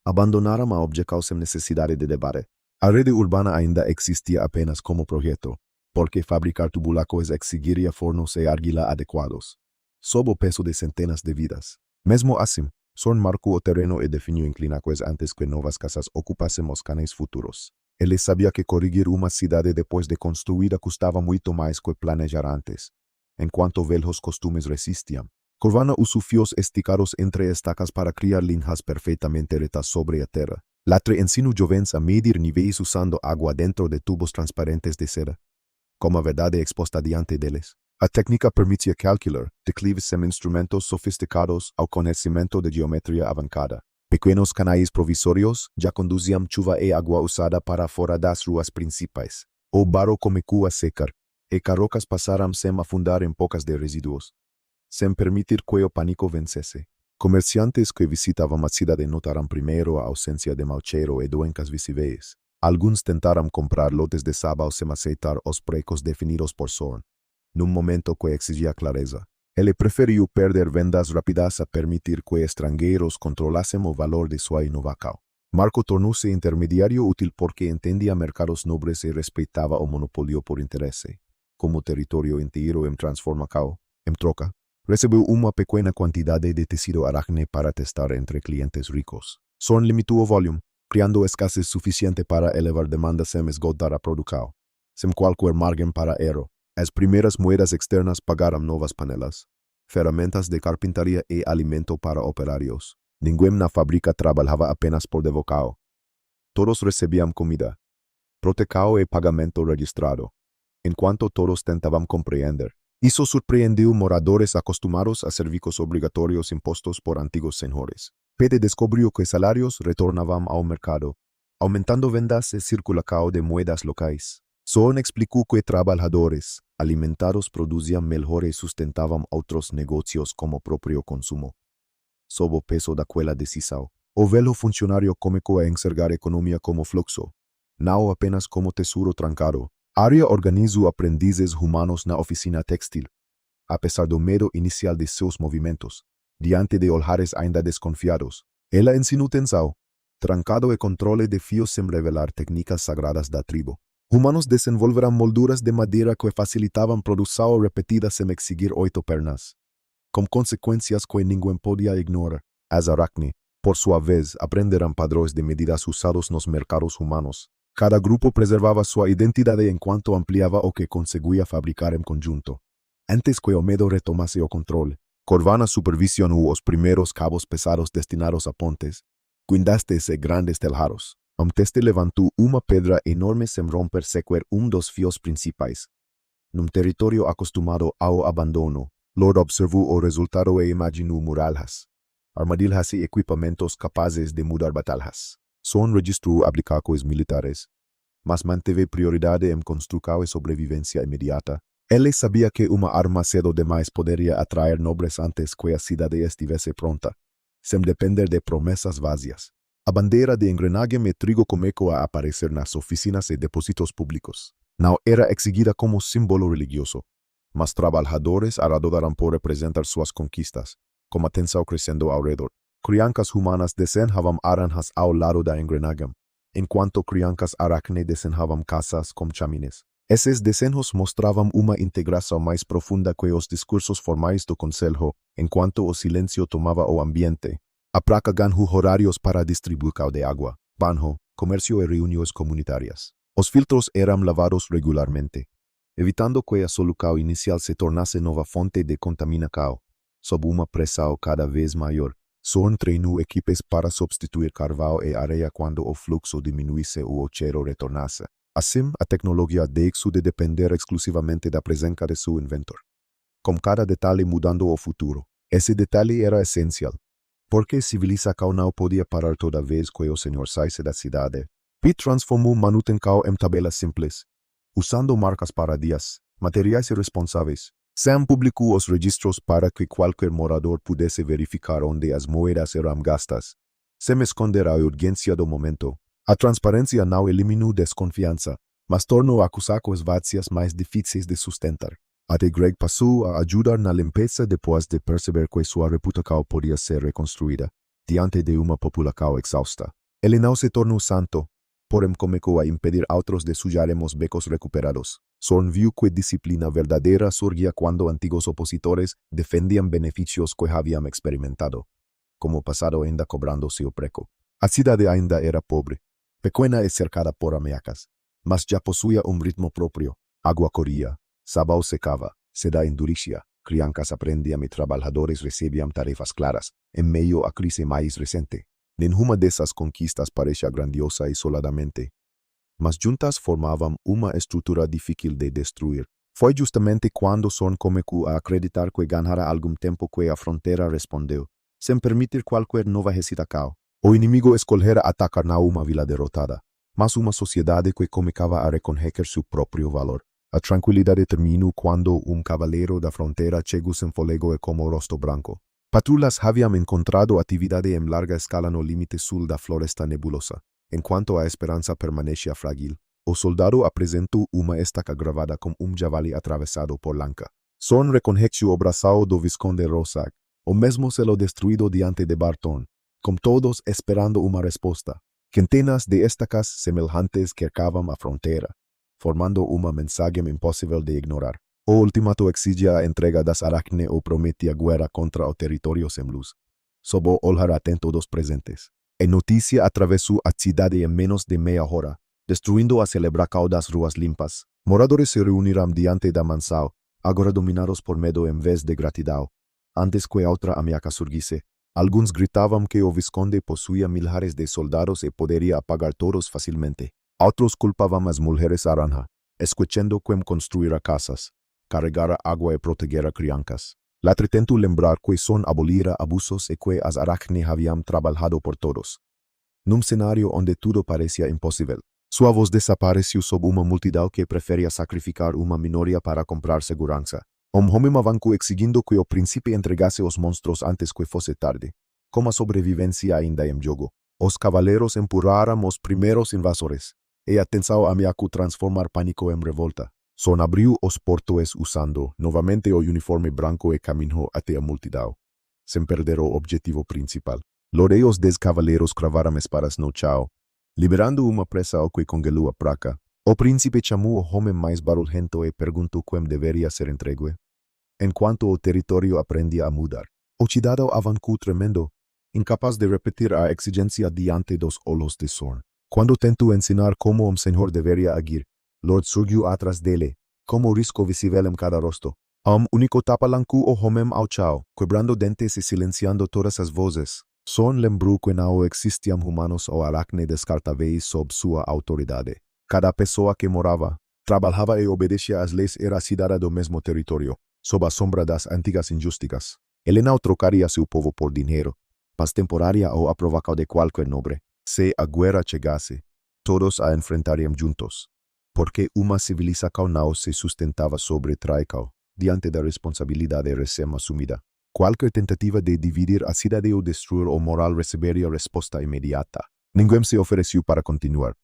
Abandonaram a objeção sem necessidade de debate. A rede urbana ainda existia apenas como projeto, porque fabricar tubulacos exigiria fornos e argila adequados, sob o peso de centenas de vidas. Mesmo assim, Son marcou o terreno e definiu inclinações antes que novas casas ocupassem os canes futuros. Ele sabia que corrigir uma cidade depois de construída custava muito mais que planejar antes, enquanto velhos costumes resistiam. Corvana usou fios esticados entre estacas para criar linhas perfeitamente retas sobre a terra. Latre ensinou jovens a medir níveis usando água dentro de tubos transparentes de seda, como a verdade exposta diante deles. A técnica permitia calcular declives sem instrumentos sofisticados ao conhecimento de geometria avançada. Pequenos canais provisórios já conduziam chuva e água usada para fora das ruas principais. O barro começou a secar, e carrocas passaram sem afundar em pocas de resíduos, sem permitir que o pânico vencesse. Comerciantes que visitavam a cidade notaram primeiro a ausência de mau cheiro e doenças visíveis. Alguns tentaram comprar lotes de sabão sem aceitar os preços definidos por Sorn. Num momento que exigia clareza, ele preferiu perder vendas rápidas a permitir que estrangeiros controlassem o valor de sua inovação. Marco tornou-se intermediário útil porque entendia mercados nobres e respeitava o monopólio por interesse. Como território inteiro em transformação, em troca, recebeu uma pequena quantidade de tecido aracne para testar entre clientes ricos. Sorn limitou o volume, criando escassez suficiente para elevar demanda sem esgotar a produção, sem qualquer margem para erro. As primeiras moedas externas pagaram novas panelas, ferramentas de carpintaria e alimento para operários. Ninguém na fábrica trabalhava apenas por devoção. Todos recebiam comida, proteção e pagamento registrado, enquanto todos tentavam compreender. Isso surpreendeu moradores acostumados a serviços obrigatórios impostos por antigos senhores. Pete descobriu que salários retornavam ao mercado, aumentando vendas e circulação de moedas locais. Son explicou que trabalhadores alimentados produziam melhor e sustentavam outros negócios como o próprio consumo. Sob o peso daquela decisão, o velho funcionário começou a enxergar a economia como fluxo, não apenas como tesouro trancado. Arya organizou aprendizes humanos na oficina textil, apesar do medo inicial de seus movimentos, diante de olhares ainda desconfiados. Ela ensinou tensão, trancado e controle de fios sem revelar técnicas sagradas da tribo. Humanos desenvolveram molduras de madeira que facilitavam produção repetida sem exigir 8 pernas, com consequências que ninguém podia ignorar. As aracne, por sua vez, aprenderam padrões de medidas usados nos mercados humanos. Cada grupo preservava sua identidade enquanto ampliava o que conseguia fabricar em conjunto. Antes que o medo retomasse o controle, Corvana supervisionou os primeiros cabos pesados destinados a pontes, guindastes e grandes telhados. Teste levantou uma pedra enorme sem romper sequer dos fios principais. Num território acostumado ao abandono, Lord observou o resultado e imaginou muralhas, armadilhas e equipamentos capazes de mudar batalhas. Son registrou abdicacos militares, mas manteve prioridade em construção e sobrevivência imediata. Ele sabia que uma arma cedo demais poderia atrair nobres antes que a cidade estivesse pronta, sem depender de promessas vazias. A bandeira de engrenagem e trigo começou a aparecer nas oficinas e depósitos públicos. Não era exigida como símbolo religioso, mas trabalhadores a adoraram por representar suas conquistas, com a tensão crescendo ao redor. Criancas humanas desenhavam aranjas ao lado da engrenagem, enquanto criancas aracne desenhavam casas com chaminés. Esses desenhos mostravam uma integração mais profunda que os discursos formais do conselho, enquanto o silêncio tomava o ambiente. A placa ganhou horários para distribuição de água, banho, comercio y reuniones comunitarias. Los filtros eran lavados regularmente, evitando que el solucao inicial se tornase nueva fuente de contaminación. Sob una presión cada vez mayor, Sorn treinou equipes para substituir carvão e areia quando o fluxo diminuísse ou o cheiro retornasse. Assim, a tecnologia deixou de depender exclusivamente da presença de seu inventor. Com cada detalhe mudando o futuro, esse detalhe era essencial, porque a civilização não podia parar toda vez que o senhor saísse da cidade. Pitt transformou manutenção em tabelas simples, usando marcas para dias, materiais irresponsáveis. Sam publicou os registros para que qualquer morador pudesse verificar onde as moedas eram gastas, sem esconder a urgência do momento. A transparência não eliminou desconfiança, mas tornou acusacos vázias mais difíceis de sustentar. Até Greg passou a ajudar na limpeza depois de perceber que sua reputação podia ser reconstruída, diante de uma população exausta. Ele não se tornou santo, porém começou a impedir outros de sujarem os becos recuperados. Sorn viu que disciplina verdadeira surgia quando antigos opositores defendiam benefícios que haviam experimentado, como o passado ainda cobrando seu preço. A cidade ainda era pobre, pequena e cercada por ameaças, mas já possuía ritmo próprio. Água corria, sabão secava, seda endurecia, crianças aprendiam e trabalhadores recebiam tarefas claras, em meio à crise mais recente. Nenhuma dessas conquistas parecia grandiosa isoladamente, mas juntas formavam uma estrutura difícil de destruir. Foi justamente quando Sorn começou a acreditar que ganhara algum tempo que a fronteira respondeu, sem permitir qualquer nova hesitação. O inimigo escolhera atacar não uma vila derrotada, mas uma sociedade que começava a reconhecer seu próprio valor. A tranquilidade terminou quando cavaleiro da fronteira chegou sem fôlego e como rosto branco. Patrulhas haviam encontrado atividade em larga escala no limite sul da floresta nebulosa. Enquanto a esperança permanecia frágil, o soldado apresentou uma estaca gravada com javali atravessado por lanca. Sorn reconheceu o braço do Visconde Rosag, o mesmo selo destruído diante de Barton, com todos esperando uma resposta. Centenas de estacas semelhantes cercavam a fronteira, formando uma mensagem impossível de ignorar. O ultimato exigia a entrega das Arachne ou prometia guerra contra o território sem luz. Sob o olhar atento dos presentes, a notícia atravessou a cidade em menos de meia hora, destruindo a celebração das ruas limpas. Moradores se reuniram diante da mansão, agora dominados por medo em vez de gratidão. Antes que outra ameaça surgisse, alguns gritavam que o Visconde possuía milhares de soldados e poderia apagar todos facilmente. Outros culpavam as mulheres aranja, escuchando como construir casas, carregar água e proteger a crianças. Latre tentou lembrar que Sorn abolira abusos e que as Arachne haviam trabalhado por todos. Num cenário onde tudo parecia impossível, sua voz desapareceu sob uma multidão que preferia sacrificar uma minoria para comprar segurança. Homem avançou exigindo que o príncipe entregasse os monstros antes que fosse tarde. Como a sobrevivência ainda em jogo, os cavaleiros empurraram os primeiros invasores, e a tensão ameaçou transformar pânico em revolta. Sorn abriu os portões usando novamente o uniforme branco e caminhou até a multidão, sem perder o objetivo principal. Loreos dos cavaleiros cravaram espadas no chão, liberando uma pressão que congelou a praca. O príncipe chamou o homem mais barulhento e perguntou como deveria ser entregue. Enquanto o território aprendia a mudar, o cidadão avançou tremendo, incapaz de repetir a exigência diante dos olhos de Sorn. Quando tentou ensinar como senhor deveria agir, Lord surgiu atrás dele, como risco visível em cada rosto. Único tapa lancou o homem ao chão, quebrando dentes e silenciando todas as vozes. Sorn lembrou que não existiam humanos ou arachne descartáveis sob sua autoridade. Cada pessoa que morava, trabalhava e obedecia às leis era cidadã do mesmo território, sob a sombra das antigas injusticas. Ele não trocaria seu povo por dinheiro, paz temporária ou a provocação de qualquer nobre. Se a guerra chegasse, todos a enfrentariam juntos, porque uma civilização não se sustentava sobre traição, diante da responsabilidade recém-assumida. Qualquer tentativa de dividir a cidade ou destruir o moral receberia resposta imediata. Ninguém se ofereceu para continuar.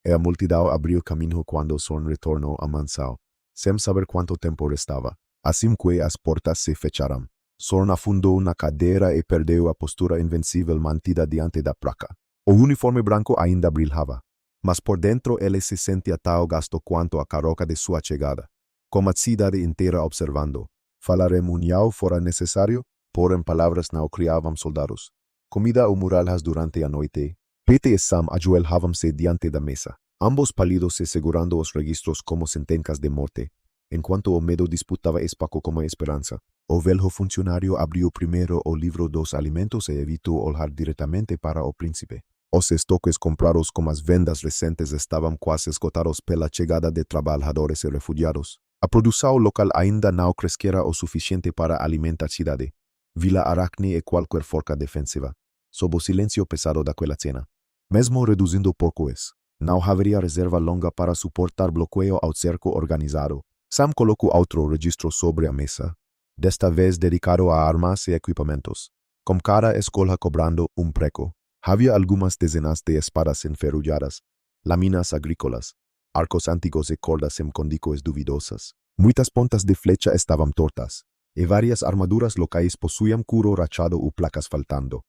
E a multidão abriu caminho quando Sorn retornou à mansão, sem saber quanto tempo restava. Assim que as portas se fecharam, Sorn afundou na cadeira e perdeu a postura invencível mantida diante da placa. O uniforme branco ainda brilhava, mas por dentro ele se sentia tão gasto quanto a caroca de sua chegada. Com a cidade inteira observando, falar em união fora necessário, porém palavras não criavam soldados. Comida ou muralhas durante a noite, Pete e Sam ajoelhavam-se diante da mesa, ambos pálidos e segurando os registros como sentencias de morte, enquanto o medo disputava espaço como esperança. O velho funcionário abriu primeiro o livro dos alimentos e evitou olhar diretamente para o príncipe. Os estoques comprados com as vendas recentes estavam quase esgotados pela chegada de trabalhadores e refugiados. A produção local ainda não crescera o suficiente para alimentar a cidade. Vila Aracne e qualquer forca defensiva, sob o silêncio pesado daquela cena. Mesmo reduzindo porcoes, não haveria reserva longa para suportar bloqueio ao cerco organizado. Sam colocou outro registro sobre a mesa, desta vez dedicado a armas e equipamentos. Com cada escolha cobrando preço. Havia algumas dezenas de espadas enferrujadas, lâminas agrícolas, arcos antigos e cordas com dicoes duvidosas. Muitas pontas de flecha estavam tortas, e várias armaduras locais possuíam couro rachado ou placas faltando.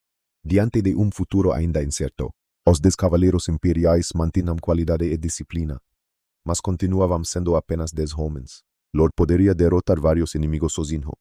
Diante de futuro ainda incerto, os 10 cavaleiros imperiais mantinham qualidade e disciplina, mas continuavam sendo apenas 10 homens. Lord poderia derrotar vários inimigos sozinho.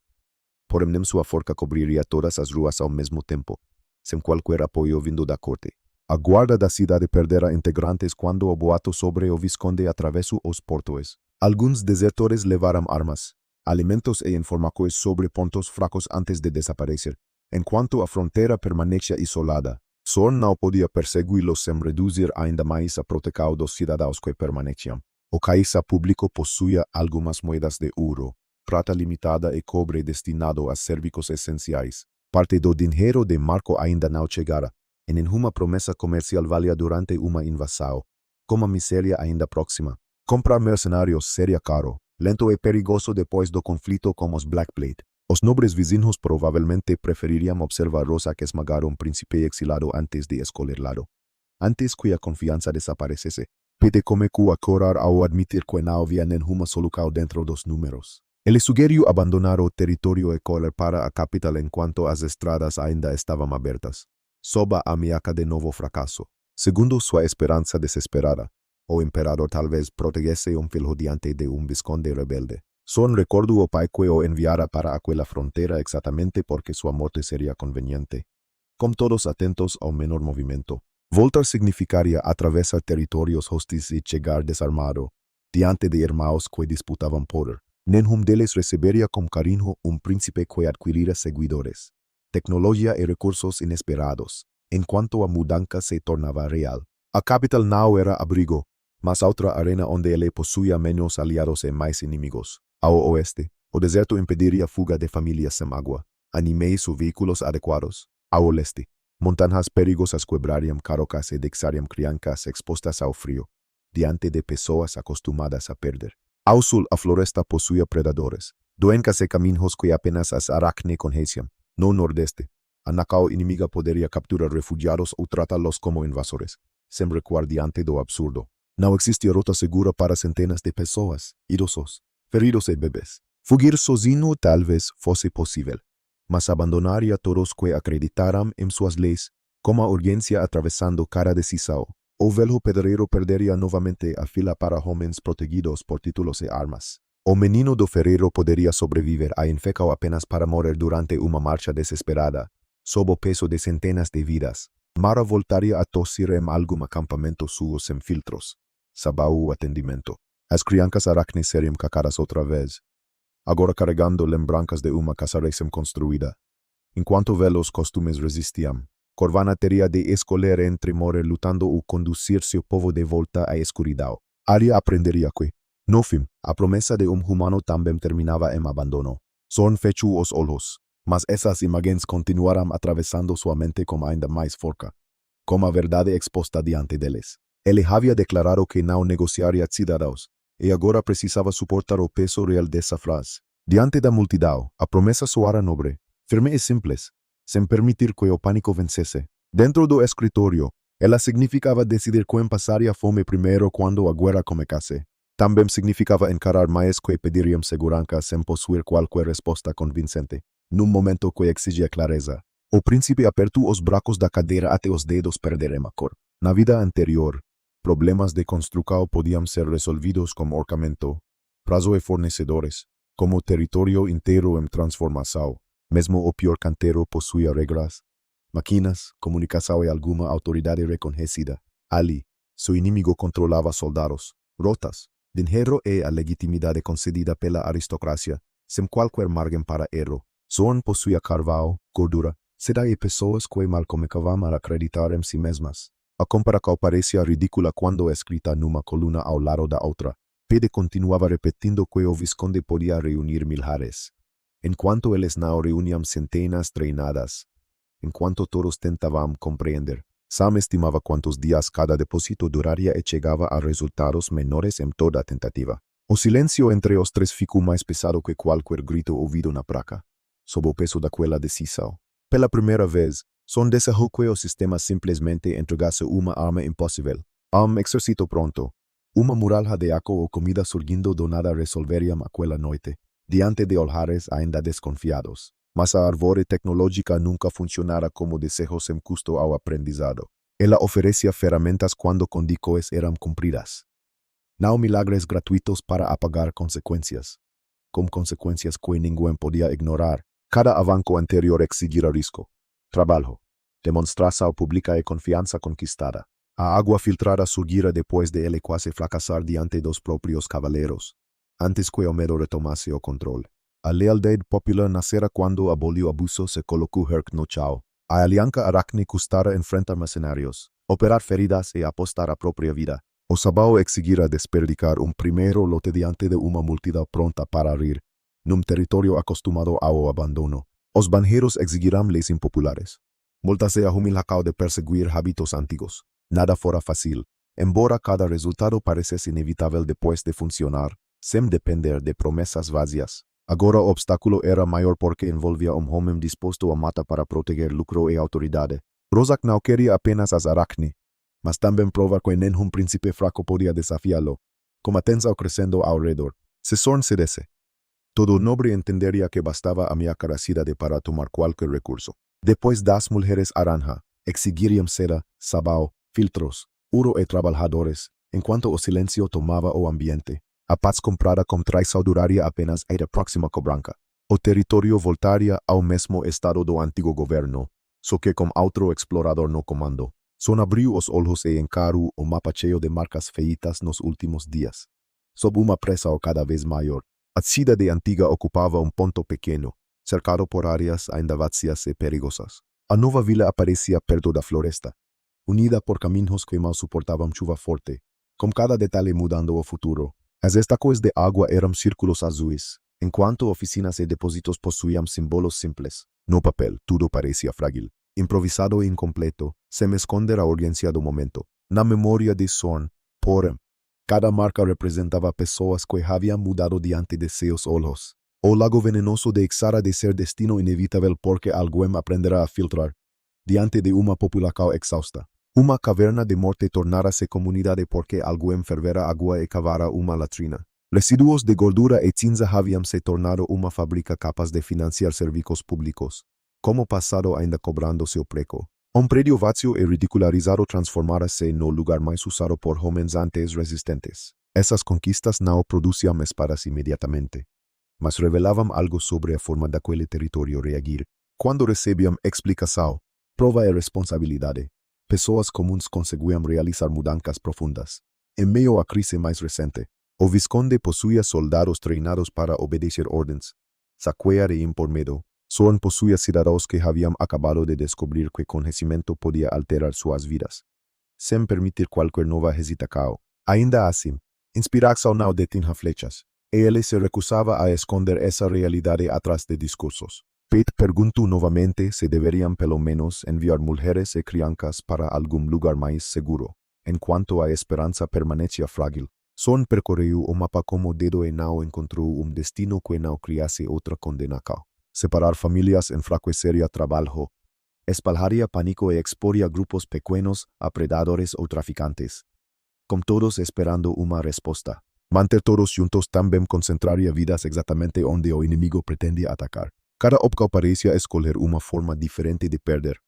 Porém, sua forca cobriria todas as ruas ao mesmo tempo, sem qualquer apoio vindo da corte. A guarda da cidade perdera integrantes quando o boato sobre o Visconde atravessou os portos. Alguns desertores levaram armas, alimentos e informações sobre pontos fracos antes de desaparecer, enquanto a fronteira permanecia isolada. Sorn não podia persegui-los sem reduzir ainda mais a proteção dos cidadãos que permaneciam. O caixa público possuía algumas moedas de ouro, prata limitada e cobre destinado a serviços essenciais. Parte do dinheiro de Marco ainda não chegara, e nenhuma promessa comercial valia durante uma invasão. Como a miséria ainda próxima, comprar mercenários seria caro, lento e perigoso depois do conflito com os Blackblade. Os nobres vizinhos provavelmente prefeririam observar Rosa que esmagar príncipe exilado antes de escolher lado. Antes que a confiança desaparecesse, Pete começou a chorar ao admitir que não havia nenhuma solução dentro dos números. Ele sugeriu abandonar o território e correr para a capital enquanto as estradas ainda estavam abertas, sob a ameaça de novo fracasso. Segundo sua esperança desesperada, o imperador talvez protegesse filho diante de visconde rebelde. Sorn recordou o pai que o enviara para aquela fronteira exatamente porque sua morte seria conveniente. Com todos atentos ao menor movimento, voltar significaria atravessar territórios hostis e chegar desarmado, diante de irmãos que disputavam poder. Nenhum deles receberia com carinho príncipe que adquirira seguidores, tecnologia e recursos inesperados, enquanto a mudança se tornava real. A capital não era abrigo, mas outra arena onde ele possuía menos aliados e mais inimigos. Ao oeste, o deserto impediria a fuga de famílias sem água, animais ou veículos adequados. Ao leste, montanhas perigosas quebrariam carocas e deixariam crianças expostas ao frio, diante de pessoas acostumadas a perder. Ao sul, a floresta possuía predadores, doenças e caminhos que apenas as Aracne conheciam. No nordeste, a nação inimiga poderia capturar refugiados ou tratá-los como invasores, sem recuar diante do absurdo. Não existia rota segura para centenas de pessoas, idosos, feridos e bebês. Fugir sozinho talvez fosse possível, mas abandonaria todos que acreditaram em suas leis, com a urgência atravessando cada decisão. O velho pedreiro perderia novamente a fila para homens protegidos por títulos e armas. O menino do ferreiro poderia sobreviver a infecção apenas para morrer durante uma marcha desesperada, sob o peso de centenas de vidas. Mara voltaria a tossir em algum acampamento sujo sem filtros. Sabau o atendimento. As crianças Aracne seriam cacadas outra vez, agora carregando lembranças de uma casa recém-construída. Enquanto velhos costumes resistiam, Corvana teria de escolher entre morrer lutando ou conduzir seu povo de volta à escuridão. Arya aprenderia que, no fim, a promessa de humano também terminava em abandono. Sorn fechou os olhos, mas essas imagens continuaram atravessando sua mente com ainda mais força, com a verdade exposta diante deles. Ele havia declarado que não negociaria cidadãos, e agora precisava suportar o peso real dessa frase. Diante da multidão, a promessa soara nobre, firme e simples, sem permitir que o pânico vencesse. Dentro do escritório, ela significava decidir quem passaria fome primeiro quando a guerra começasse. Também significava encarar mais que pediriam segurança sem possuir qualquer resposta convincente. Num momento que exigia clareza, o príncipe apertou os braços da cadeira até os dedos perderem a cor. Na vida anterior, problemas de construção podiam ser resolvidos com orçamento, prazo e fornecedores, como território inteiro em transformação. Mesmo o pior canteiro possuía regras. máquinas, comunicação e alguma autoridade reconhecida. Ali, seu inimigo controlava soldados, rotas, dinheiro e a legitimidade concedida pela aristocracia, sem qualquer margem para erro. Zorn possuía carvão, gordura, seda e pessoas que mal começavam a acreditar em si mesmas. A comparação parecia ridícula quando escrita numa coluna ao lado da outra. Pede continuava repetindo que o Visconde podia reunir milhares. Enquanto eles não reuniam centenas treinadas. Enquanto todos tentavam compreender, Sam estimava quantos dias cada depósito duraria e chegava a resultados menores em toda a tentativa. O silêncio entre os três ficou mais pesado que qualquer grito ouvido na praça, sob o peso daquela decisão. Pela primeira vez, Zorn desejou que o sistema simplesmente entregasse uma arma impossível. Exército pronto. Uma muralha de aço ou comida surgindo do nada resolveriam aquela noite, diante de olhares ainda desconfiados. Mas a árvore tecnológica nunca funcionara como desejo sem custo ao aprendizado. Ela oferecia ferramentas quando condições eram cumpridas. Não milagres gratuitos para apagar consequências. Com consequências que ninguém podia ignorar, cada avanço anterior exigira risco, trabalho, demonstração pública e confiança conquistada. A água filtrada surgira depois de ele quase fracassar diante dos próprios cavaleiros, antes que o medo retomasse o controle. A lealdade popular nascera quando aboliu abusos e colocou Herc no chão. A aliança Arachne custara enfrentar mercenários, operar feridas e apostar a própria vida. O sabão exigira desperdicar primeiro lote diante de uma multidão pronta para rir, num território acostumado ao abandono. Os banheiros exigirão leis impopulares. Multas e a humilhação de perseguir hábitos antigos. Nada fora fácil, embora cada resultado parecesse inevitável depois de funcionar, sem depender de promessas vazias. Agora o obstáculo era maior porque envolvia homem disposto a matar para proteger lucro e autoridade. Rozak não queria apenas as Arachne, mas também provar que nenhum príncipe fraco podia desafiá-lo, com a tensão crescendo ao redor. Se Zorn cedesse, todo nobre entenderia que bastava ameaçar a cidade para tomar qualquer recurso. Depois das mulheres aranja, exigiriam seda, sabão, filtros, ouro e trabalhadores, enquanto o silêncio tomava o ambiente. A paz comprada com traição duraria apenas a próxima cobrança. O território voltaria ao mesmo estado do antigo governo, só que com outro explorador no comando. Zorn abriu os olhos e encarou o mapa cheio de marcas feitas nos últimos dias. Sob uma pressão cada vez maior, a cidade antiga ocupava ponto pequeno, cercado por áreas ainda vazias e perigosas. A nova vila aparecia perto da floresta, unida por caminhos que mal suportavam chuva forte, com cada detalhe mudando o futuro. As estacas de água eram círculos azuis, enquanto oficinas e depósitos possuíam símbolos simples. No papel, tudo parecia frágil, improvisado e incompleto, sem esconder a urgência do momento. Na memória de Zorn, porém, cada marca representava pessoas que haviam mudado diante de seus olhos. O lago venenoso deixara de ser destino inevitável porque alguém aprenderá a filtrar, diante de uma população exausta. Uma caverna de morte tornara-se comunidade porque alguém fervera água e cavara uma latrina. Resíduos de gordura e cinza haviam se tornado uma fábrica capaz de financiar serviços públicos, como o passado ainda cobrando seu preço. Prédio vazio e ridicularizado transformara-se no lugar mais usado por homens antes resistentes. Essas conquistas não produziam espadas imediatamente, mas revelavam algo sobre a forma daquele território reagir. Quando recebiam explicação, prova e responsabilidade, pessoas comuns conseguiam realizar mudanças profundas. Em meio à crise mais recente, o Visconde possuía soldados treinados para obedecer ordens, saquear e impor medo. Zorn possuía cidadãos que haviam acabado de descobrir que conhecimento podia alterar suas vidas, sem permitir qualquer nova hesitação. Ainda assim, inspiração não detinha flechas, e ele se recusava a esconder essa realidade atrás de discursos. Pete perguntou novamente se deveriam pelo menos enviar mulheres e crianças para algum lugar mais seguro, enquanto a esperança permanecia frágil. Zorn percorreu o mapa como dedo e não encontrou destino que não criasse outra condenação. Separar famílias enfraqueceria trabalho, espalharia pânico e exporia grupos pequenos a predadores ou traficantes, com todos esperando uma resposta. Manter todos juntos também concentraria vidas exatamente onde o inimigo pretendia atacar. Cada opção parecia escolher uma forma diferente de perder.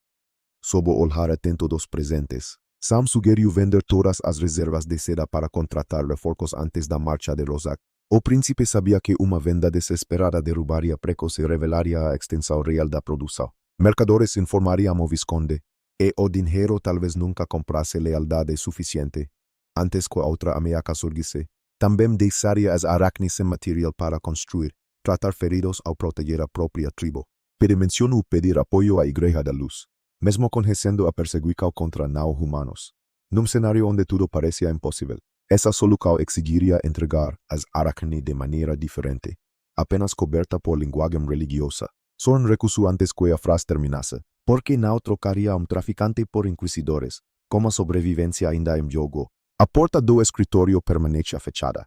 Sob o olhar atento dos presentes, Sam sugeriu vender todas as reservas de seda para contratar reforços antes da marcha de Rozak. O príncipe sabia que uma venda desesperada derrubaria preços e revelaria a extensão real da produção. Mercadores informarían ao Visconde, e o dinheiro talvez nunca comprasse lealdade suficiente. Antes que outra ameaça surgisse, também deixaria as aracnes sem material para construir, tratar feridos ou proteger a própria tribo. Pero menciono pedir apoio à Igreja da Luz, mesmo conhecendo a perseguição contra não-humanos. Num cenário onde tudo parecia impossível, essa solução exigiria entregar as aracnes de maneira diferente, apenas coberta por linguagem religiosa. Sorn recusou antes que a frase terminasse, porque não trocaria traficante por inquisidores, como a sobrevivência ainda em jogo. A porta do escritório permanecia fechada,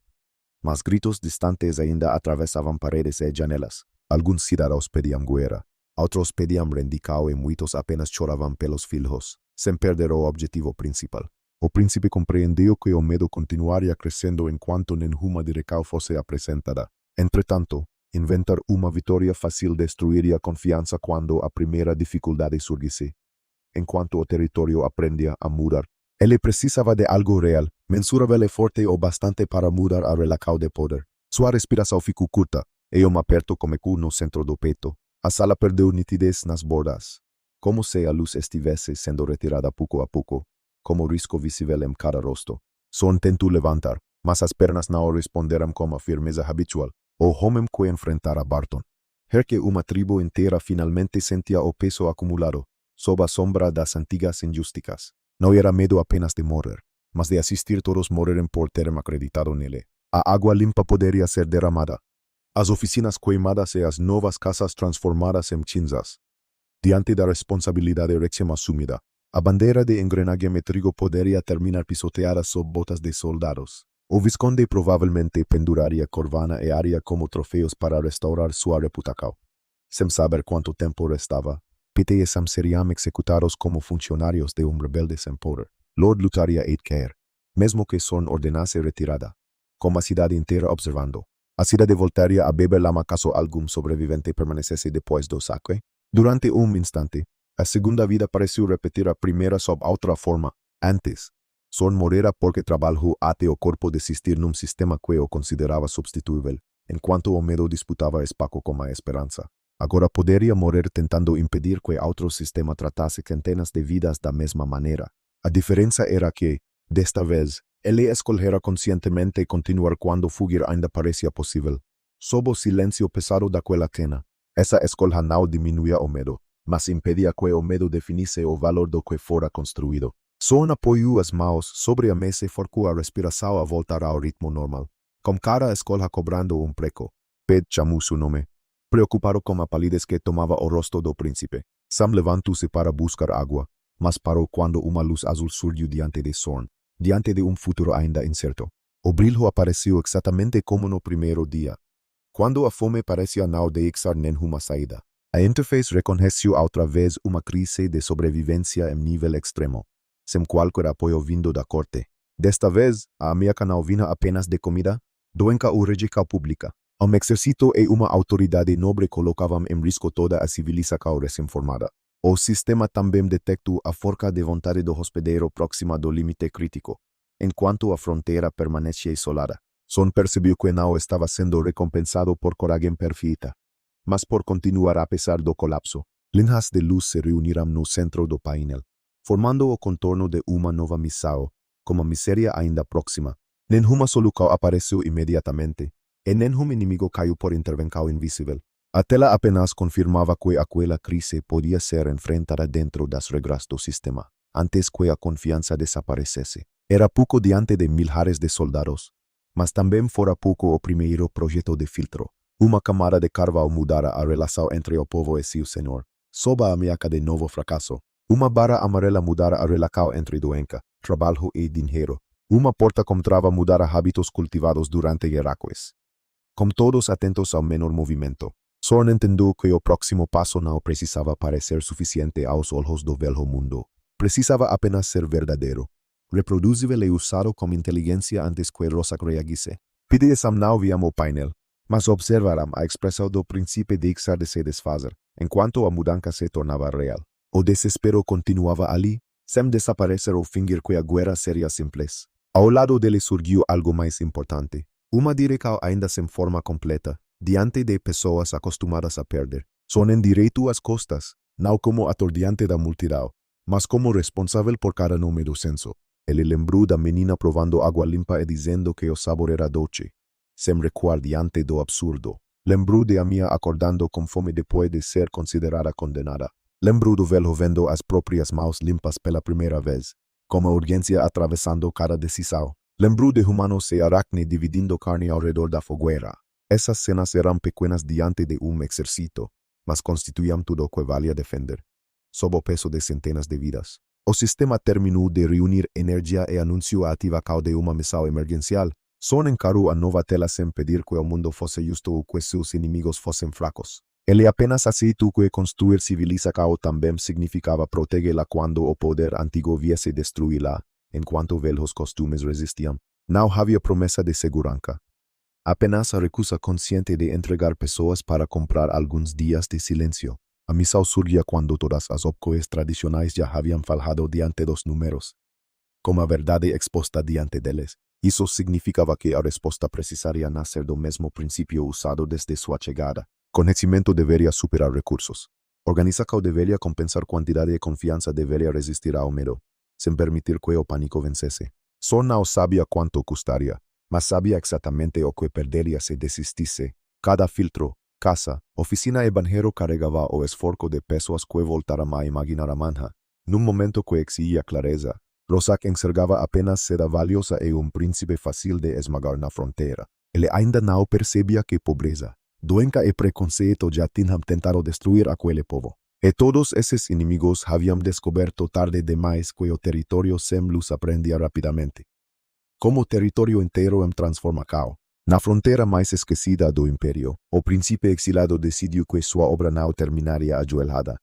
mas gritos distantes ainda atravessavam paredes e janelas. Alguns cidadãos pediam guerra, outros pediam rendição e muitos apenas choravam pelos filhos, sem perder o objetivo principal. O príncipe compreendeu que o medo continuaria crescendo enquanto nenhuma direção fosse apresentada. Entretanto, inventar uma vitória fácil destruiria a confiança quando a primeira dificuldade surgisse. Enquanto o território aprendia a mudar, ele precisava de algo real, mensurável e forte o bastante para mudar a relação de poder. Sua respiração ficou curta, e um aperto começou no centro do peito. A sala perdeu nitidez nas bordas, como se a luz estivesse sendo retirada pouco a pouco, como risco visível em cada rosto. Sorn tentou levantar, mas as pernas não responderam com a firmeza habitual. O homem que enfrentara Barton. Que uma tribo inteira finalmente sentia o peso acumulado, sob a sombra das antigas injusticas. Não era medo apenas de morrer, mas de assistir todos morrerem por terem acreditado nele. A água limpa poderia ser derramada, as oficinas queimadas e as novas casas transformadas em cinzas. Diante da responsabilidade recém-assumida, a bandeira de engrenagem metrigo poderia terminar pisoteada sob botas de soldados. O Visconde provavelmente penduraria Corvana e Arya como troféus para restaurar sua reputação. Sem saber quanto tempo restava, Pete e Sam seriam executados como funcionários de rebelde sem poder. Lord lutaria a cair, mesmo que Sorn ordenasse retirada, com a cidade inteira observando. A cidade voltaria a beber lama caso algum sobrevivente permanecesse depois do saque. Durante instante, a segunda vida pareceu repetir a primeira sob outra forma. Antes, Sorn morrera porque trabalhou até o corpo desistir num sistema que o considerava substituível, enquanto o medo disputava espaço com a esperança. Agora poderia morrer tentando impedir que outro sistema tratasse centenas de vidas da mesma maneira. A diferença era que, desta vez, ele escolhera conscientemente continuar quando fugir ainda parecia possível. Sob o silêncio pesado daquela cena, essa escolha não diminuía o medo, mas impedia que o medo definisse o valor do que fora construído. Sorn apoiou as mãos sobre a mesa e forçou a respiração a voltar ao ritmo normal, com cada escolha cobrando preço. Ped chamou seu nome, preocupado com a palidez que tomava o rosto do príncipe. Sam levantou-se para buscar água, mas parou quando uma luz azul surgiu diante de Sorn, diante de futuro ainda incerto. O brilho apareceu exatamente como no primeiro dia, quando a fome parecia não deixar nenhuma saída. A interface reconheceu outra vez uma crise de sobrevivência em nível extremo, sem qualquer apoio vindo da corte. Desta vez, a ameaça não vinha apenas de comida, doença ou rejeição pública. Um exército e uma autoridade nobre colocavam em risco toda a civilização recém-formada. O sistema também detectou a força de vontade do hospedeiro próxima do limite crítico, enquanto a fronteira permanecia isolada. Sorn percebeu que não estava sendo recompensado por coragem perfeita, mas por continuar a pesar do colapso. Linhas de luz se reuniram no centro do painel, formando o contorno de uma nova missão, com a miséria ainda próxima. Nenhuma solução apareceu imediatamente, e nenhum inimigo caiu por intervenção invisível. A tela apenas confirmava que aquela crise podia ser enfrentada dentro das regras do sistema, antes que a confiança desaparecesse. Era pouco diante de milhares de soldados, mas também fora pouco o primeiro projeto de filtro. Uma camada de carvão mudara a relação entre o povo e seu senhor. Sob a ameaça de novo fracasso, uma barra amarela mudara a relação entre doença, trabalho e dinheiro. Uma porta com trava mudara hábitos cultivados durante Heracles. Com todos atentos ao menor movimento, Sorn entendeu que o próximo passo não precisava parecer suficiente aos olhos do velho mundo. Precisava apenas ser verdadeiro, reproduzível e usado com inteligência antes que Rosak reagisse. Pete e Sam não viam o painel, mas observaram a expressão do príncipe deixar de se desfazer, enquanto a mudança se tornava real. O desespero continuava ali, sem desaparecer ou fingir que a guerra seria simples. Ao lado dele surgiu algo mais importante. Uma direção ainda sem forma completa, diante de pessoas acostumadas a perder. Sorn endireitou as costas, não como atordiante da multidão, mas como responsável por cada nome do censo. Ele lembrou da menina provando água limpa e dizendo que o sabor era doce, sem recuar diante do absurdo. Lembrou de Amia acordando com fome depois de ser considerada condenada. Lembrou do velho vendo as próprias mãos limpas pela primeira vez, com a urgência atravessando cada decisão. Lembrou de humanos e aracne dividindo carne ao redor da fogueira. Essas cenas eram pequenas diante de exército, mas constituíam tudo o que valia defender, sob o peso de centenas de vidas. O sistema terminou de reunir energia e anunciou a ativação de uma missão emergencial. Son encarou a nova tela sem pedir que o mundo fosse justo ou que seus inimigos fossem fracos. Ele apenas aceitou que construir civilização também significava protegê-la quando o poder antigo viesse destruí-la, enquanto velhos costumes resistiam. Não havia promessa de segurança. Apenas a recusa consciente de entregar pessoas para comprar alguns dias de silêncio. A missão surgia quando todas as opções tradicionais já haviam falhado diante dos números, com a verdade exposta diante deles. Isso significava que a resposta precisaria nascer do mesmo princípio usado desde sua chegada. Conhecimento deveria superar recursos. Organização deveria compensar quantidade e confiança deveria resistir ao medo, sem permitir que o pânico vencesse. Só não sabia quanto custaria, mas sabia exatamente o que perderia se desistisse. Cada filtro, casa, oficina e banheiro carregava o esforço de pessoas que voltaram a imaginar a manha. Num momento que exigia clareza, Rosak enxergava apenas seda valiosa e príncipe fácil de esmagar na fronteira. Ele ainda não percebia que pobreza, doença e preconceito já tinham tentado destruir aquele povo. E todos esses inimigos haviam descoberto tarde demais que o território sem luz aprendia rapidamente. Como o território inteiro em transformação. Na fronteira mais esquecida do império, o príncipe exilado decidiu que sua obra não terminaria ajoelhada.